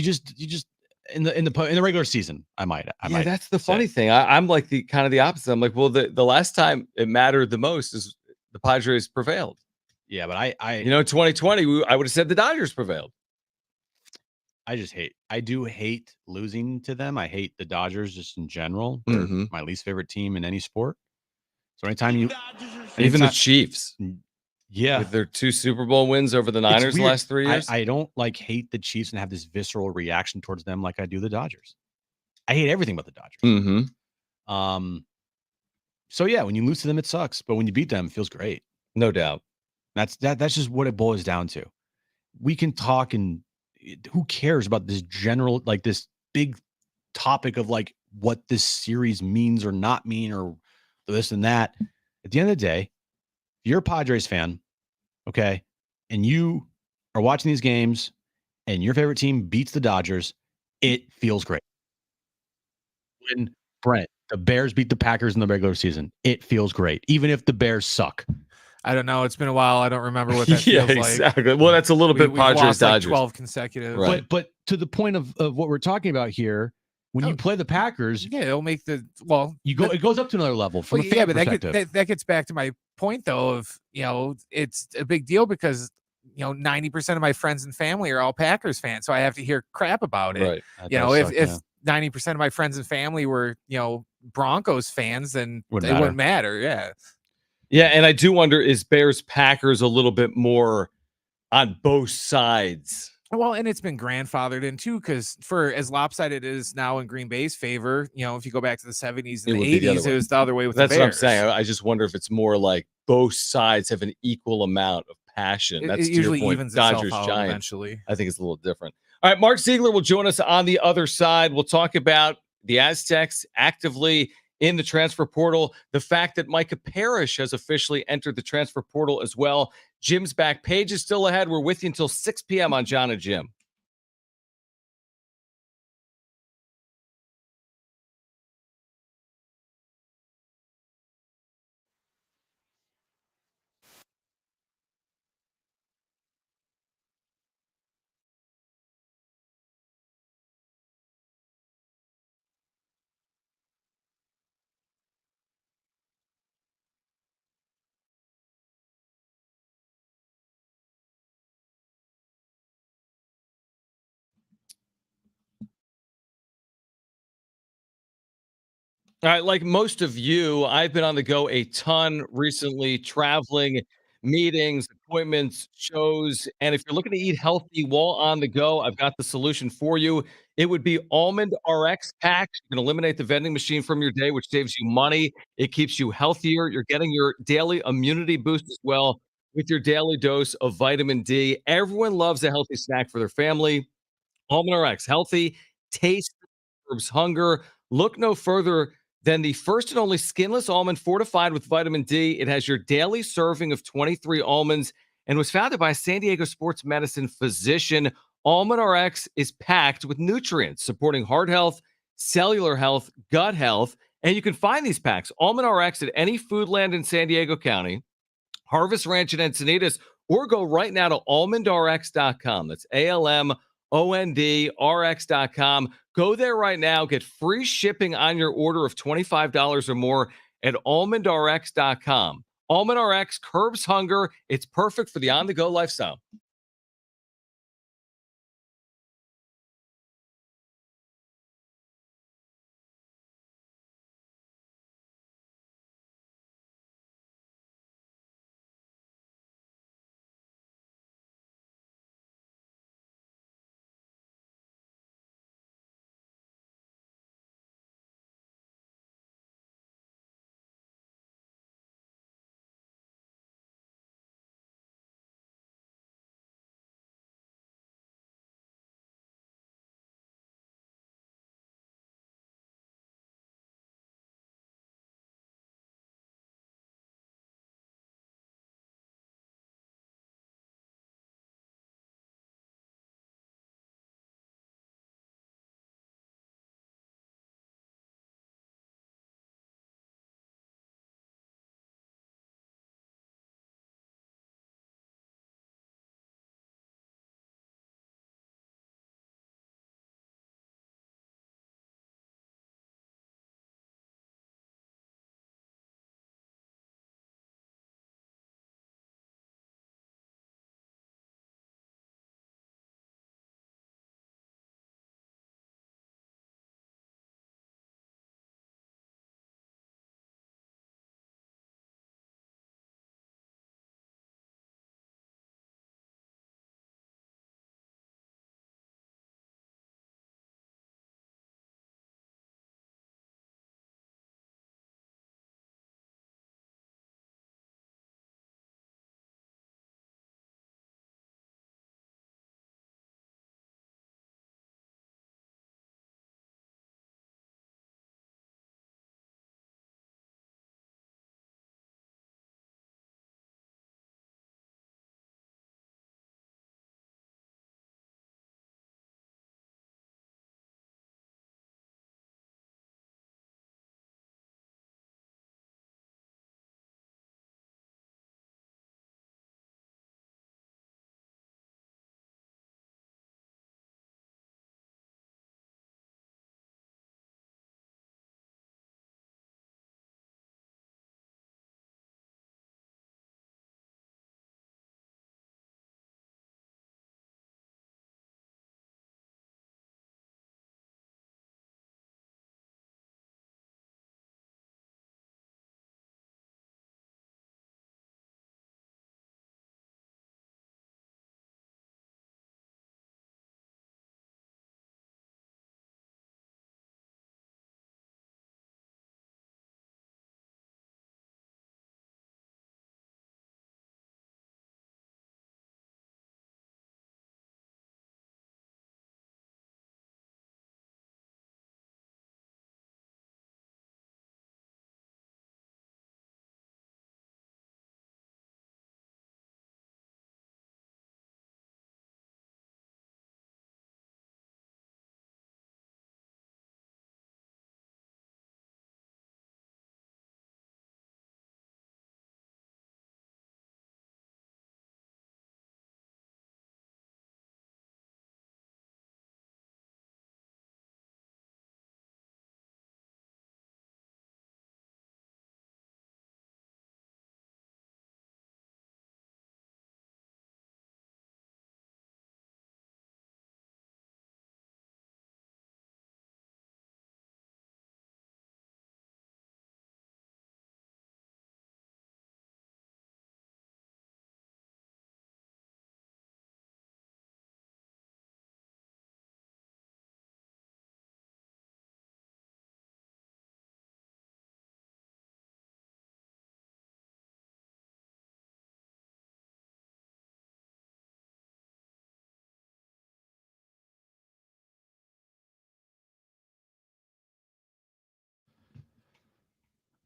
in the regular season, I might. That's the funny thing. I'm like the kind of the opposite. I'm like, well, the last time it mattered the most is the Padres prevailed. Yeah, but I 2020, I would have said the Dodgers prevailed. I do hate losing to them. I hate the Dodgers just in general. They're my least favorite team in any sport. So even the Chiefs. Yeah. With their 2 Super Bowl wins over the Niners the last 3 years. I don't hate the Chiefs and have this visceral reaction towards them like I do the Dodgers. I hate everything about the Dodgers. So yeah, when you lose to them, it sucks. But when you beat them, it feels great. No doubt. That's just what it boils down to. We can talk and who cares about this general, like this big topic of like what this series means or not mean or this and that. At the end of the day, if you're a Padres fan, okay, and you are watching these games and your favorite team beats the Dodgers, it feels great. When the Bears beat the Packers in the regular season, it feels great, even if the Bears suck. I don't know. It's been a while. I don't remember what that feels exactly. like. Well, that's a little bit Padres Dodgers. 12 consecutive. Right. But to the point of what we're talking about here, when you play the Packers, it'll make it goes up to another level from a fan perspective. That gets back to my point though of, it's a big deal because 90% of my friends and family are all Packers fans, so I have to hear crap about it. Right. If 90% of my friends and family were, Broncos fans, then it wouldn't matter. Yeah. Yeah, and I do wonder, is Bears Packers a little bit more on both sides? Well, and it's been grandfathered in too, because for as lopsided it is now in Green Bay's favor, if you go back to the 70s and the 80s, it was the other way with the Bears. That's what I'm saying. I just wonder if it's more like both sides have an equal amount of passion. That's it usually to your point. evens Dodgers, itself out Giants. eventually. I think it's a little different. All right, Mark Ziegler will join us on the other side. We'll talk about the Aztecs actively in the transfer portal, the fact that Micah Parrish has officially entered the transfer portal as well. Jim's back page is still ahead. We're with you until 6 p.m. on Jon and Jim. All right, like most of you, I've been on the go a ton recently, traveling, meetings, appointments, shows. And if you're looking to eat healthy while on the go, I've got the solution for you. It would be Almond RX packs. You can eliminate the vending machine from your day, which saves you money. It keeps you healthier. You're getting your daily immunity boost as well with your daily dose of vitamin D. Everyone loves a healthy snack for their family. Almond RX, healthy, taste curbs hunger. Look no further than the first and only skinless almond fortified with vitamin D. It has your daily serving of 23 almonds and was founded by a San Diego sports medicine physician. Almond RX is packed with nutrients supporting heart health, cellular health, gut health. And you can find these packs, Almond RX, at any Foodland in San Diego County, Harvest Ranch in Encinitas, or go right now to almondrx.com. That's ALMONDRX.com. Go there right now. Get free shipping on your order of $25 or more at almondrx.com. Almond RX curbs hunger. It's perfect for the on the go lifestyle.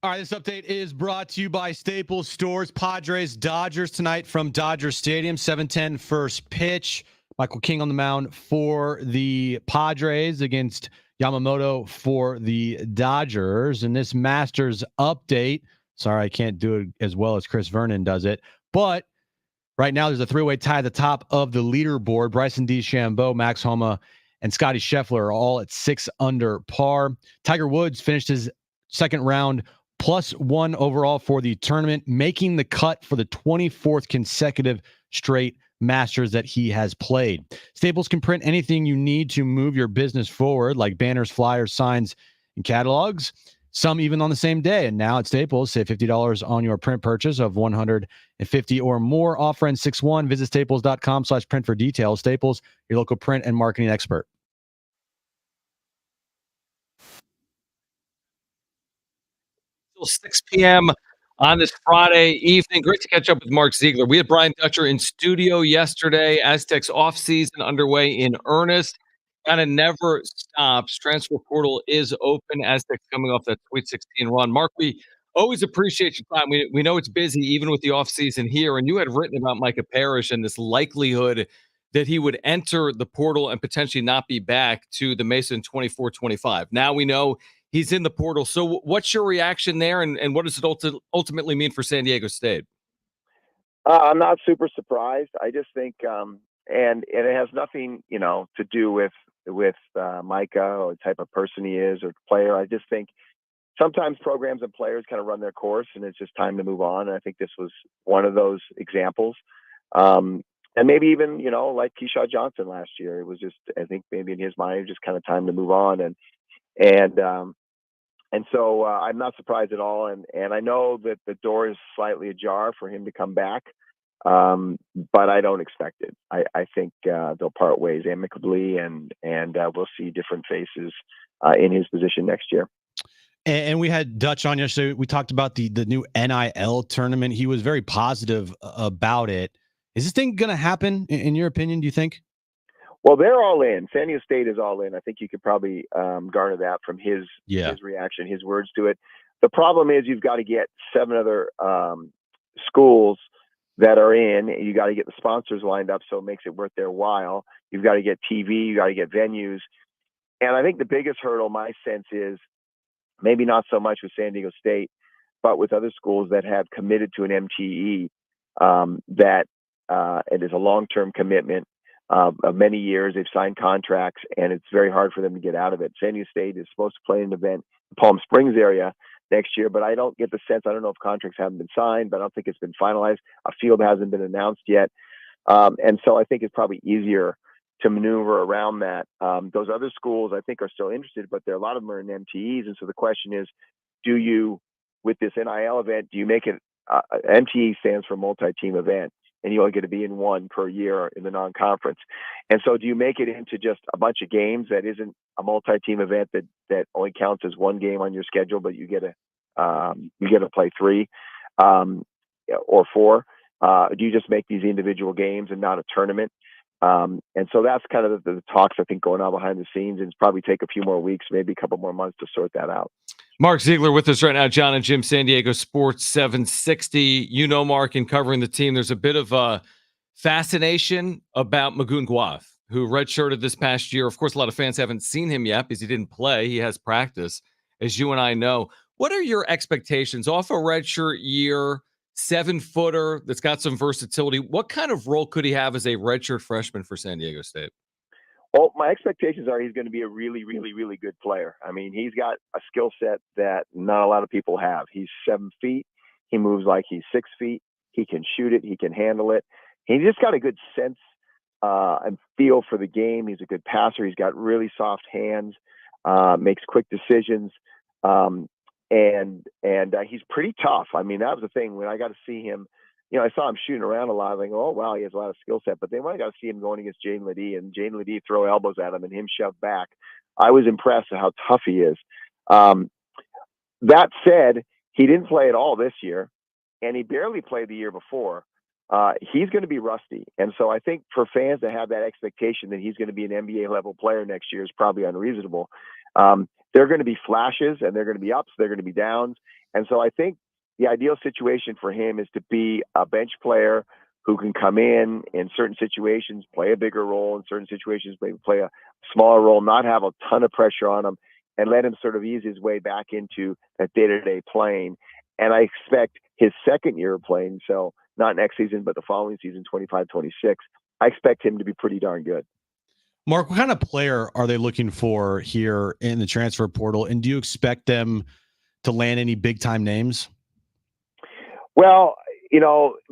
All right, this update is brought to you by Staples Stores. Padres, Dodgers tonight from Dodger Stadium, 7:10 first pitch. Michael King on the mound for the Padres against Yamamoto for the Dodgers. And this Masters update, sorry, I can't do it as well as Chris Vernon does it, but right now there's a three-way tie at the top of the leaderboard. Bryson DeChambeau, Max Homa, and Scotty Scheffler are all at 6 under par. Tiger Woods finished his second round +1 overall for the tournament, making the cut for the 24th consecutive straight Masters that he has played. Staples can print anything you need to move your business forward, like banners, flyers, signs, and catalogs, some even on the same day. And now at Staples, save $50 on your print purchase of $150 or more. Offer ends 6/1. Visit staples.com/print for details. Staples, your local print and marketing expert. 6 p.m. on this Friday evening. Great to catch up with Mark Ziegler. We had Brian Dutcher in studio yesterday. Aztecs offseason underway in earnest. Kind of never stops. Transfer portal is open. Aztecs coming off that Sweet 16 run. Mark, we always appreciate your time. We know it's busy even with the offseason here. And you had written about Micah Parrish and this likelihood that he would enter the portal and potentially not be back to the Mason 24-25. Now we know he's in the portal. So what's your reaction there, and what does it ultimately mean for San Diego State? I'm not super surprised. I just think, and it has nothing, to do with Micah or the type of person he is or player. I just think sometimes programs and players kind of run their course, and it's just time to move on. And I think this was one of those examples. And maybe even, like Keyshawn Johnson last year, it was just, I think maybe in his mind, it was just kind of time to move on. And so I'm not surprised at all. And I know that the door is slightly ajar for him to come back, but I don't expect it. I think they'll part ways amicably, and we'll see different faces in his position next year. And we had Dutch on yesterday. We talked about the new NIL tournament. He was very positive about it. Is this thing going to happen, in your opinion, do you think? Well, they're all in. San Diego State is all in. I think you could probably garner that from his reaction, his words to it. The problem is you've got to get 7 other schools that are in. You got to get the sponsors lined up so it makes it worth their while. You've got to get TV. You got to get venues. And I think the biggest hurdle, my sense is, maybe not so much with San Diego State, but with other schools that have committed to an MTE, that it is a long-term commitment of many years. They've signed contracts, and it's very hard for them to get out of it. San Diego State is supposed to play an event in the Palm Springs area next year, but I don't get the sense, I don't know if contracts haven't been signed, but I don't think it's been finalized. A field hasn't been announced yet. And so I think it's probably easier to maneuver around that. Those other schools, I think, are still interested, but a lot of them are in MTEs. And so the question is, do you, with this NIL event, do you make it, MTE stands for multi-team event, and you only get to be in one per year in the non-conference. And so do you make it into just a bunch of games that isn't a multi-team event that only counts as one game on your schedule, but you get to play 3 or 4? Do you just make these individual games and not a tournament? And so that's kind of the talks, I think, going on behind the scenes, and it's probably take a few more weeks, maybe a couple more months to sort that out. Mark Ziegler with us right now. Jon and Jim, San Diego Sports 760. Mark, in covering the team, there's a bit of a fascination about Magoon Guath, who redshirted this past year. Of course, a lot of fans haven't seen him yet because he didn't play. He has practice, as you and I know. What are your expectations off a redshirt year, 7-footer that's got some versatility? What kind of role could he have as a redshirt freshman for San Diego State? Well, my expectations are he's going to be a really, really, really good player. I mean, he's got a skill set that not a lot of people have. He's 7 feet. He moves like he's 6 feet. He can shoot it. He can handle it. He just got a good sense and feel for the game. He's a good passer. He's got really soft hands, makes quick decisions, and he's pretty tough. I mean, that was the thing when I got to see him. I saw him shooting around a lot. Like, oh, wow, he has a lot of skill set. But then when I got to see him going against Jaden Ledee and Jaden Ledee throw elbows at him and him shove back, I was impressed at how tough he is. That said, he didn't play at all this year, and he barely played the year before. He's going to be rusty. And so I think for fans to have that expectation that he's going to be an NBA-level player next year is probably unreasonable. There are going to be flashes, and there are going to be ups, there are going to be downs. And so I think the ideal situation for him is to be a bench player who can come in certain situations, play a bigger role in certain situations, maybe play a smaller role, not have a ton of pressure on him, and let him sort of ease his way back into that day-to-day playing. And I expect his second year of playing, so not next season, but the following season, 25-26, I expect him to be pretty darn good. Mark, what kind of player are they looking for here in the transfer portal? And do you expect them to land any big-time names? Well,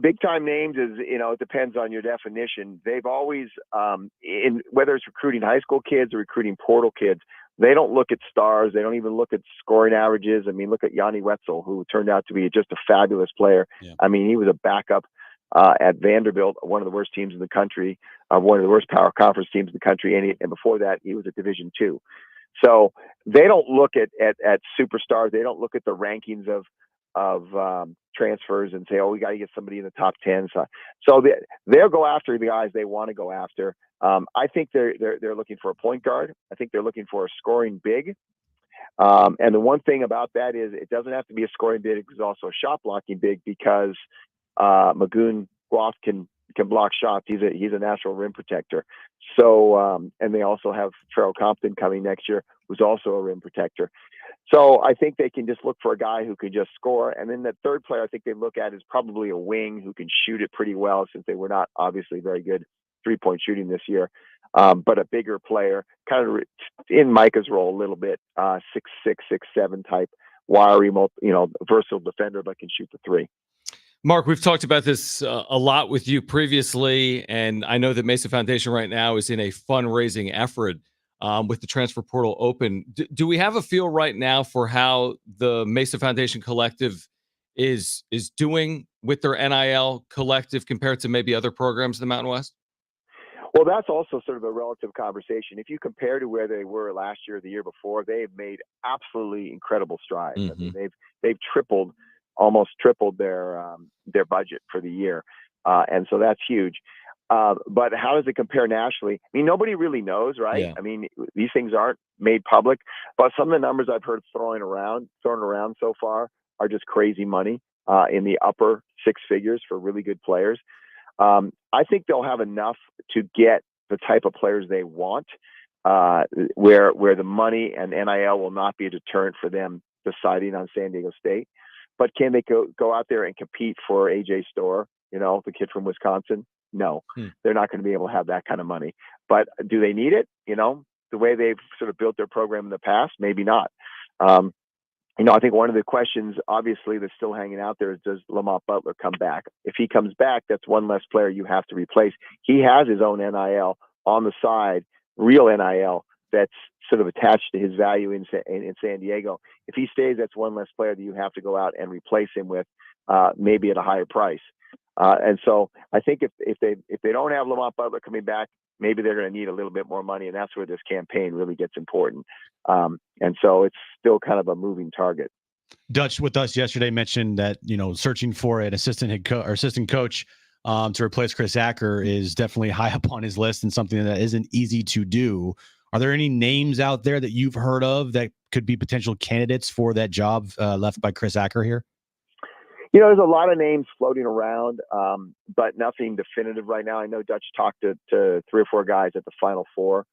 big time names is, it depends on your definition. They've always, whether it's recruiting high school kids or recruiting portal kids, they don't look at stars. They don't even look at scoring averages. I mean, look at Yanni Wetzel, who turned out to be just a fabulous player. Yeah. I mean, he was a backup at Vanderbilt, one of the worst teams in the country, one of the worst power conference teams in the country. And before that, he was at Division II. So they don't look at superstars. They don't look at the rankings of transfers and say, oh, we got to get somebody in the top 10. So they'll go after the guys they want to go after. I think they're looking for a point guard. I think they're looking for a scoring big. And the one thing about that is it doesn't have to be a scoring big. It's also a shot blocking big because Magoon Guaf can block shots. He's a natural rim protector. So and they also have Farrell Compton coming next year, who's also a rim protector. So I think they can just look for a guy who can just score. And then the third player I think they look at is probably a wing who can shoot it pretty well, since they were not obviously very good three-point shooting this year. But a bigger player, kind of in Micah's role a little bit, 6'6", 6'7" type, wiry, versatile defender that can shoot the three. Mark, we've talked about this a lot with you previously, and I know that Mesa Foundation right now is in a fundraising effort with the transfer portal open. Do we have a feel right now for how the Mesa Foundation Collective is doing with their NIL collective compared to maybe other programs in the Mountain West? Well, that's also sort of a relative conversation. If you compare to where they were last year or the year before, they've made absolutely incredible strides. Mm-hmm. I mean, they've almost tripled their budget for the year, and so that's huge. But how does it compare nationally? I mean, nobody really knows, right? Yeah. I mean, these things aren't made public, but some of the numbers I've heard thrown around so far are just crazy money in the upper six figures for really good players. I think they'll have enough to get the type of players they want, where the money and NIL will not be a deterrent for them deciding on San Diego State. But can they go out there and compete for AJ Storr, the kid from Wisconsin? No, they're not going to be able to have that kind of money. But do they need it? The way they've sort of built their program in the past, maybe not. I think one of the questions, obviously, that's still hanging out there is, does Lamont Butler come back? If he comes back, that's one less player you have to replace. He has his own NIL on the side, real NIL, that's sort of attached to his value in San Diego. If he stays, that's one less player that you have to go out and replace him with, maybe at a higher price. And so I think if they don't have Lamont Butler coming back, maybe they're going to need a little bit more money, and that's where this campaign really gets important. And so it's still kind of a moving target. Dutch with us yesterday mentioned that, searching for an assistant coach to replace Chris Acker is definitely high up on his list and something that isn't easy to do. Are there any names out there that you've heard of that could be potential candidates for that job left by Chris Acker here? There's a lot of names floating around, but nothing definitive right now. I know Dutch talked to 3 or 4 guys at the Final Four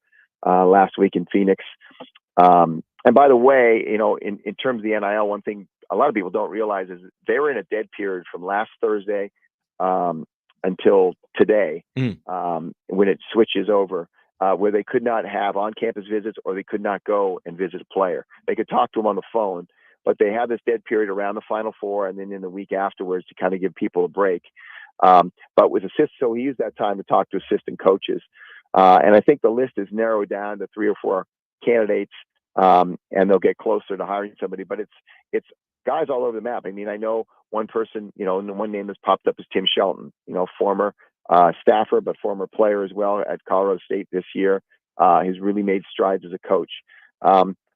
last week in Phoenix. And by the way, in terms of the NIL, one thing a lot of people don't realize is they were in a dead period from last Thursday until today when it switches over, where they could not have on-campus visits or they could not go and visit a player. They could talk to them on the phone, but they had this dead period around the Final Four and then in the week afterwards to kind of give people a break. But with so he used that time to talk to assistant coaches. And I think the list is narrowed down to 3 or 4 candidates, and they'll get closer to hiring somebody. But it's guys all over the map. I mean, I know one person, and one name that's popped up is Tim Shelton, former staffer, but former player as well at Colorado State this year. He's really made strides as a coach.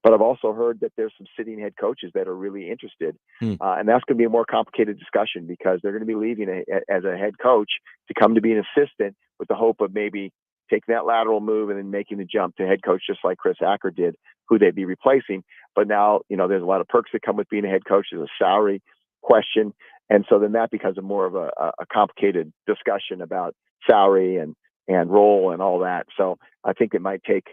But I've also heard that there's some sitting head coaches that are really interested. And that's going to be a more complicated discussion because they're going to be leaving as a head coach to come to be an assistant with the hope of maybe taking that lateral move and then making the jump to head coach, just like Chris Acker did, who they'd be replacing. But now, there's a lot of perks that come with being a head coach. There's a salary question. And so then that becomes more of a complicated discussion about salary and role and all that. So I think it might take,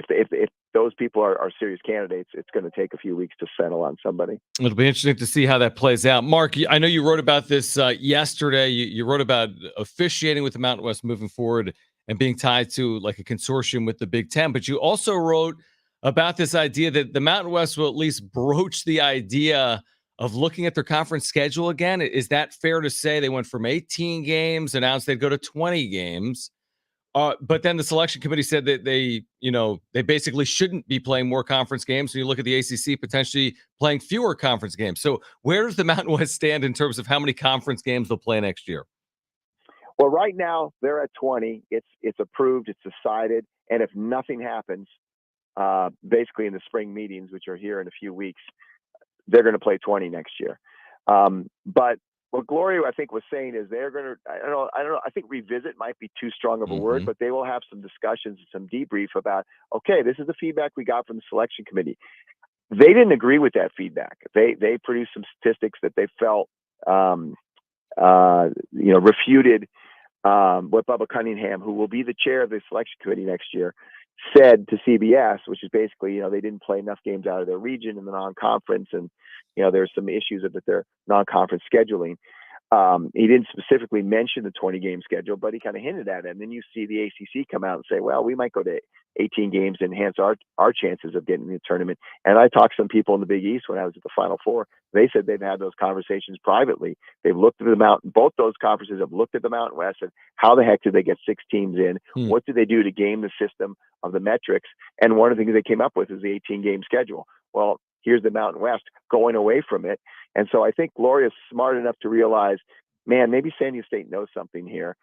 if those people are serious candidates, it's going to take a few weeks to settle on somebody. It'll be interesting to see how that plays out. Mark, I know you wrote about this yesterday. You wrote about officiating with the Mountain West moving forward and being tied to like a consortium with the Big Ten. But you also wrote about this idea that the Mountain West will at least broach the idea of looking at their conference schedule again. Is that fair to say? They went from 18 games, announced they'd go to 20 games. But then the selection committee said that they basically shouldn't be playing more conference games. So you look at the ACC potentially playing fewer conference games. So where does the Mountain West stand in terms of how many conference games they'll play next year? Well, right now they're at 20. It's approved. It's decided. And if nothing happens, basically in the spring meetings, which are here in a few weeks, they're going to play 20 next year. But what Gloria, I think, was saying is they're going to, I don't know. I think revisit might be too strong of a word, but they will have some discussions and some debrief about, okay, this is the feedback we got from the selection committee. They didn't agree with that feedback. They produced some statistics that they felt, refuted what Bubba Cunningham, who will be the chair of the selection committee next year, said to CBS, which is basically, they didn't play enough games out of their region in the non-conference, and there's some issues with their non-conference scheduling. He didn't specifically mention the 20-game schedule, but he kind of hinted at it. And then you see the ACC come out and say, well, we might go to 18 games to enhance our chances of getting in the tournament. And I talked to some people in the Big East when I was at the Final Four. They said they've had those conversations privately. They've looked at the Mountain. Both those conferences have looked at the Mountain West and how the heck did they get 6 teams in? What did they do to game the system of the metrics? And one of the things they came up with is the 18-game schedule. Well, here's the Mountain West going away from it. And so I think Gloria's smart enough to realize, man, maybe San Diego State knows something here.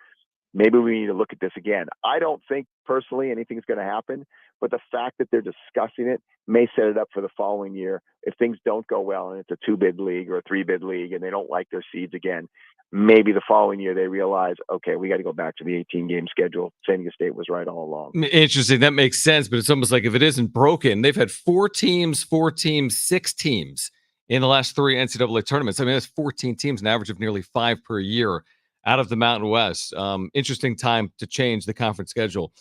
Maybe we need to look at this again. I don't think personally anything's going to happen, but the fact that they're discussing it may set it up for the following year. If things don't go well and it's a 2-bid league or a 3-bid league and they don't like their seeds again, maybe the following year they realize, okay, we got to go back to the 18-game schedule. San Diego State was right all along. Interesting. That makes sense, but it's almost like if it isn't broken, they've had 4 teams, 6 teams in the last 3 NCAA tournaments. I mean, that's 14 teams, an average of nearly 5 per year out of the Mountain West. Interesting time to change the conference schedule.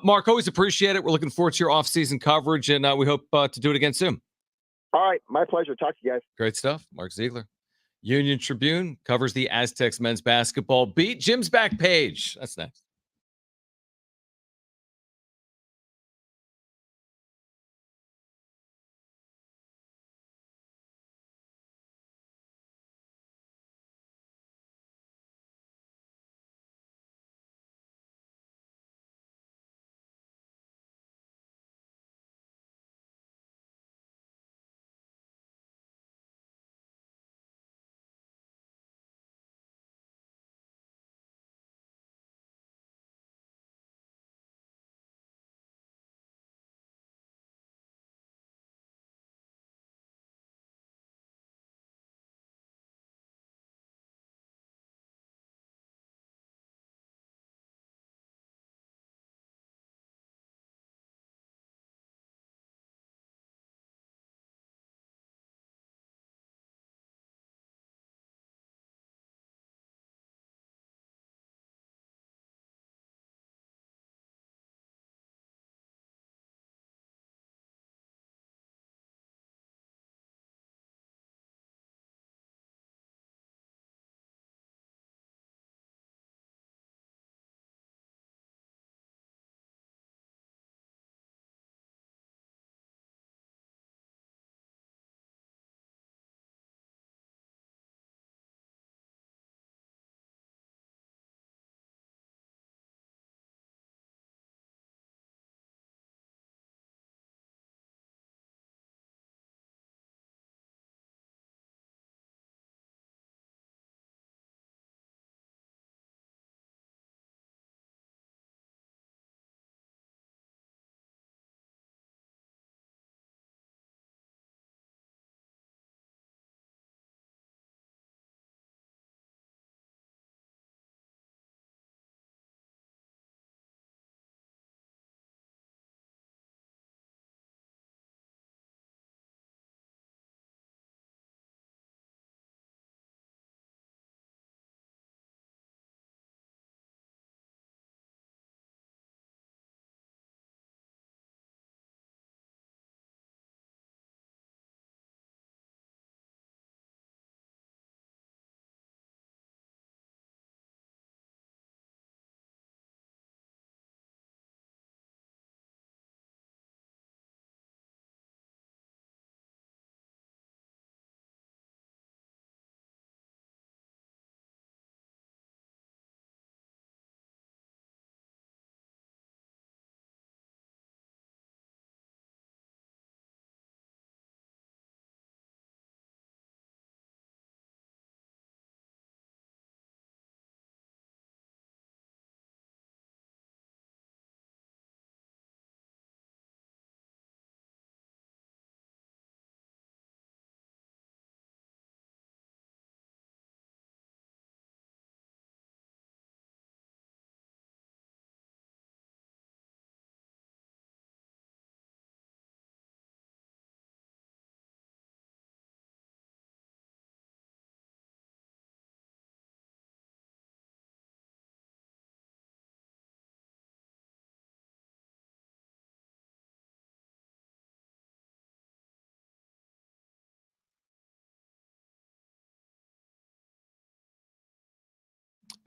Mark, always appreciate it. We're looking forward to your off-season coverage, and we hope to do it again soon. All right. My pleasure. Talk to you guys. Great stuff. Mark Ziegler. Union Tribune covers the Aztecs men's basketball beat. Jim's back page. That's next.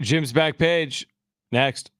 Jim's back page. Next.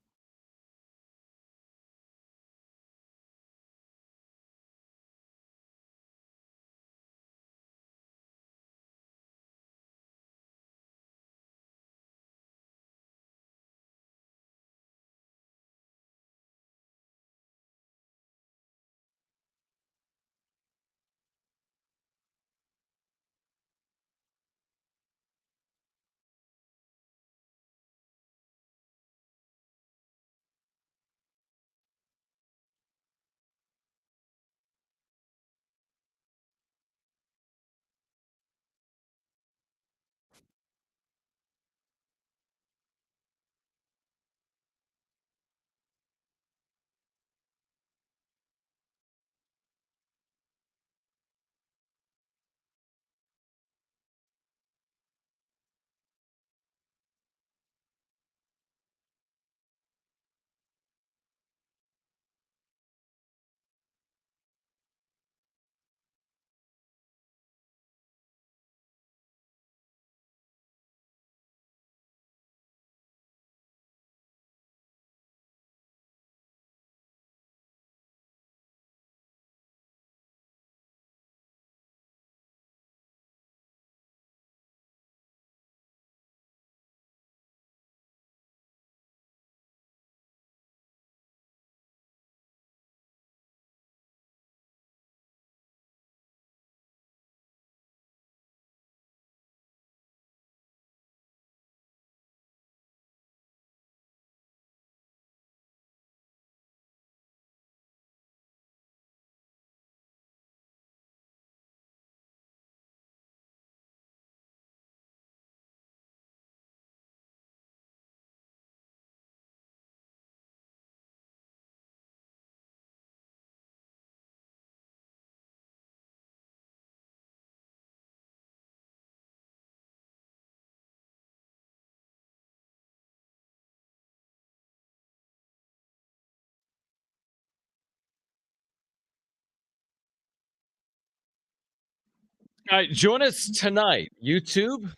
All right, join us tonight. YouTube,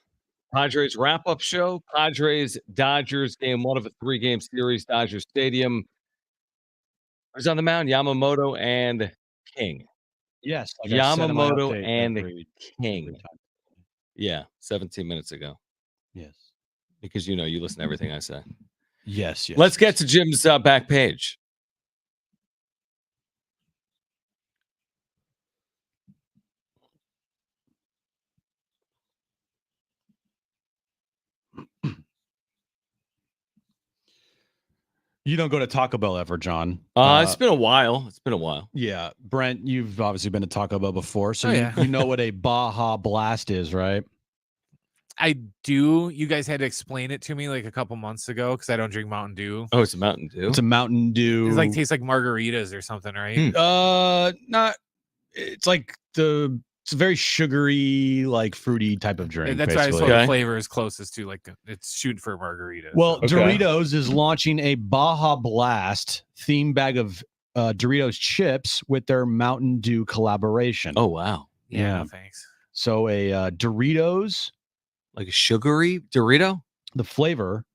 Padres wrap-up show. Padres Dodgers game 1 of a 3-game series. Dodger Stadium. Who's on the mound? Yamamoto and King. Yes, like I said in my Yamamoto update and every King. time. Yeah, 17 minutes ago. Yes. Because you listen to everything I say. Yes. Let's get to Jim's back page. You don't go to Taco Bell ever, John. It's been a while. Yeah. Brent, you've obviously been to Taco Bell before, so Oh, you know what a Baja Blast is, right? I do. You guys had to explain it to me like a couple months ago because I don't drink Mountain Dew. Oh, it's a Mountain Dew. It's a Mountain Dew. It like tastes like margaritas or something, right? Not. It's like it's a very sugary, like fruity type of drink. That's why I basically. saw the flavor is closest to like it's shooting for margaritas. Well, Doritos is launching a Baja Blast theme bag of Doritos chips with their Mountain Dew collaboration. Oh wow! Yeah, no, thanks. So a Doritos, like a sugary Dorito. The flavor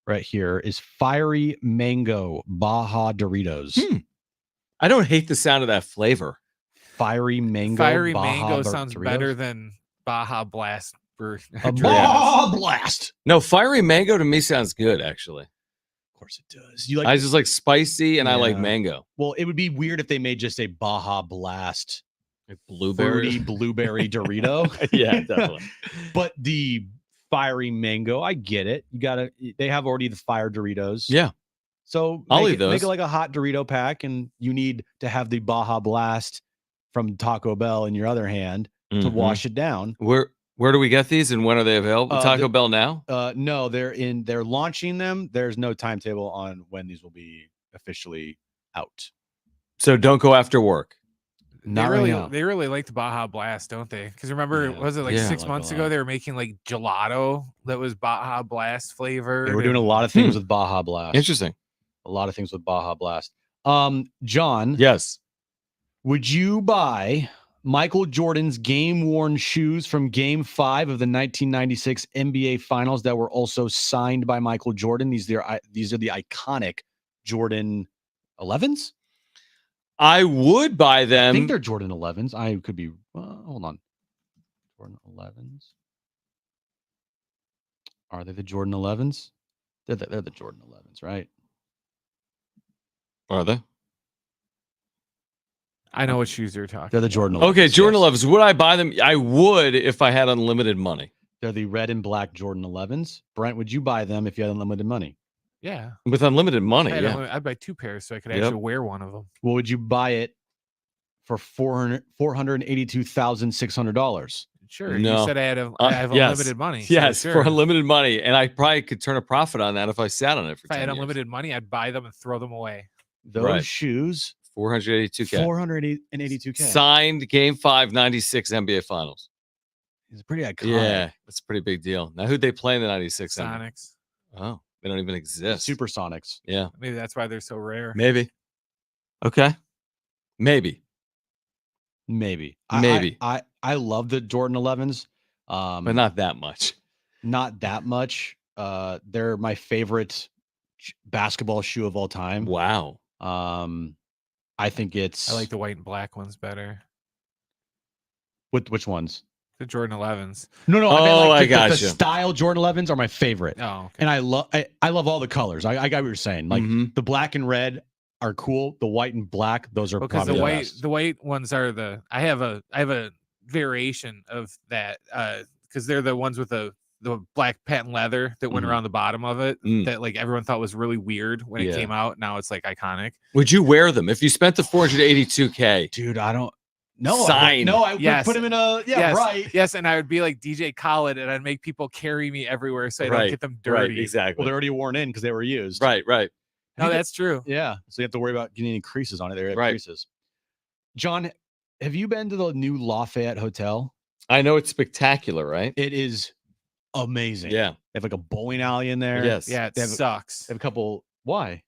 right here is fiery mango Baja Doritos. I don't hate the sound of that flavor. Fiery mango. Fiery Baja mango sounds Doritos? better than Baja Blast. A Baja Blast. No, fiery mango to me sounds good, actually. Of course it does. You like? I just like spicy, and I like Yeah. mango. Well, it would be weird if they made just a Baja Blast like blueberry Dorito. Yeah, definitely. But the fiery mango, I get it. They have already the fire Doritos. Yeah. So I'll make eat it, those. Make it like a hot Dorito pack, and you need to have the Baja Blast from Taco Bell in your other hand to Mhm. wash it down. Where do we get these, and when are they available? Taco Bell now? No, they're launching them. There's no timetable on when these will be officially out. So don't go after work. Not right now. They really like the Baja Blast, don't they? Because remember, was it like Yeah. 6 like months a ago lot. they were making like gelato that was Baja Blast flavor. They were doing a lot of things with Baja Blast. Interesting. A lot of things with Baja Blast. John. Yes. Would you buy Michael Jordan's game-worn shoes from Game 5 of the 1996 NBA Finals that were also signed by Michael Jordan. These are the iconic Jordan 11s. I would buy them. I think they're Jordan 11s. I could be. Hold on. Jordan 11s. Are they the Jordan 11s? They're the Jordan 11s, right? Are they? I know what shoes you're talking. They're the Jordan 11s. Okay, Jordan 11s. Would I buy them? I would if I had unlimited money. They're the red and black Jordan 11s. Brent, would you buy them if you had unlimited money? Yeah. With unlimited money, I'd buy 2 pairs so I could actually wear one of them. Well, would you buy it for $482,600? Sure. No. You said I have unlimited money. Yes, so for sure. unlimited money. And I probably could turn a profit on that if I sat on it for If I 10 had years. unlimited money, I'd buy them and throw them away. Those shoes, $482K. $482K. Signed Game 5, 96 NBA Finals. It's pretty iconic. Yeah, that's a pretty big deal. Now, who'd they play in the 96 NBA? Sonics. Oh, they don't even exist. Supersonics. Yeah. Maybe that's why they're so rare. Maybe. Okay. Maybe. I love the Jordan 11s. But not that much. Not that much. They're my favorite basketball shoe of all time. Wow. I think I like the white and black ones better. Which ones? The Jordan 11s. No. I got the you. style Jordan 11s are my favorite. Oh, okay. And I love all the colors. I got what you're saying. Like the black and red are cool. The white and black, those are Because probably the best. the white ones are I have a variation of that because they're the ones with the black patent leather that went around the bottom of it that like everyone thought was really weird when it came out. Now it's like iconic. Would you wear them if you spent the $482K? Dude, I don't. No, Sign. I would put him in a right. Yes, and I would be like DJ Khaled, and I'd make people carry me everywhere so I don't get them dirty. Right, exactly. Well, they're already worn in because they were used. Right. No, that's true. Yeah, so you have to worry about getting any creases on it. There are Right. creases. John, have you been to the new Lafayette Hotel? I know it's spectacular, right? It is amazing. Yeah. They have like a bowling alley in there. Yes. Yeah, it sucks. They have a couple. Why?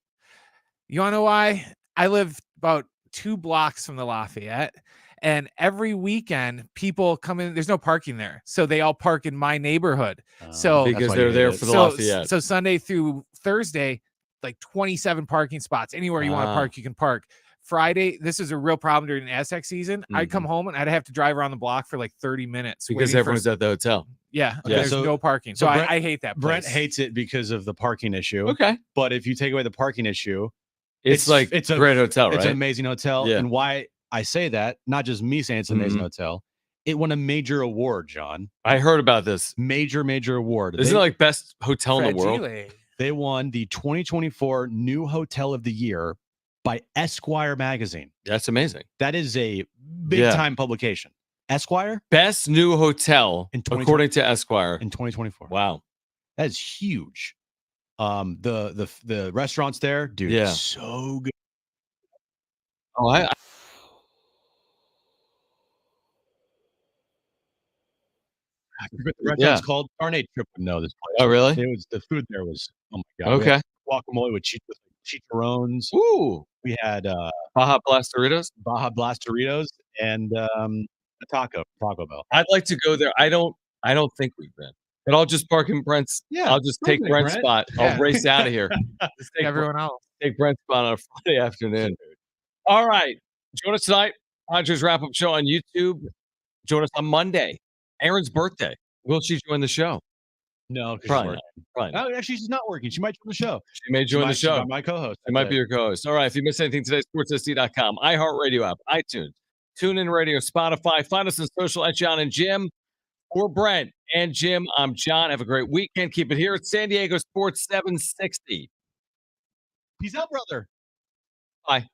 You want to know why? I live about 2 blocks from the Lafayette, and every weekend people come in. There's no parking there, so they all park in my neighborhood. So because they're there for the Lafayette. So Sunday through Thursday, like 27 parking spots. Anywhere you want to park, you can park. Friday, this is a real problem during the Aztec season. I'd come home and I'd have to drive around the block for like 30 minutes Because everyone's at the hotel. Yeah, there's no parking. So Brent, I hate that place. Brent hates it because of the parking issue. Okay. But if you take away the parking issue, It's a great hotel, right? It's an amazing hotel. Yeah. And why I say that, not just me saying it's an amazing hotel, it won a major award, John. I heard about this. Major award. Isn't it like best hotel in the world? Fragile. They won the 2024 New Hotel of the Year by Esquire magazine. That's amazing. That is a big time publication. Esquire? Best new hotel according to Esquire in 2024. Wow. That is huge. The restaurants there, dude, so good. Oh, I forget the restaurant's called. Darnay Trip would know this place. Oh, really? It was the food there was oh my god. Okay. Guacamole with chicharrones. Ooh. We had Baja Blast Doritos and a Taco Bell. I'd like to go there. I don't think we've been. But I'll just park in Brent's. Yeah, I'll just take Brent's spot. I'll race out of here. Just take everyone else. Take Brent's spot on a Friday afternoon. All right. Join us tonight. Padres wrap-up show on YouTube. Join us on Monday. Aaron's birthday. Will she join the show? No, probably not. Probably not. Oh, actually, she's not working. She might join the show. She may join the show. My co-host. She might be your co-host. All right. If you missed anything today, sportssc.com, iHeartRadio app, iTunes, TuneIn Radio, Spotify. Find us on social at Jon and Jim. For Brent and Jim, I'm John. Have a great weekend. Keep it here at San Diego Sports 760. Peace out, brother. Bye.